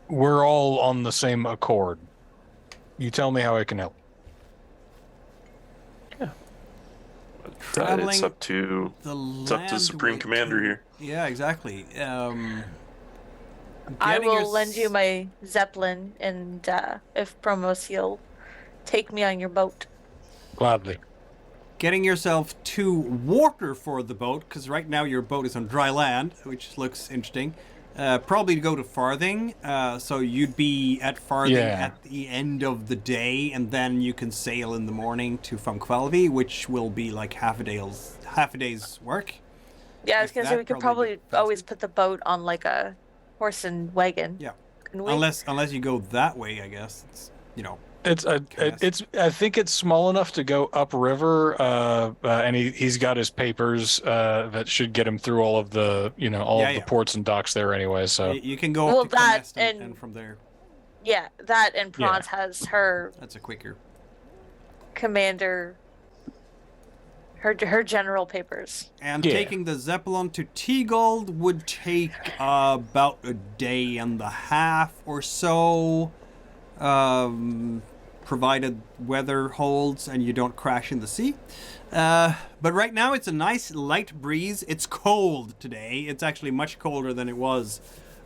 all on the same accord. You tell me how I can help. It's up to Supreme Commander here. Yeah, exactly. I will lend you my Zeppelin, and if Promos, you'll take me on your boat. Gladly. Getting yourself to water for the boat, because right now your boat is on dry land, which looks interesting. Probably to go to Farthing, so you'd be at Farthing at the end of the day, and then you can sail in the morning to Kaelve, which will be like half a day's work. Yeah, I was gonna say we could probably always put the boat on like a horse and wagon. Yeah, couldn't we? unless you go that way, I guess. It's I think it's small enough to go upriver, and he's got his papers that should get him through all of the the ports and docks there anyway. So you can go up to Connaest and from there. Yeah, that and Praanz has her. That's a quicker. Commander. Her general papers. And taking the Zeppelin to Teagold would take about a day and a half or so. Provided weather holds and you don't crash in the sea. But right now it's a nice light breeze. It's cold today. It's actually much colder than it was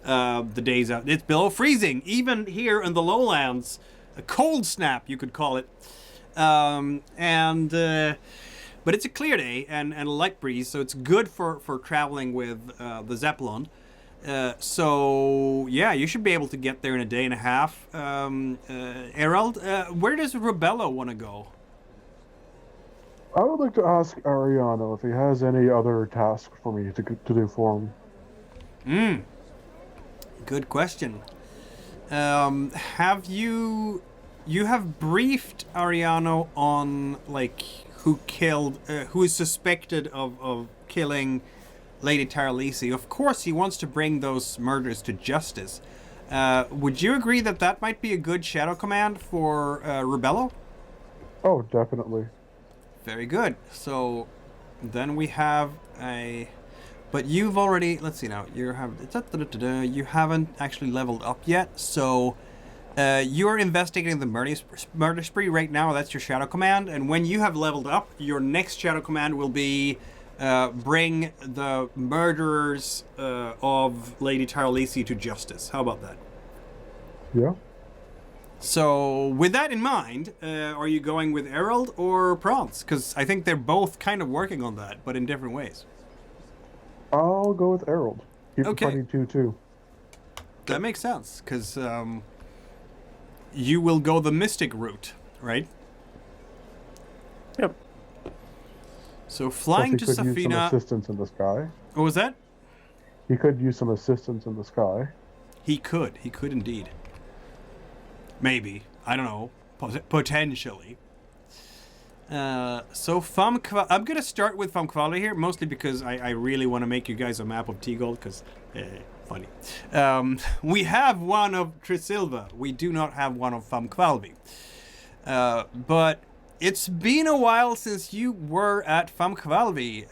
the days out. It's below freezing, even here in the lowlands. A cold snap, you could call it. But it's a clear day and a light breeze, so it's good for traveling with the Zeppelin. You should be able to get there in a day and a half. Erald, where does Rubello want to go? I would like to ask Ariano if he has any other task for me to do for him. Good question. Have you have briefed Ariano on who is suspected of killing Lady Taralisi? Of course, he wants to bring those murders to justice. Would you agree that might be a good shadow command for Rubello? Oh, definitely. Very good. So then we have a... But you've already... Let's see now. You haven't actually leveled up yet. So you're investigating the murder spree right now. That's your shadow command. And when you have leveled up, your next shadow command will be... bring the murderers of Lady Taralisi to justice. How about that? Yeah. So, with that in mind, are you going with Erald or Praanz? Because I think they're both kind of working on that, but in different ways. I'll go with Erald. Keep Okay. the party 2-2. That makes sense, because you will go the mystic route, right? Yep. So flying to Plus he could use some Safina. assistance in the sky. What was that? He could use some assistance in the sky. He could indeed. Maybe, I don't know. Potentially. So I'm gonna start with Famkvala here, mostly because I really want to make you guys a map of T-Gold, because funny. We have one of Trisilva. We do not have one of Famkvalvi. But it's been a while since you were at Famkvalvi.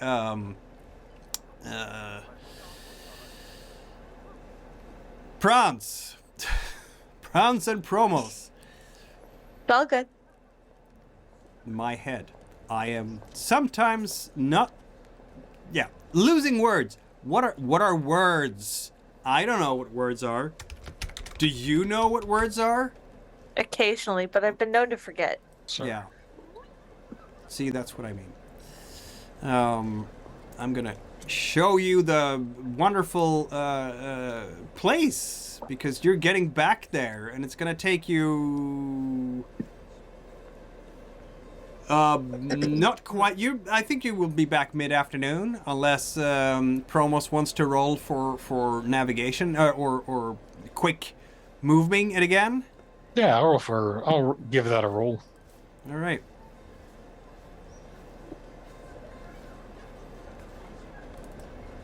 Praanz. Praanz and Promos. It's all good. My head. I am sometimes not... Yeah, losing words. What are words? I don't know what words are. Do you know what words are? Occasionally, but I've been known to forget. Sorry. Yeah. See, that's what I mean. I'm gonna show you the wonderful place, because you're getting back there, and it's gonna take you not quite. I think you will be back mid-afternoon, unless Promos wants to roll for navigation or quick moving it again. Yeah, I'll give that a roll. All right.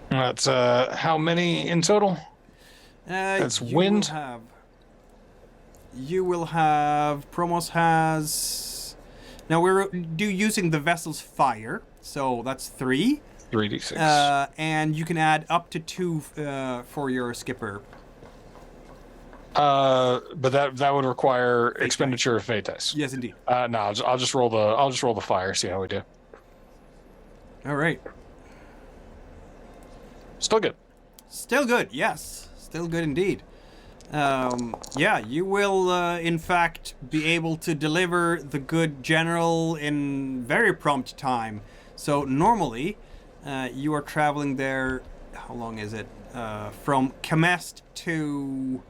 That's how many in total? That's wind. You will have. Promos has. Now we're using the vessel's fire, so that's 3. 3d6. And you can add up to 2 for your skipper. But that would require expenditure of fate dice. Yes, indeed. No, I'll just roll the fire. See how we do. All right. Still good. Still good. Yes, still good indeed. Yeah, you will in fact be able to deliver the good general in very prompt time. So normally, you are traveling there. How long is it? From Kamest to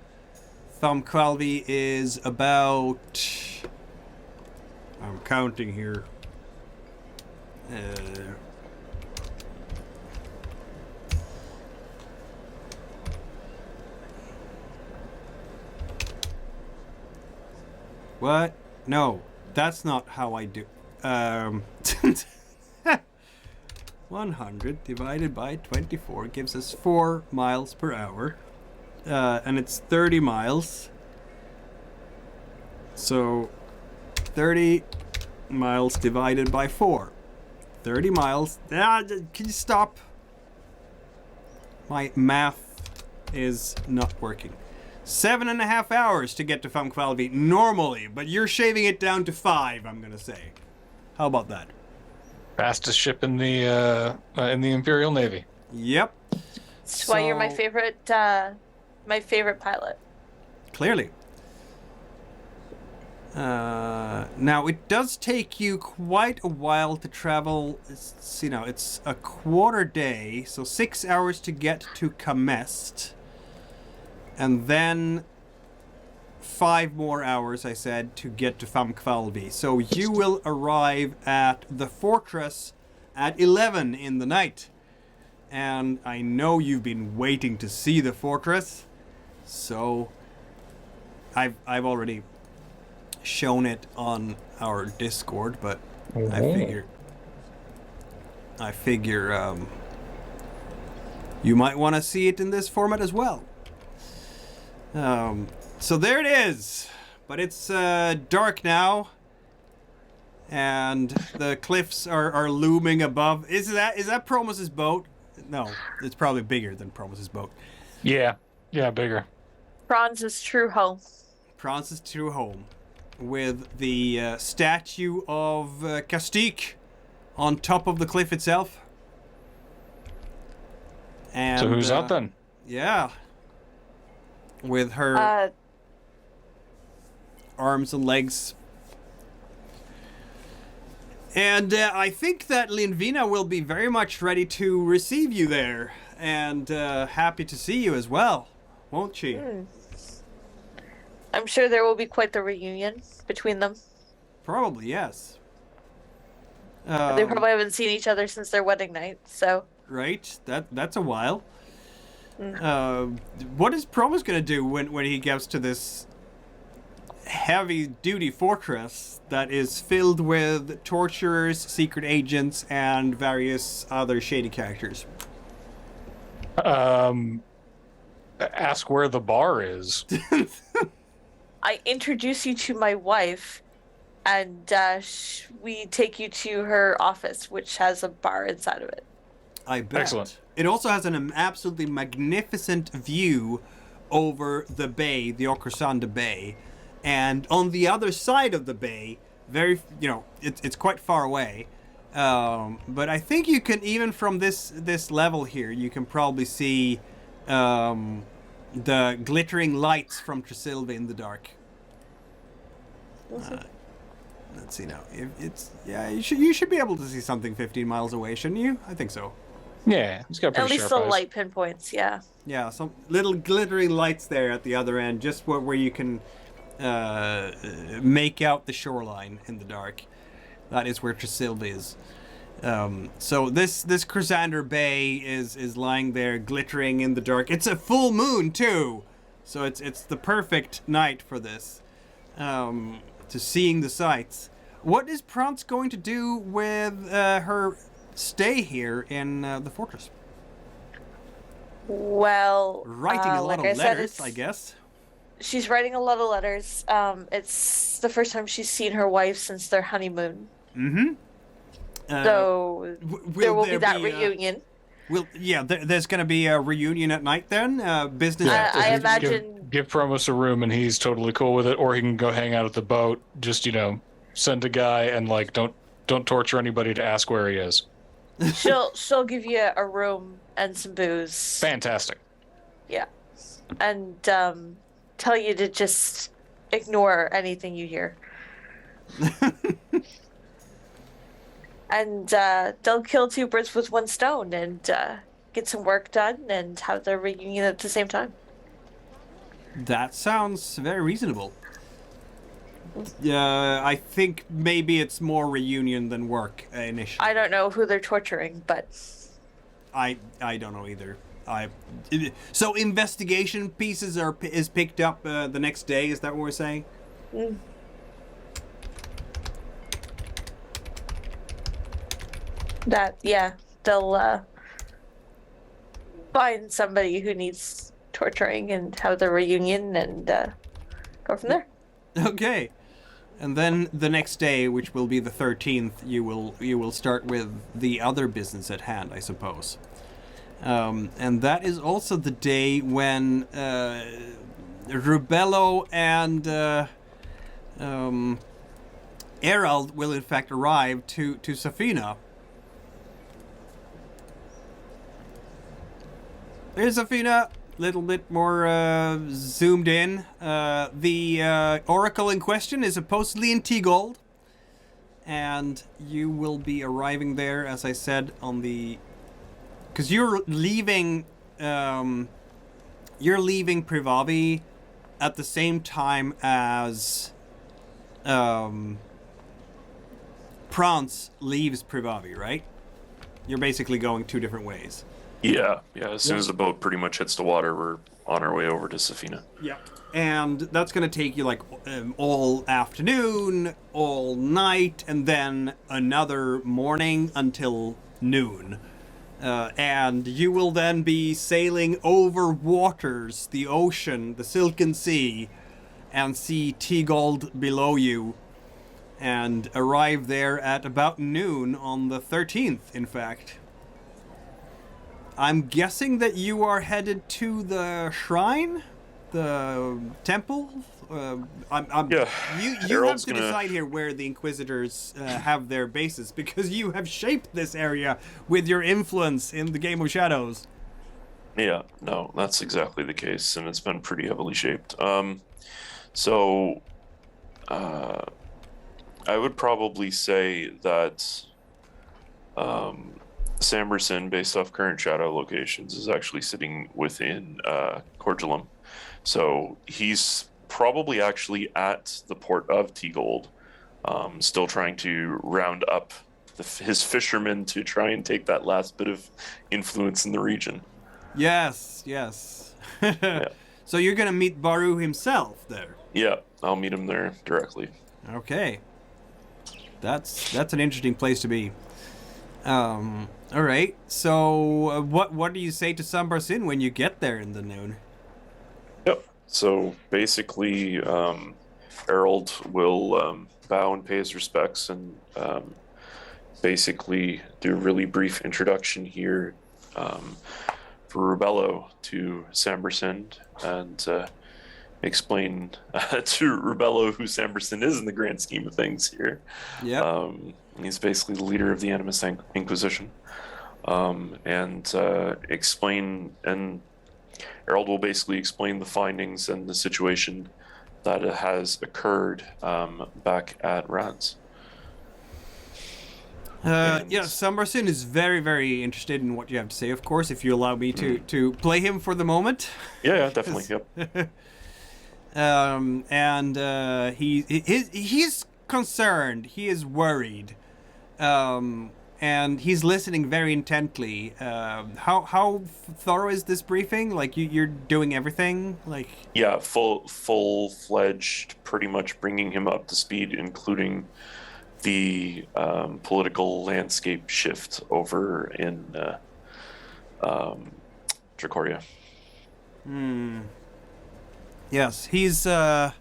Famkvalvi is about. I'm counting here. What? No, that's not how I do. 100 divided by 24 gives us 4 miles per hour. And it's 30 miles. So 30 miles divided by 4. 30 miles. Can you stop? My math is not working. 7.5 hours to get to Famkvalvi normally, but you're shaving it down to 5, I'm gonna say. How about that? Fastest ship in the Imperial Navy. Yep. That's why you're my favorite pilot. Clearly. Now it does take you quite a while to travel. It's a quarter day, so 6 hours to get to Kamest. And then 5 more hours, I said, to get to Famkvalvi. So you will arrive at the fortress at 11 in the night. And I know you've been waiting to see the fortress. So I've already shown it on our Discord, but I figure you might want to see it in this format as well. So there it is, but it's dark now, and the cliffs are looming above. Is that Promos's boat? No, it's probably bigger than Promos's boat. Yeah, bigger. Praanz's true home. Praanz's true home, with the statue of Castique on top of the cliff itself. And so who's out then? Yeah. With her arms and legs. And I think that Linvina will be very much ready to receive you there. And happy to see you as well, won't she? I'm sure there will be quite the reunion between them. Probably, yes. They probably haven't seen each other since their wedding night, so... Right, that's a while. What is Promos gonna do when he gets to this heavy-duty fortress that is filled with torturers, secret agents, and various other shady characters. Ask where the bar is. I introduce you to my wife, and we take you to her office, which has a bar inside of it. I bet. Excellent. It also has an absolutely magnificent view over the bay, the Okrusanda Bay, and on the other side of the bay, it's quite far away. But I think you can, even from this level here, you can probably see the glittering lights from Tresilva in the dark. Let's see now. You should be able to see something 15 miles away, shouldn't you? I think so. Yeah, it's got pretty At least sharp the eyes. light pinpoints, yeah. Yeah, some little glittering lights there at the other end, just where you can make out the shoreline in the dark. That is where Tresilva is. So this Chrysander Bay is lying there glittering in the dark. It's a full moon too, so it's the perfect night for this, to seeing the sights. What is Praanz going to do with her stay here in the fortress? Well, Writing a lot like of I said, letters, I guess. she's writing a lot of letters. It's the first time she's seen her wife since their honeymoon. Mm-hmm. So there will be that reunion. There's going to be a reunion at night then. Business. Yeah, I just imagine- give Promos a room and he's totally cool with it, or he can go hang out at the boat. Just send a guy and don't torture anybody to ask where he is. She'll give you a room and some booze. Fantastic. Yeah, and tell you to just ignore anything you hear. And they'll kill two birds with one stone and get some work done and have their reunion at the same time. That sounds very reasonable. I think maybe it's more reunion than work initially. I don't know who they're torturing, but I don't know either. So investigation pieces is picked up the next day. Is that what we're saying? They'll find somebody who needs torturing and have the reunion and go from there. Okay. And then the next day, which will be the 13th, you will start with the other business at hand, I suppose. And that is also the day when Rubello and Erald will in fact arrive to Safina. Here's Safina, little bit more zoomed in. The oracle in question is supposedly in T-Gold, and you will be arriving there, as I said, on the... Because you're leaving Privavi at the same time as Praanz leaves Privavi, right? You're basically going two different ways. Yeah. As soon as the boat pretty much hits the water, we're on our way over to Safina. Yeah. And that's going to take you all afternoon, all night, and then another morning until noon. And you will then be sailing over waters, the ocean, the Silken Sea, and see T-Gold below you, and arrive there at about noon on the 13th, in fact. I'm guessing that you are headed to the shrine? The temple? Yeah. You have to decide here where the Inquisitors have their bases, because you have shaped this area with your influence in the Game of Shadows. Yeah, no, that's exactly the case, and it's been pretty heavily shaped. I would probably say that Samberson, based off current shadow locations, is actually sitting within Corgilum. So he's probably actually at the port of T-Gold, still trying to round up his fishermen to try and take that last bit of influence in the region. Yes. Yeah. So you're gonna meet Barú himself there. Yeah, I'll meet him there directly. Okay. That's an interesting place to be. All right. So what do you say to Sambar when you get there in the noon? Yep. So basically, Erald will bow and pay his respects, and basically do a really brief introduction here for Rubello to Samberson, and explain to Rubello who Samberson is in the grand scheme of things here. Yeah. He's basically the leader of the Animist Inquisition, and explain, and Erald will basically explain the findings and the situation that has occurred back at Ranz. Samberson is very, very interested in what you have to say, of course, if you allow me to play him for the moment. Yeah, definitely. Yep. He's concerned, he is worried, and he's listening very intently. How thorough is this briefing? Like, you're doing everything? Like, Yeah, full-fledged, pretty much bringing him up to speed, including the political landscape shift over in Trakoria. Yes, he's when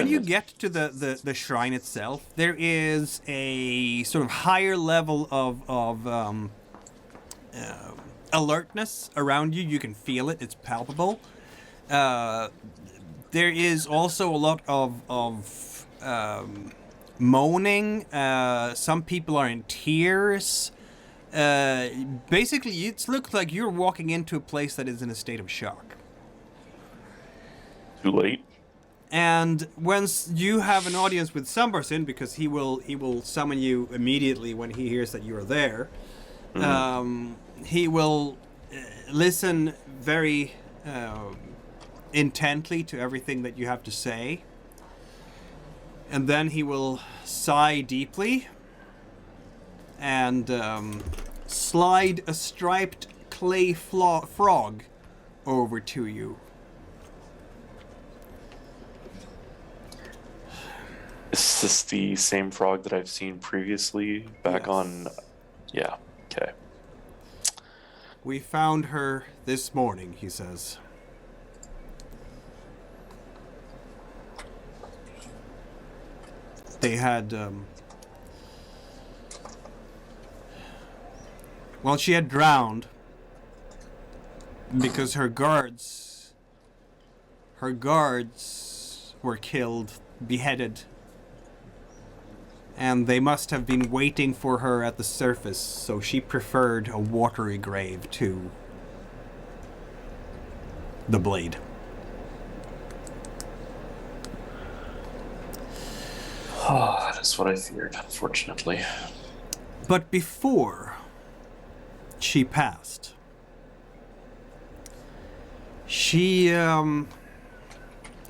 you get to the shrine itself, there is a sort of higher level of alertness around you. You can feel it; it's palpable. There is also a lot of moaning. Some people are in tears. Basically, it looks like you're walking into a place that is in a state of shock. Too late. And once you have an audience with Samberson, because he will summon you immediately when he hears that you are there, he will listen very intently to everything that you have to say, and then he will sigh deeply and slide a striped clay frog over to you. Is this the same frog that I've seen previously back on? Yeah, okay. We found her this morning, he says. They had, well, she had drowned because her guards were killed, beheaded, and they must have been waiting for her at the surface, so she preferred a watery grave to the blade. Oh, that's what I feared, unfortunately. But before she passed, she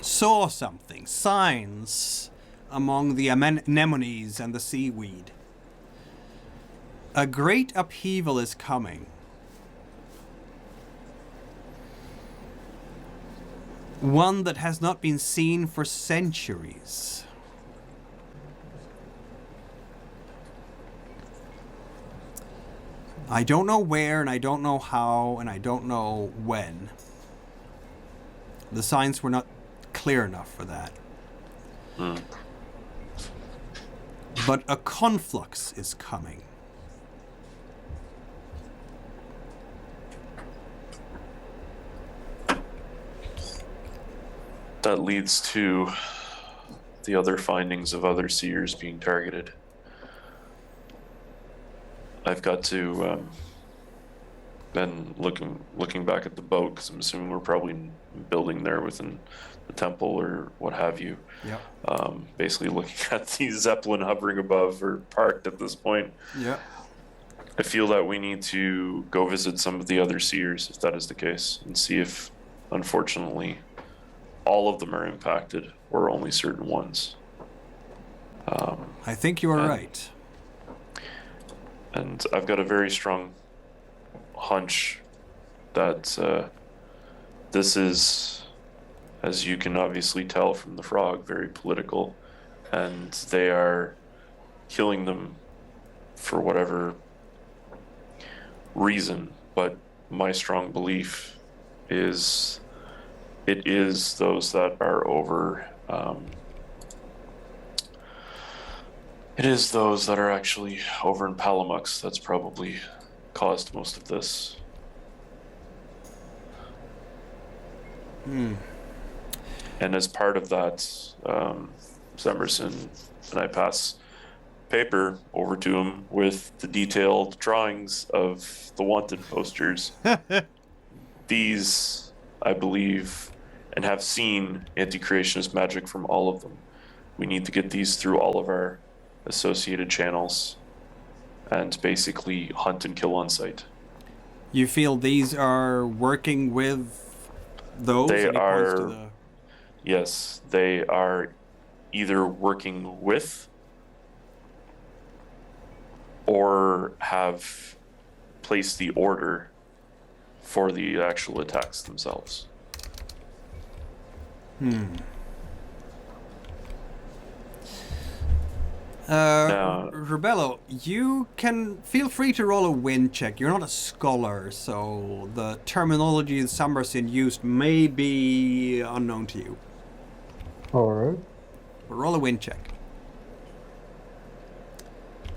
saw something, signs among the anemones and the seaweed. A great upheaval is coming. One that has not been seen for centuries. I don't know where, and I don't know how, and I don't know when. The signs were not clear enough for that. But a conflux is coming. That leads to the other findings of other seers being targeted. I've got to been looking back at the boat, because I'm assuming we're probably building there within the temple or what have you. Yeah. Basically looking at the Zeppelin hovering above or parked at this point. Yeah. I feel that we need to go visit some of the other seers, if that is the case, and see if, unfortunately, all of them are impacted or only certain ones. I think you are right. And I've got a very strong hunch that this is, as you can obviously tell from the frog, very political, and they are killing them for whatever reason. But my strong belief is it is those that are over. It is those that are actually over in Palamux that's probably caused most of this. And as part of that, Semerson and I pass paper over to him with the detailed drawings of the wanted posters. These, I believe, and have seen anti-creationist magic from all of them. We need to get these through all of our associated channels and basically hunt and kill on sight. You feel these are working with those? They and he points to are, the... yes, they are either working with or have placed the order for the actual attacks themselves. Rubello, you can feel free to roll a win check. You're not a scholar, so the terminology Summerson used may be unknown to you. Alright. But roll a win check.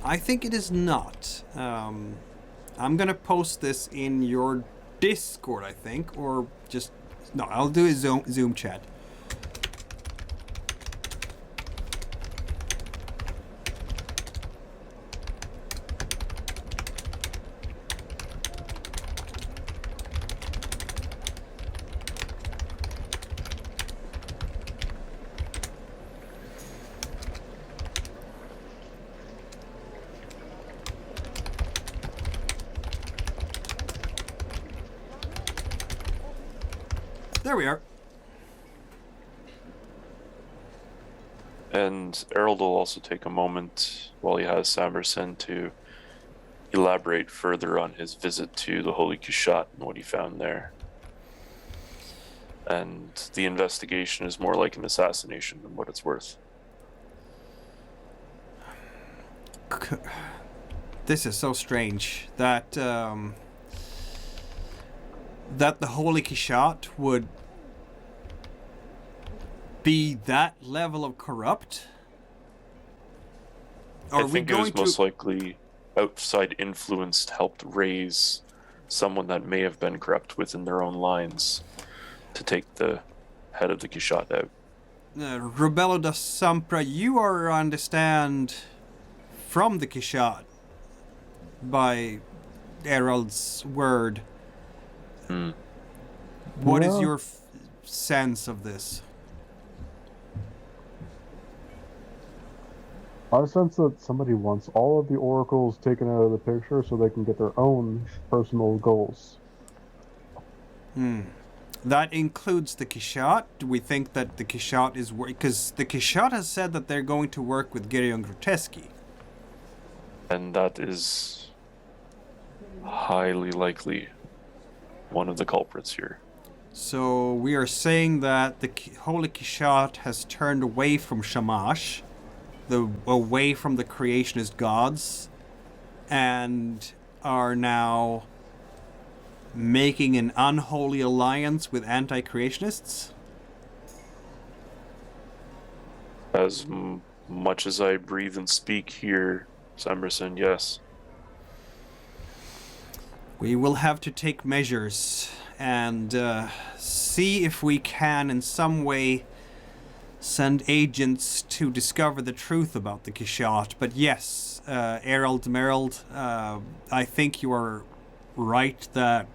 I think it is not. I'm gonna post this in your Discord, I think, or just... No, I'll do a Zoom chat. There we are. And Erald will also take a moment while he has Samerson to elaborate further on his visit to the Holy Kushat and what he found there. And the investigation is more like an assassination than what it's worth. This is so strange that that the Holy Kushat would be that level of corrupt. I think it was most likely outside influence helped raise someone that may have been corrupt within their own lines to take the head of the Kushat out. Rubello da Sampra, you are understand from the Kushat by Erald's word. What is your sense of this? I sense that somebody wants all of the oracles taken out of the picture so they can get their own personal goals. That includes the Kushat. Do we think that the Kushat is because the Kushat has said that they're going to work with Gideon Groteski. And that is highly likely one of the culprits here. So we are saying that the Holy Kushat has turned away from Shamash, away from the creationist gods, and are now making an unholy alliance with anti-creationists? As much as I breathe and speak here, Samerson, yes. We will have to take measures and see if we can in some way send agents to discover the truth about the Kushat. But yes, Erald, Mereld, I think you are right that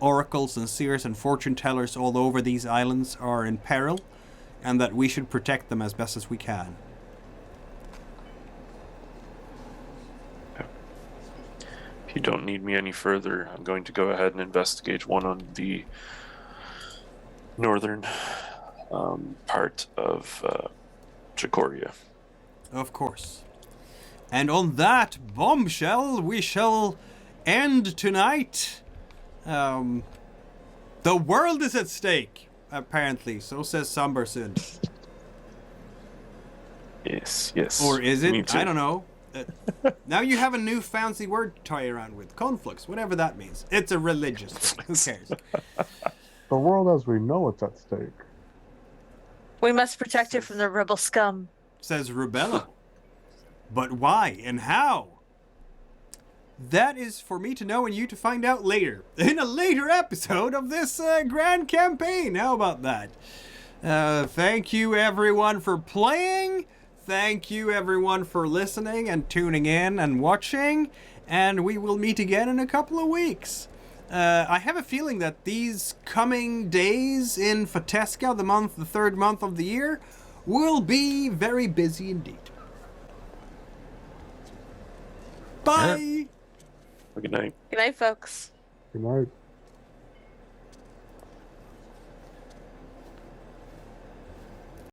oracles and seers and fortune tellers all over these islands are in peril, and that we should protect them as best as we can. If you don't need me any further, I'm going to go ahead and investigate one on the northern part of Trakoria. Of course. And on that bombshell, we shall end tonight. The world is at stake, apparently. So says Samberson. Yes, yes. Or is Me it? too. I don't know. Now you have a new fancy word to tie around with. Conflux, whatever that means. It's a religious thing. Who cares? The world as we know it's at stake. We must protect it from the rebel scum. Says Rubello. But why and how? That is for me to know and you to find out later. In a later episode of this grand campaign. How about that? Thank you everyone for playing. Thank you everyone for listening and tuning in and watching. And we will meet again in a couple of weeks. I have a feeling that these coming days in Fateska, the third month of the year, will be very busy indeed. Bye! Good night. Good night, folks. Good night.